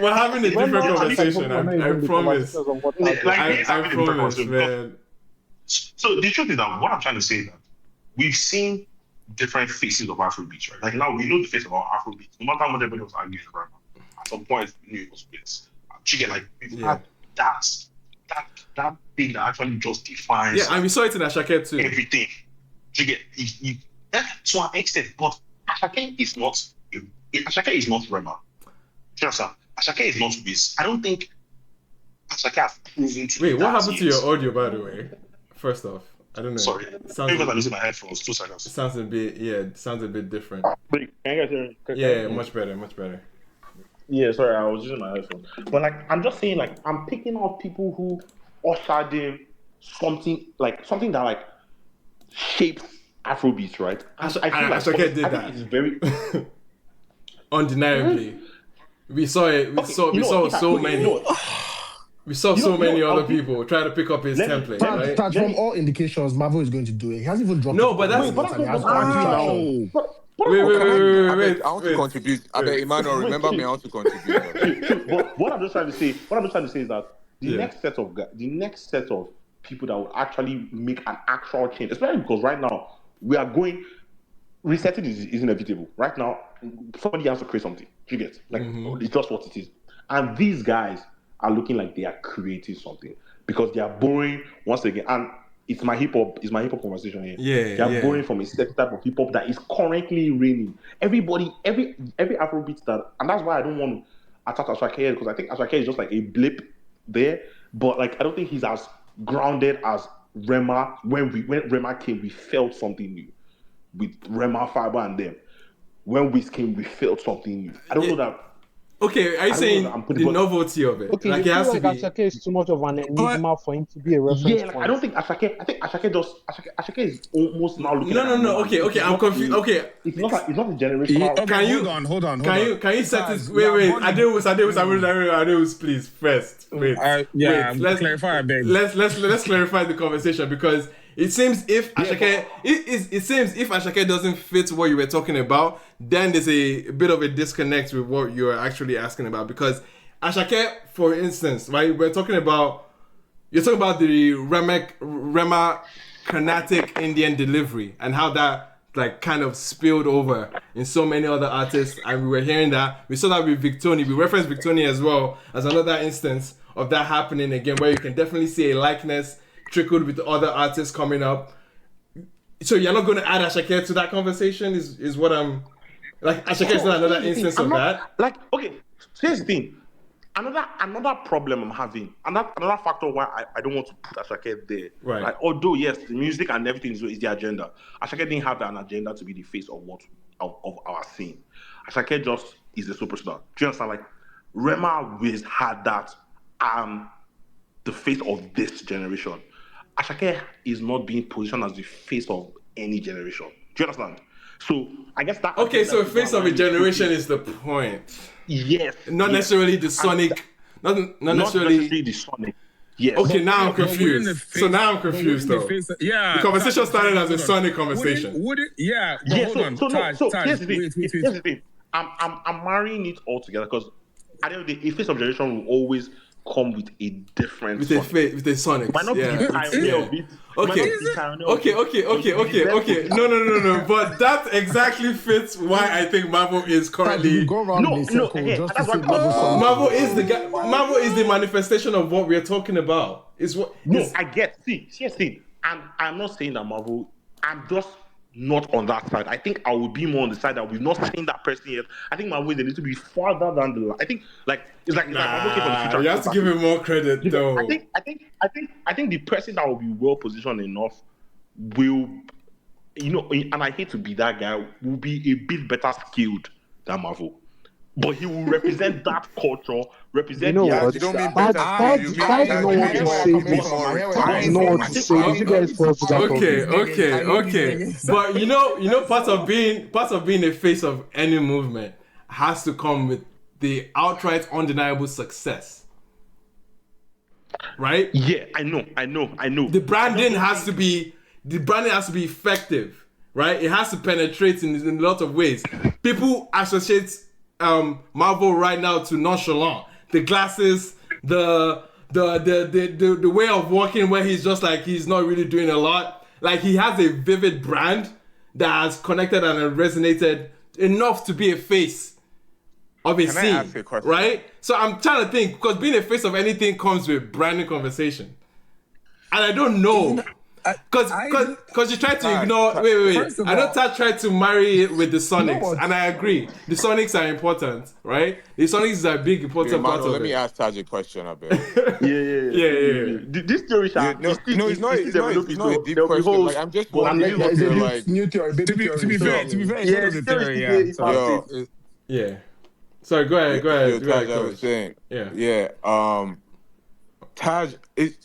we're having a different conversation. I promise. I promise, man. So the truth is that what I'm trying to say is that we've seen different faces of Afrobeats, right? Like now we know the face of our Afrobeats. No matter what everybody was arguing about, at some point we knew it was Prince. Chicken, like we've had that thing that actually just defines. Yeah, and we saw it in Ashake too. Everything. Chicken, to an extent, but Ashake is not. Ashake is not Rema. Ashake is not Wiz. I don't think Ashake has proven to. Wait, what happened to your audio, by the way? First off, I don't know. Sorry, maybe I'm using my headphones. 2 seconds. It sounds a bit different. Wait, can you guys hear me? Yeah, much better. Yeah, sorry, I was using my headphones. But like, I'm just saying, like, I'm picking out people who ushered in something that like shapes Afrobeats, right? I feel like Ashake did that. It's very undeniably. We saw it. We saw so many. We saw so many other people try to pick up his template, right? From all indications, Marvel is going to do it. He hasn't even dropped. No, but that's Wait. I want to contribute. Emmanuel, remember me. I want to contribute. But what I'm just trying to say is that the next set of people that will actually make an actual change, especially because right now we are going. Resetting is inevitable. Right now, somebody has to create something. You get it's just what it is, and these guys are looking like they are creating something because they are borrowing once again. And it's my hip hop conversation here. They are borrowing from a certain type of hip hop that is currently reigning. Every Afrobeat that, and that's why I don't want to attack Ashake because I think Ashake is just like a blip there. But like I don't think he's as grounded as Rema. When Rema came, we felt something new. With Rema, Fiber, and them. When Wiz came, we felt something new. I don't know that. Okay, are you saying the novelty of it? Okay, like it has to be. Ashake is too much of an enigma for him to be a reference point. I don't think Ashake. I think Ashake is almost now looking. No. Okay, I'm confused. Okay, it's not a generational. Hold on. Can you set this? Wait. Adeus, please. First, wait. Let's clarify a bit. Let's clarify the conversation because it seems if Ashake Ashake doesn't fit what you were talking about, then there's a bit of a disconnect with what you're actually asking about. Because Ashake, for instance, right, you're talking about the Rema Carnatic Indian delivery and how that like kind of spilled over in so many other artists, and we were hearing that. We saw that with Victoni. We referenced Victoni as well as another instance of that happening again, where you can definitely see a likeness trickled with other artists coming up. So you're not going to add Ashake to that conversation? Is what I'm like. Ashake is not another instance of that. Like, okay, so here's the thing. Another problem I'm having, another factor why I don't want to put Ashake there. Right. Like, although yes, the music and everything is the agenda. Ashake didn't have an agenda to be the face of our scene. Ashake just is the superstar. Do you understand? Like, Rema Wiz had that. The face of this generation. Ashake is not being positioned as the face of any generation. Do you understand? So I guess that. Okay, so face of a generation is the point. Yes. Not necessarily the sonic. Not necessarily the sonic. Yes. Okay, now I'm confused. So now I'm confused though. The conversation started as a sonic conversation. Would it? Yeah. But hold on. Here's the thing. I'm marrying it all together because at the end of the day, a face of generation will always come with a different with a sonic. Might not be the pioneer of it. Okay. No. But that exactly fits why I think Marvel is currently. Marvel is the manifestation of what we're talking about. I get. See, here's the thing. I'm not saying that Marvel. I'm just not on that side. I think I would be more on the side that we've not seen that person yet. I think my way they need to be farther down the line. I think it's like Marvel came from the future. You have to give him more credit though. I think the person that will be well positioned enough will, and I hate to be that guy, will be a bit better skilled than Marvel. But he will represent that culture, represent you don't mean better. Okay. But part of being a face of any movement has to come with the outright undeniable success. Right? Yeah, I know. The branding has to be effective, right? It has to penetrate in a lot of ways. People associate Marvel right now to nonchalant. The glasses, the the way of walking where he's just like he's not really doing a lot. Like he has a vivid brand that has connected and resonated enough to be a face of a Can I scene, ask a question? right? So I'm trying to think because being a face of anything comes with branding conversation, and I don't know. Because you try to ignore. Wait. I know Taj tried to marry it with the Sonics, and I agree. The Sonics are important, right? The Sonics is a big important part of Let me it. ask Taj a question a bit. Yeah. This theory, It's not a deep question. Like I'm just wondering It's if a you're new, like new theory, baby theory. To be fair, it's not a theory. Yeah. So, Yeah. Sorry, go ahead. Taj, I was saying. Yeah. Taj,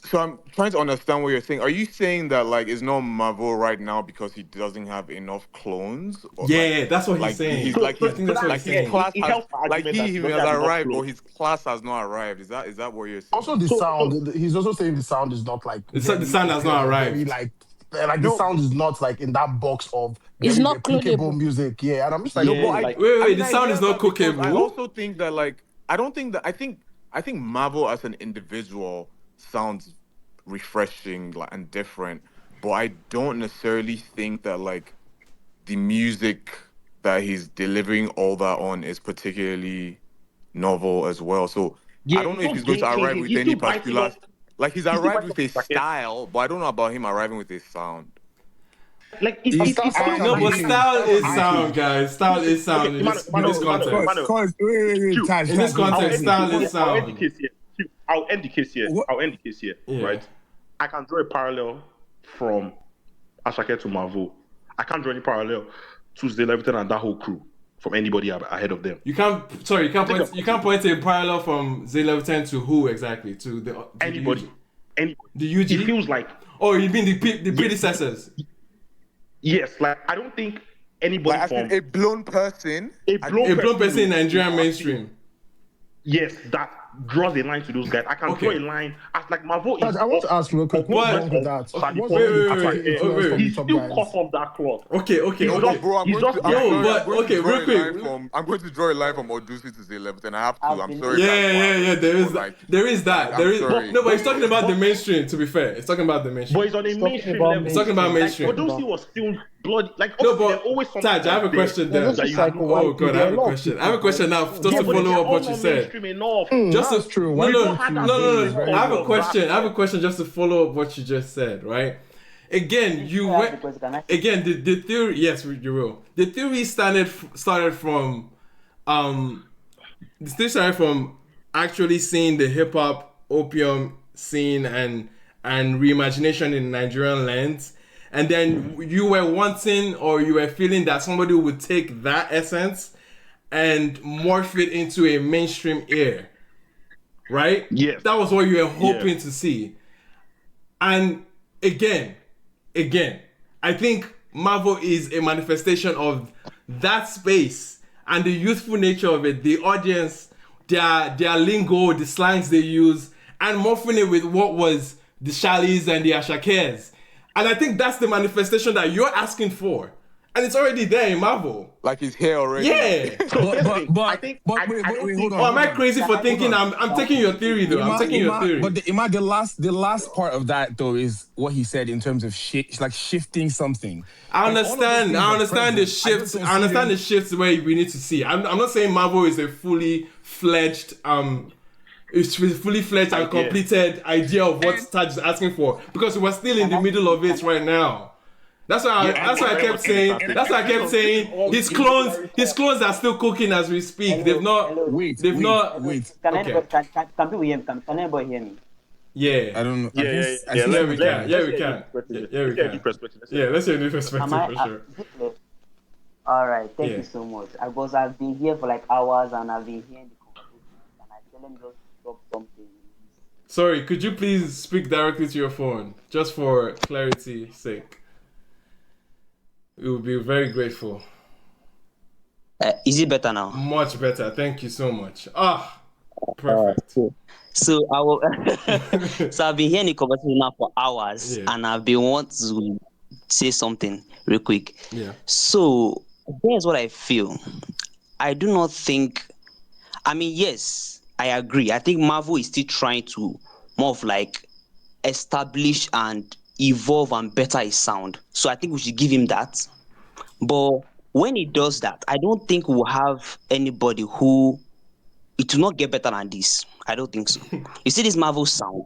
so I'm trying to understand what you're saying. Are you saying that like it's not Marvel right now because he doesn't have enough clones? Or, That's what he's saying. I think that's what he's saying. Class It has, helps my like argument he that has doesn't have enough arrived, but clothes. his class has not arrived. Is that what you're saying? Also, the sound. He's also saying the sound is not like the sound has not arrived. Very, like the sound is not like in that box of It's very not replicable clonable music. Yeah, and I'm just like, wait. The sound is not cookable. I also think that like I think Marvel as an individual sounds refreshing and different, but I don't necessarily think that like the music that he's delivering all that on is particularly novel as well. So I don't know if he's going to arrive with any particular like he's arrived with a style, but I don't know about him arriving with a sound. Like but style is sound, guys. Style is sound in this context. Wait, Taj, in this context, style is sound. I'll end the case here. Right? I can draw a parallel from Asake to Marvel. I can't draw any parallel to ZaylevelOneThousand and that whole crew from anybody ahead of them. You can't point to a parallel from ZaylevelOneThousand to who exactly? To anybody. The UG? It feels like. Oh, you mean the predecessors? Yes, like I don't think anybody like, from a blown person, a blown person in Nigerian mainstream. Yes, that draws a line to those guys. I can draw a line as like Marvel is. I want to ask real quick. What's wrong with that? Wait. He's still cut off that cloth. Okay. Real quick. I'm going to draw a line from Odusi to ZaylevelOneThousand, and I have to. I'm sorry. Yeah. There is that. No, but he's talking about the mainstream. To be fair, it's talking about the mainstream. But he's on a mainstream level. It's talking about mainstream. Like, Odusi was still bloody. Like no, but always Taj, I have a question there. Oh God, I have a question. I have a question now, just to follow up what you said. That's true. No. I have a question just to follow up what you just said, right? Again, the theory. Yes, you will. The theory started from actually seeing the hip hop opium scene and reimagination in Nigerian lens. And then you were wanting or you were feeling that somebody would take that essence and morph it into a mainstream ear. Right? Yes. That was what you were hoping to see. And again, I think Marvel is a manifestation of that space and the youthful nature of it, the audience, their lingo, the slangs they use, and morphing it with what was the Shalis and the Ashakers. And I think that's the manifestation that you're asking for. And it's already there in Marvel. Like it's here already. Yeah. But wait, hold on. Am I crazy for thinking I'm taking your theory though? I'm taking your theory. But the last part of that though is what he said in terms of like shifting something. I understand the shifts. I understand the shifts where we need to see. I'm not saying Marvel is a fully fledged and completed idea of what Taj is asking for, because we're still in the middle of it right now. That's why I kept saying his clones are still cooking as we speak. They've not. Wait. Can anybody hear me? Yeah. I don't know. Yeah, we can. Yeah, let's hear a new perspective for sure. All right, thank you so much. I've been here for like hours and I've been hearing the conversation and I tell them just drop something. Sorry, could you please speak directly to your phone, just for clarity's sake? We would be very grateful. Is it better now? Much better. Thank you so much. Perfect. So I will. So I've been hearing the conversation now for hours, and I've been wanting to say something real quick. Yeah. So here's what I feel. I do not think. I mean, yes, I agree. I think Marvel is still trying to more of like establish and evolve and better his sound. So I think we should give him that. But when he does that, I don't think we'll have anybody who it will not get better than this. I don't think so. You see this Marvel sound.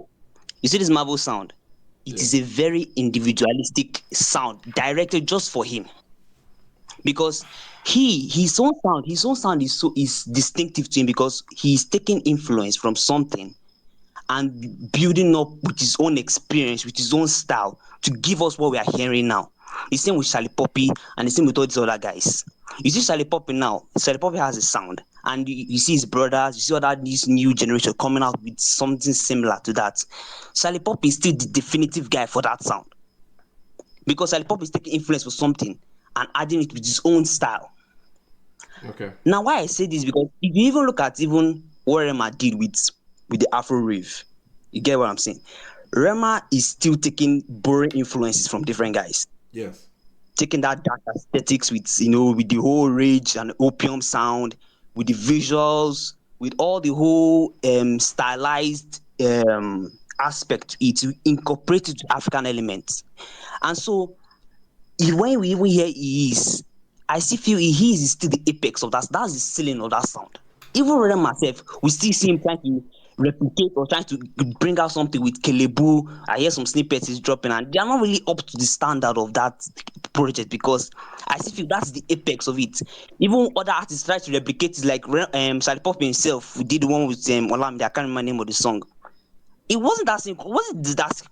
It is a very individualistic sound directed just for him. Because his own sound is distinctive to him because he's taking influence from something and building up with his own experience, with his own style to give us what we are hearing now. The same with Charlie Poppy and the same with all these other guys. You see Charlie Poppy now, Charlie Poppy has a sound, and you see his brothers, you see other this new generation coming out with something similar to that. Charlie Poppy is still the definitive guy for that sound. Because Charlie Poppy is taking influence for something and adding it with his own style. Okay. Now, why I say this because if you even look at what Rema did with the Afro rave, you get what I'm saying? Rema is still taking borrowing influences from different guys. Yes. Taking that dark aesthetics with with the whole rage and opium sound, with the visuals, with all the whole stylized aspect to it, to incorporate it to African elements. And so when we even hear I still feel he is still the apex of that. That's the ceiling of that sound. Even Rema myself, we still see him trying to replicate or trying to bring out something with Kelebu. I hear some snippets he's dropping, and they are not really up to the standard of that project because I still feel that's the apex of it. Even other artists try to replicate it, like Charlie Pop himself, who did the one with Olamide. I can't remember the name of the song. It wasn't that same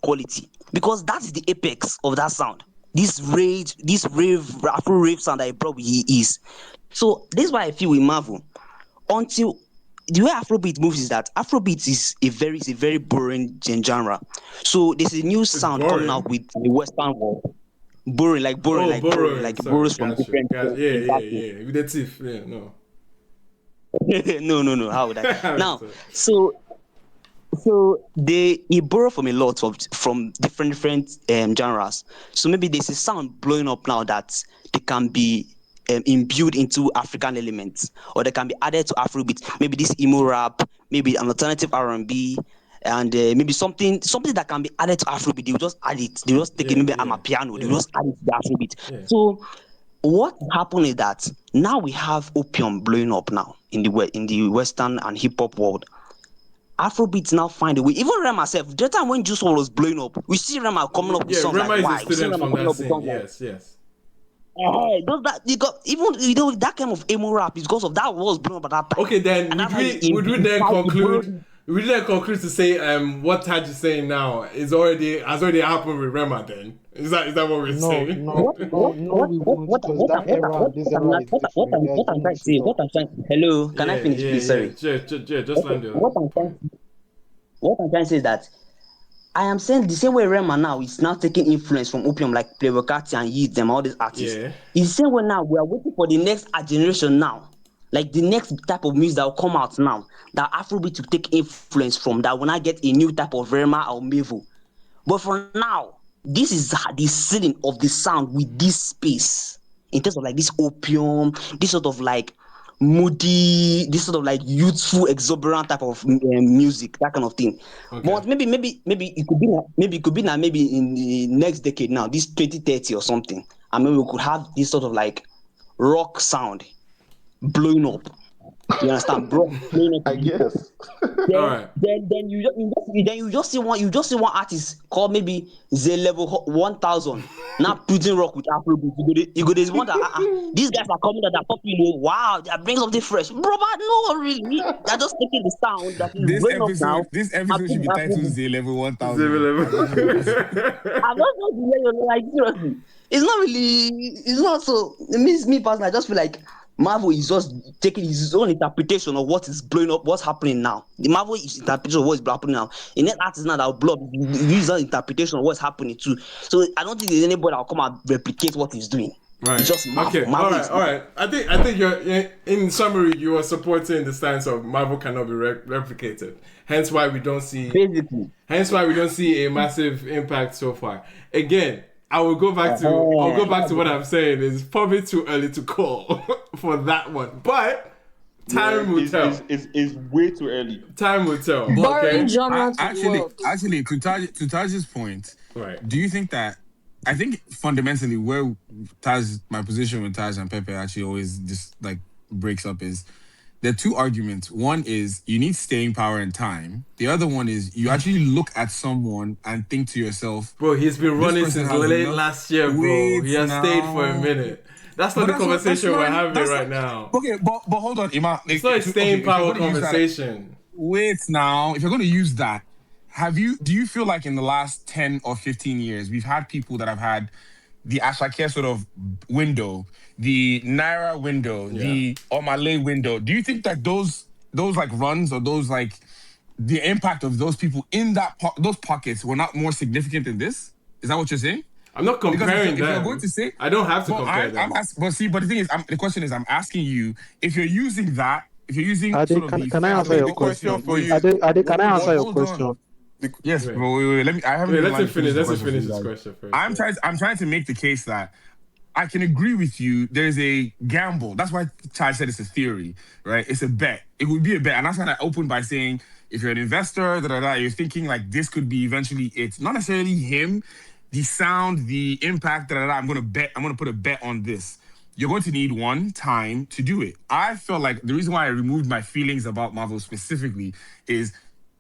quality because that's the apex of that sound. This rage, this Afro rave sound that he brought he is. So this is why I feel with Marvel. Until the way Afrobeat moves is that Afrobeat is a very boring genre. So there's a new sound coming out with the Western world. Boring, like Sorry, borrows from gotcha. different. Yeah. With the teeth, yeah, no. no. How would I? Now, so he borrow from a lot from different genres. So maybe there's a sound blowing up now that they can be imbued into African elements, or they can be added to Afrobeat. Maybe this emo rap, maybe an alternative R&B, and maybe something that can be added to Afrobeat. They will just add it. They will just take it. Maybe Amapiano. They will just add it to the Afrobeat. Yeah. So what happened is that now we have opium blowing up now in the Western and hip hop world. Afrobeats now find a way. Even Rema self, the time when Juice WRLD was blowing up, we see Rema coming up with songs Rema like is a student from that scene. Yes. Does that you got even that kind of emo rap is because of that was blown up at that time. Okay, then would we then conclude? Would we then conclude to say what Taj is saying now has already happened with Rema? Then is that what we're saying? No, we won't, because that era and this era is different. What I'm trying to hello, can I finish, please? Sorry. Just land there. What I'm trying to say is that I am saying the same way Rema now is now taking influence from opium, like Playboy Carti and Yeat, them all these artists. Yeah. It's the same way now we are waiting for the next generation now, like the next type of music that will come out now, that Afrobeat to take influence from, that will not get a new type of Rema or Mevo. But for now, this is the ceiling of the sound with this space in terms of like this opium, this sort of like moody, this sort of like youthful, exuberant type of music, that kind of thing. Okay. But maybe it could be now maybe in the next decade now, this 2030 or something, and maybe we could have this sort of like rock sound blowing up. You understand, bro? I guess. Then you just see one artist called maybe ZaylevelOneThousand now putting rock with Afrobeat. You go this one that these guys are coming that are popular. Wow, that brings something fresh, bro. But no, really, they're just taking the sound that is blowing up now. This episode should be titled ZaylevelOneThousand. I'm not going like seriously. It's not really. It's not so. It means me personally. I just feel like Marvel is just taking his own interpretation of what is blowing up, what's happening now. The Marvel is interpretation of what is happening now. In that artist now that will blow up, use that interpretation of what's happening too. So I don't think there's anybody that will come and replicate what he's doing. Right. It's just Marvel. Okay. Marvel all right. I think you're in summary you are supporting the stance of Marvel cannot be replicated. Hence why we don't see. Basically. Hence why we don't see a massive impact so far. Again. I'll go back to what I'm saying. It's probably too early to call for that one. But Time will tell. It's way too early. Time will tell. Boring Okay. genre to the world. Actually, to Taj's point, right? Do you think that? I think fundamentally where my position with Taj and Pepe actually always just like breaks up is there are two arguments. One is you need staying power and time. The other one is you actually look at someone and think to yourself, bro, he's been running since late last year, bro. He has stayed for a minute. That's not the conversation we're having right now. Okay, but hold on, Ima. It's not a staying power conversation. Wait now. If you're going to use that, do you feel like in the last 10 or 15 years, we've had people that have had the Ashake sort of window, the Naira window, the Omale window? Do you think that those like runs or those like the impact of those people in those pockets were not more significant than this? Is that what you're saying? I'm not comparing them. If you're going to say, I don't have to compare them. But the thing is, the question is, I'm asking you if you're using that. If you're using can I answer your question for you? Can I answer your question? Yes, bro. Wait. Let him finish. Let's finish this question first. I'm trying to make the case that I can agree with you. There's a gamble. That's why Chai said it's a theory, right? It's a bet. It would be a bet, and that's why I opened by saying if you're an investor, you're thinking like this could be eventually it. Not necessarily him, the sound, the impact. I'm going to bet. I'm going to put a bet on this. You're going to need time to do it. I felt like the reason why I removed my feelings about Marvel specifically is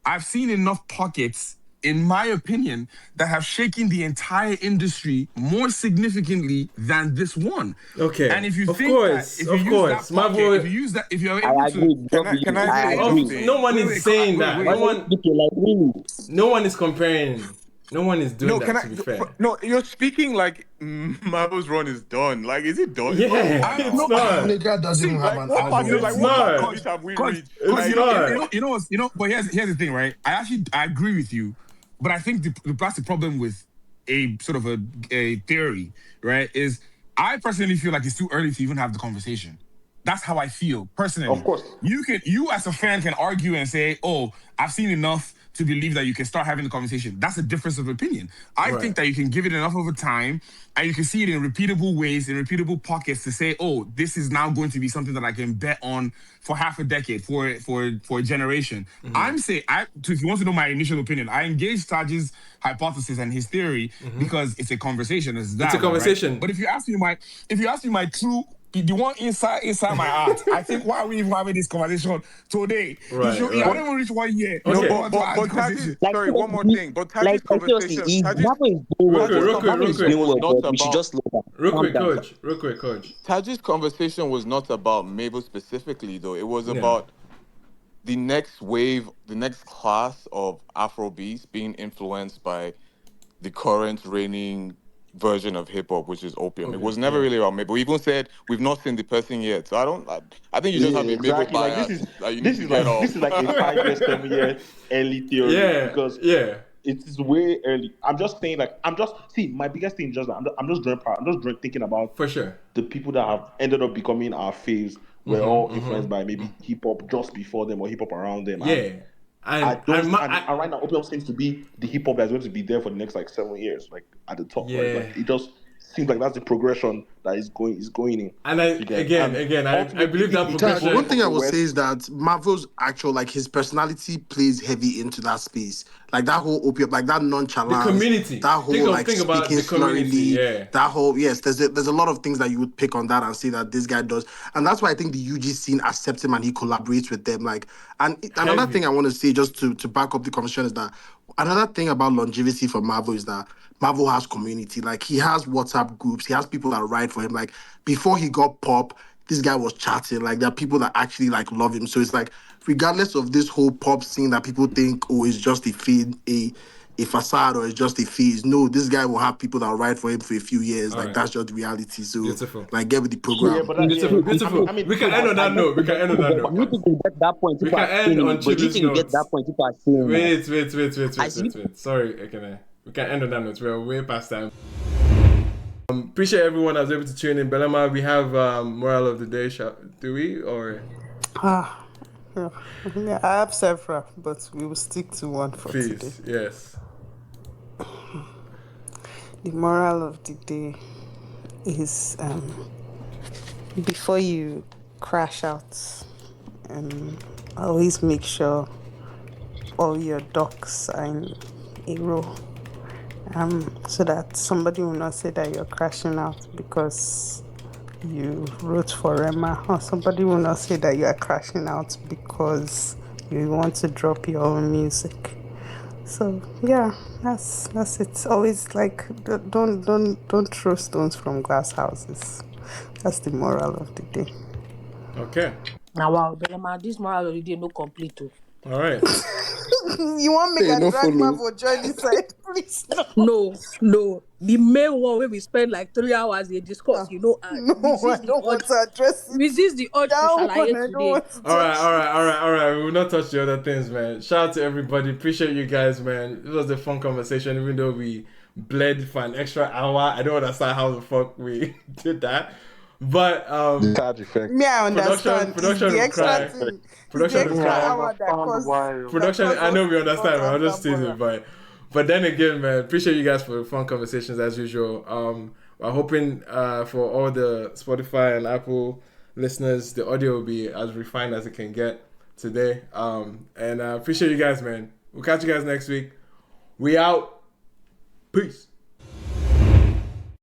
I've seen enough pockets, in my opinion, that have shaken the entire industry more significantly than this one. Okay. And if you if you use that, if you're able to, can I agree? No one is saying that. No one is comparing. No one is doing that, to be fair. No, you're speaking like Marvel's run is done. Like, is it done? Yeah, it's not. Nigga doesn't even have an album. It's not. But here's the thing, right? I agree with you, but I think that's the problem with a sort of a theory, right? Is I personally feel like it's too early to even have the conversation. That's how I feel personally. Of course, you as a fan can argue and say, "Oh, I've seen enough to believe that you can start having the conversation." That's a difference of opinion. I think that you can give it enough of a time and you can see it in repeatable ways, in repeatable pockets to say, "Oh, this is now going to be something that I can bet on for half a decade, for a generation." Mm-hmm. I'm saying, if you want to know my initial opinion, I engage Taj's hypothesis and his theory because it's a conversation. It's a conversation. Right? But if you ask me my true, the one inside my heart, I think why are we even having this conversation today? Right. I don't even reach 1 year. Okay. Sorry, one more thing. But Taj's conversation. Real quick, coach. Taj's conversation was not about Mabel specifically, though. It was about the next wave, the next class of Afrobeats being influenced by the current reigning version of hip hop, which is opium. It was never really about Mabel. We even said we've not seen the person yet. So I think you just have a Mabel bias. This is like a 5 years, 7 years early theory because it is way early. I'm just saying my biggest thing is just that I'm just thinking about for sure the people that have ended up becoming our faves were all influenced by maybe hip hop just before them or hip hop around them. And right now, opium seems to be the hip hop that's going to be there for the next 7 years, at the top. Right? It just seems like that's the progression that is going in. And I believe that progression. One thing I will say is that Marvel's actual his personality plays heavy into that space. Like that whole opium, like that nonchalance, the community. That whole think about the community. That whole there's a lot of things that you would pick on that and say that this guy does, and that's why I think the UG scene accepts him and he collaborates with them. Another thing I want to say just to back up the conversation is that another thing about longevity for Marvel is that Marvel has community. He has WhatsApp groups. He has people that write for him. Before he got pop, this guy was chatting. There are people that actually love him. So it's regardless of this whole pop scene that people think, it's just a feed, a facade, or it's just a phase. No, this guy will have people that write for him for a few years. That's just the reality. So beautiful. Get with the program. Beautiful. We can end on that note. You can get that point. We can end on Chibu's note. Get that point. People are saying Wait. Sorry, Ekene. We can end on that note. We're way past time. Appreciate everyone that was able to tune in. Belema, we have moral of the day. Do we or? Yeah, I have several, but we will stick to one for today. Yes. The moral of the day is before you crash out, and always make sure all your ducks are in a row. So that somebody will not say that you're crashing out because you wrote for Rema, or somebody will not say that you are crashing out because you want to drop your own music. So yeah, that's it. Always like don't throw stones from glass houses. That's the moral of the day. Okay. Now wow, but this moral of the day no complete too. All right. You want me Hey, to no drag follow. for join inside? Please no. No. The main one where we spend like 3 hours they discuss, and No, I don't want to address it. resist the urge to That one shalaye I don't today. want to All right, touch all it. right, all right, all right. We will not touch the other things, man. Shout out to everybody. Appreciate you guys, man. It was a fun conversation, even though we bled for an extra hour. I don't understand how the fuck we did that. But The charge effect. Me, I understand. It's production the will extra cry. thing. It's the Production will Me, extra I cry. hour understand why. Production, I us know we to not understand, man. I'm just answer teasing, Bora. but then again, man, appreciate you guys for the fun conversations as usual. I'm hoping for all the Spotify and Apple listeners, the audio will be as refined as it can get today. And I appreciate you guys, man. We'll catch you guys next week. We out. Peace.